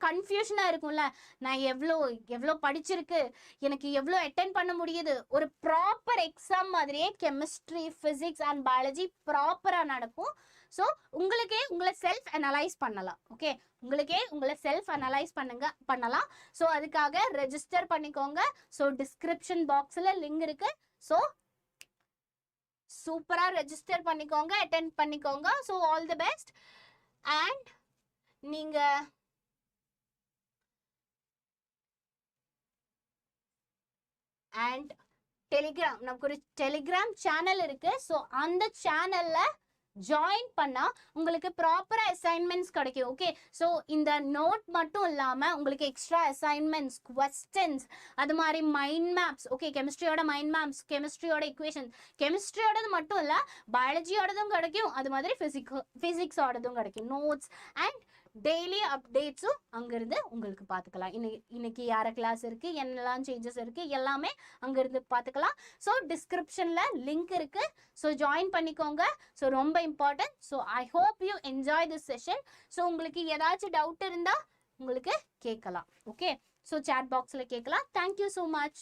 [SPEAKER 1] கன்ஃபியூஷனாக இருக்கும்ல, நான் எவ்வளோ படிச்சிருக்கு, எனக்கு எவ்வளோ அட்டென்ட் பண்ண முடியுது. ஒரு ப்ராப்பர் எக்ஸாம் மாதிரியே கெமிஸ்ட்ரி, ஃபிசிக்ஸ் அண்ட் பயாலஜி ப்ராப்பராக நடக்கும். ஸோ உங்களுக்கே உங்களை செல்ஃப் அனலைஸ் பண்ணலாம். ஓகே, உங்களுக்கே உங்களை செல்ஃப் அனலைஸ் பண்ணலாம். ஸோ அதுக்காக ரெஜிஸ்டர் பண்ணிக்கோங்க. ஸோ டிஸ்கிரிப்ஷன் பாக்ஸில் லிங்க் இருக்கு. ஸோ சூப்பரா ரெஜிஸ்டர் பண்ணிக்கோங்க, அட்டென்ட் பண்ணிக்கோங்க. So all the best. And நீங்க அண்ட் டெலிகிராம், நமக்கு ஒரு டெலிகிராம் சேனல் இருக்கு. ஸோ அந்த சேனல்ல ஜாயின் பண்ணா உங்களுக்கு ப்ராப்பரா அசைன்மெண்ட்ஸ் கிடைக்கும். ஓகே, ஸோ இந்த நோட் மட்டும் இல்லாம உங்களுக்கு எக்ஸ்ட்ரா அசைன்மெண்ட்ஸ், கொஸ்டின்ஸ், அது மாதிரி மைண்ட் மேப்ஸ். ஓகே, கெமிஸ்ட்ரியோட மைண்ட் மேப்ஸ், கெமிஸ்ட்ரியோட இக்குவேஷன்ஸ், கெமிஸ்ட்ரியோடது மட்டும் இல்ல பயாலஜியோடதும் கிடைக்கும். அது மாதிரி பிசிக்ஸோடதும் கிடைக்கும். நோட்ஸ் அண்ட் டெய்லி அப்டேட்ஸும் அங்கிருந்து உங்களுக்கு பார்த்துக்கலாம். இன்னைக்கு யார கிளாஸ் இருக்கு, என்னெல்லாம் சேஞ்சஸ் இருக்கு, எல்லாமே அங்கிருந்து பார்த்துக்கலாம். ஸோ டிஸ்கிரிப்ஷன்ல லிங்க் இருக்கு. ஸோ ஜாயின் பண்ணிக்கோங்க. ஸோ ரொம்ப important. So I hope you enjoy this session. So உங்களுக்கு ஏதாச்சும் டவுட் இருந்தா உங்களுக்கு கேட்கலாம். ஓகே, ஸோ சாட் பாக்ஸ்ல கேட்கலாம். Thank you so much.